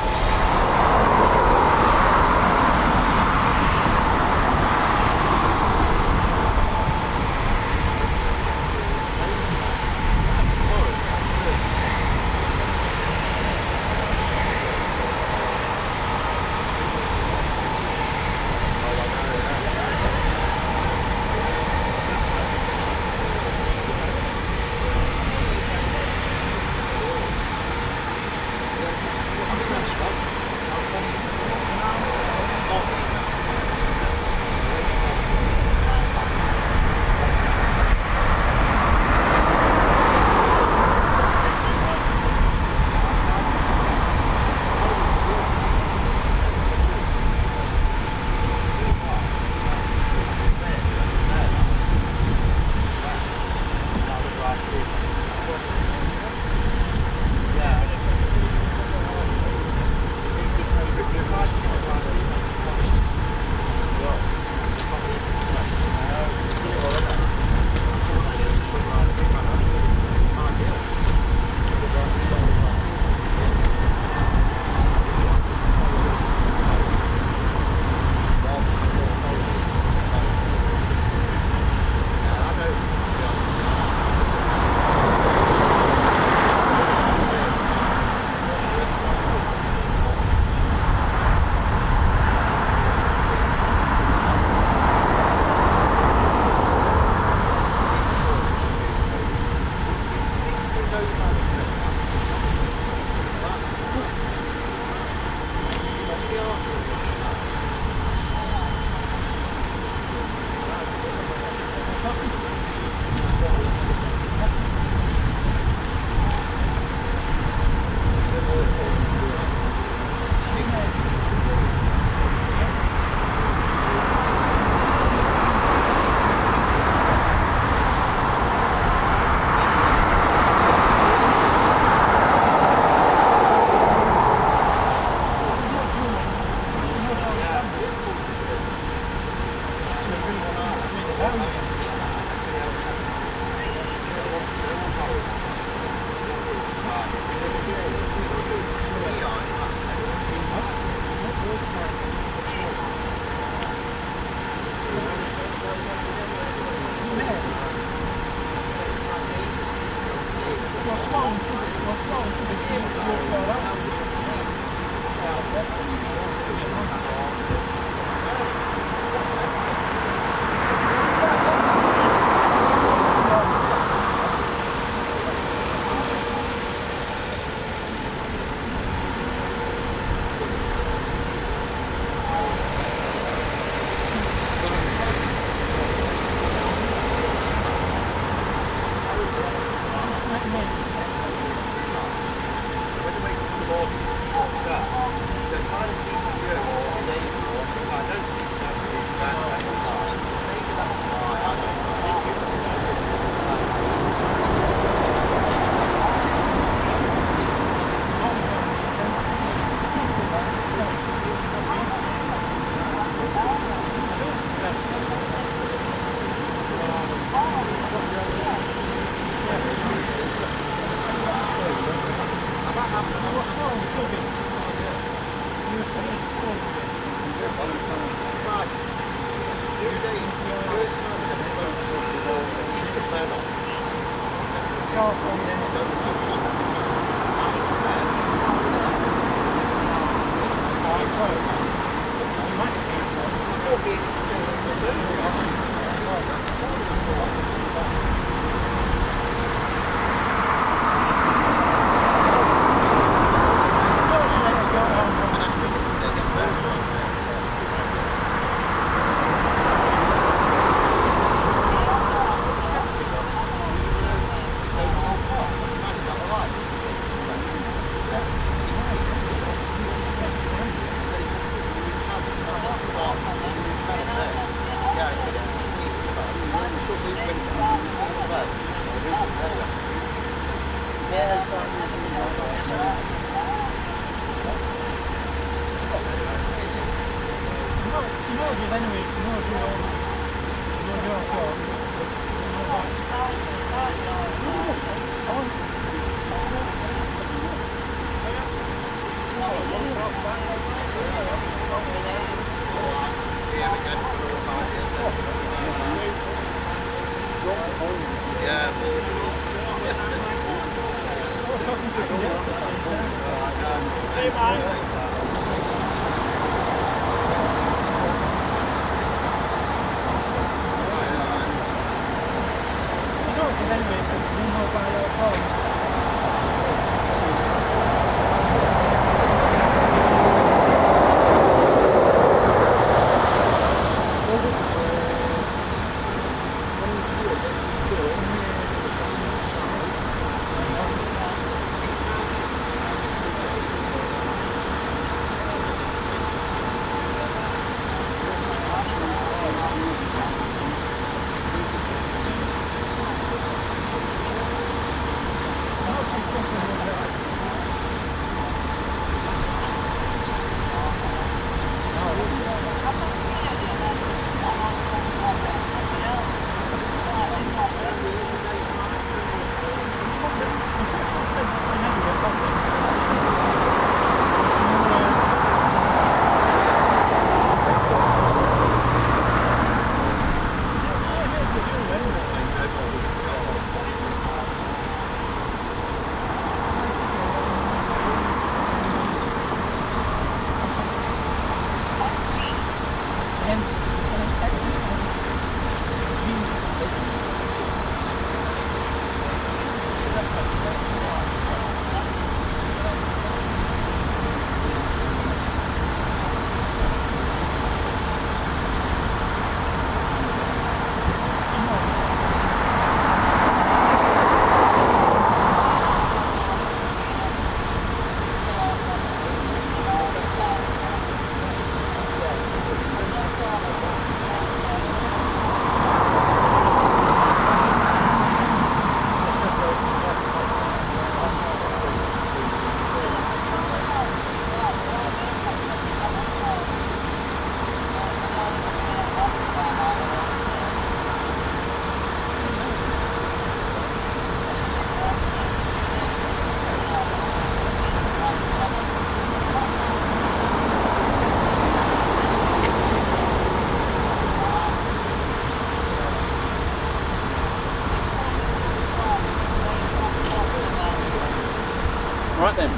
Right then,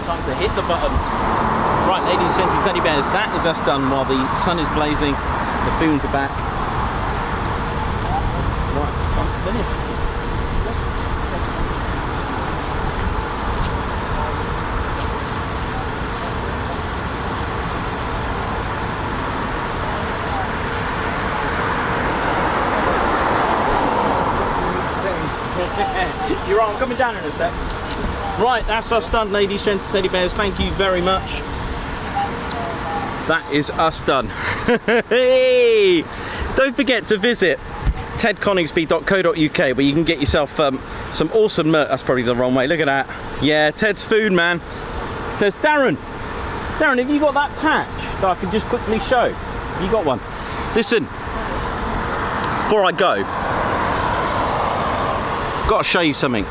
time to hit the button. Right, ladies, gentlemen, teddy bears, that is us done while the sun is blazing, the foons are back. Right, time to finish. You're right, I'm coming down in a sec. Right, that's us done, ladies, gents, teddy bears. Thank you very much. That is us done. Hey! Don't forget to visit tedconingsby.co.uk where you can get yourself some awesome merch. That's probably the wrong way. Look at that. Yeah, Ted's food, man. Says Darren, have you got that patch that I can just quickly show? Have you got one? Listen, before I go, got to show you something.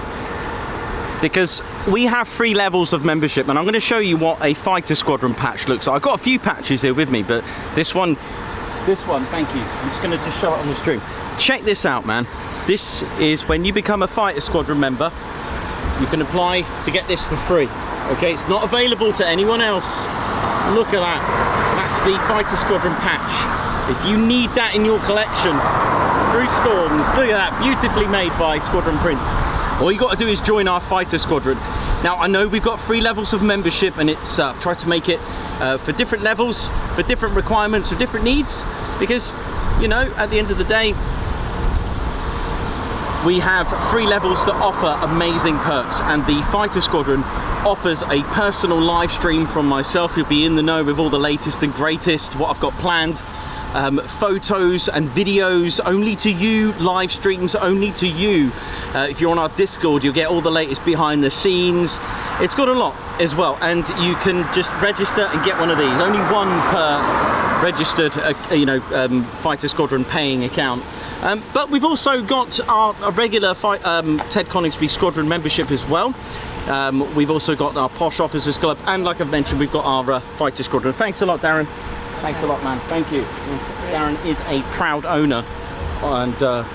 Because we have 3 levels of membership, and I'm going to show you what a fighter squadron patch looks like. I've got a few patches here with me, but this one, thank you. I'm just going to show it on the stream. Check this out, man. This is when you become a fighter squadron member, you can apply to get this for free. Okay, it's not available to anyone else. Look at that. That's the fighter squadron patch. If you need that in your collection, through storms, look at that, beautifully made by Squadron Prince. All you got to do is join our fighter squadron. Now, I know we've got 3 levels of membership, and it's tried to make it for different levels, for different requirements, for different needs, because, you know, at the end of the day, we have 3 levels that offer amazing perks, and the fighter squadron offers a personal live stream from myself. You'll be in the know with all the latest and greatest, what I've got planned. Photos and videos only to you, live streams only to you. If you're on our Discord, you'll get all the latest behind the scenes. It's got a lot as well, and you can just register and get one of these. Only one per registered, fighter squadron paying account. But we've also got a regular Ted Coningsby squadron membership as well. We've also got our Posh Officers Club, and like I've mentioned, we've got our fighter squadron. Thanks a lot, Darren. Thanks a lot, man. Thank you. And Darren is a proud owner, and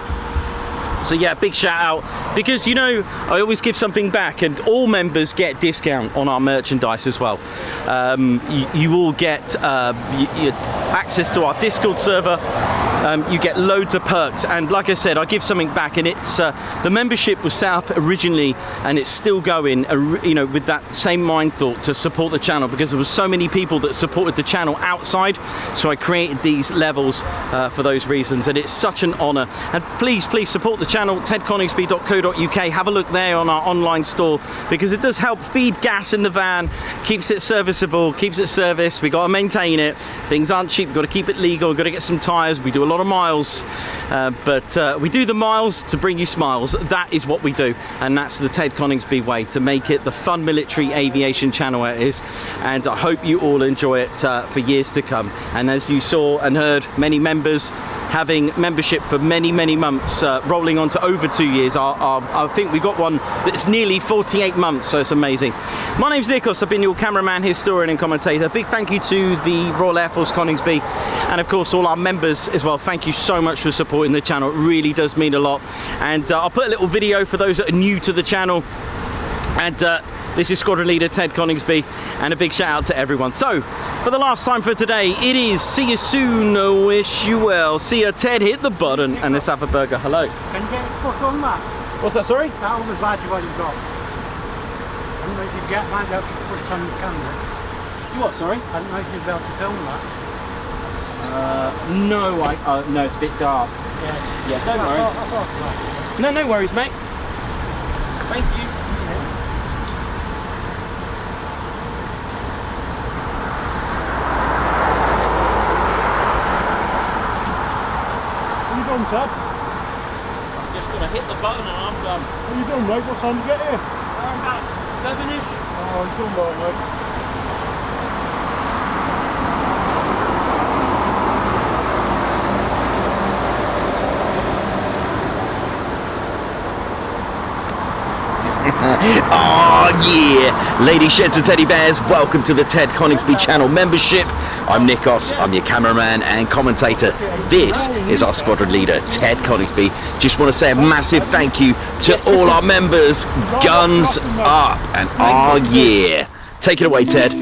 so yeah, big shout out, because I always give something back, and all members get discount on our merchandise as well. You all get access to our Discord server. You get loads of perks, and like I said, I give something back, and it's the membership was set up originally, and it's still going, with that same mind thought to support the channel, because there was so many people that supported the channel outside, so I created these levels for those reasons, and it's such an honor. And please support the channel, tedconingsby.co.uk. have a look there on our online store, because it does help feed gas in the van, keeps it serviceable, keeps it serviced. We got to maintain it, things aren't cheap, we've got to keep it legal, we've got to get some tires, we do a lot of miles, but we do the miles to bring you smiles. That is what we do, and that's the Ted Coningsby way, to make it the fun military aviation channel it is. And I hope you all enjoy it for years to come. And as you saw and heard, many members having membership for many months, rolling on to over 2 years. I think we got one that's nearly 48 months, so it's amazing. My name's Nikos, I've been your cameraman, historian and commentator. Big thank you to the Royal Air Force Coningsby, and of course all our members as well. Thank you so much for supporting the channel, it really does mean a lot. And I'll put a little video for those that are new to the channel. And this is Squadron Leader Ted Coningsby, and a big shout out to everyone. So, for the last time for today, it is see you soon, wish you well. See ya, Ted, hit the button, and let's have a burger. Hello. Can you get a foot on that? What's that, sorry? That was larger what you've got. I don't know if you might be able to put it on the camera. You what, sorry? I don't know if you'll be able to film that. No, it's a bit dark. Yeah, don't worry. No worries, mate. Thank you. What are you doing, Ted? I'm just going to hit the button and I'm done. What are you doing, mate? What time do you get here? About 7-ish. Oh, you're doing well, mate. Oh yeah, ladies, sheds and teddy bears, welcome to the Ted Coningsby channel membership. I'm Nikos, I'm your cameraman and commentator. This is our squadron leader, Ted Coningsby. Just want to say a massive thank you to all our members. Guns up, and oh yeah. Take it away, Ted.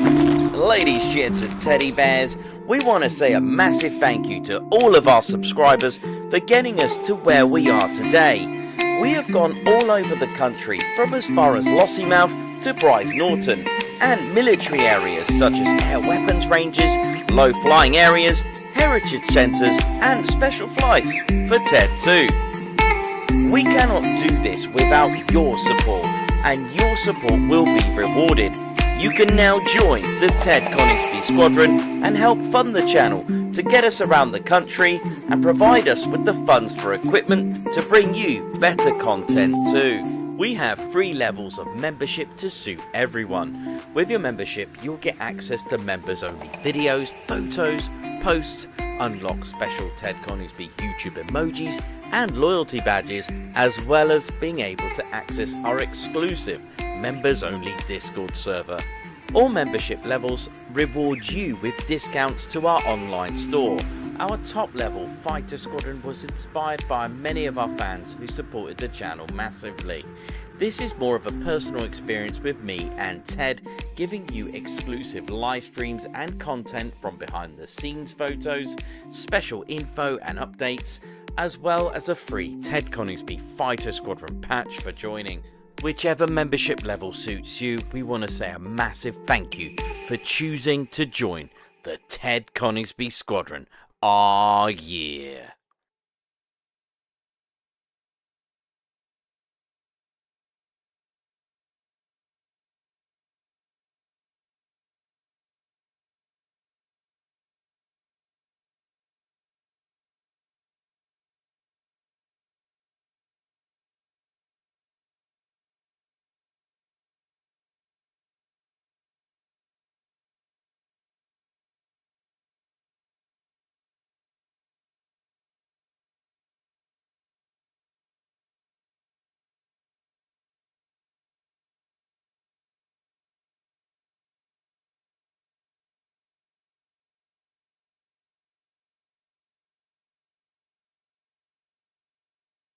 Ladies, sheds and teddy bears, we want to say a massive thank you to all of our subscribers for getting us to where we are today. We have gone all over the country, from as far as Lossiemouth to Bryce Norton, and military areas such as air weapons ranges, low flying areas, heritage centres and special flights for TED 2. We cannot do this without your support, and your support will be rewarded. You can now join the Ted Coningsby Squadron and help fund the channel to get us around the country and provide us with the funds for equipment to bring you better content too. We have 3 levels of membership to suit everyone. With your membership, you'll get access to members only videos, photos, posts, unlock special Ted Coningsby YouTube emojis and loyalty badges, as well as being able to access our exclusive members only Discord server. All membership levels reward you with discounts to our online store. Our top level fighter squadron was inspired by many of our fans who supported the channel massively. This is more of a personal experience with me and Ted, giving you exclusive live streams and content from behind the scenes photos, special info and updates, as well as a free Ted Coningsby Fighter Squadron patch for joining. Whichever membership level suits you, we want to say a massive thank you for choosing to join the Ted Coningsby Squadron. Ah, yeah.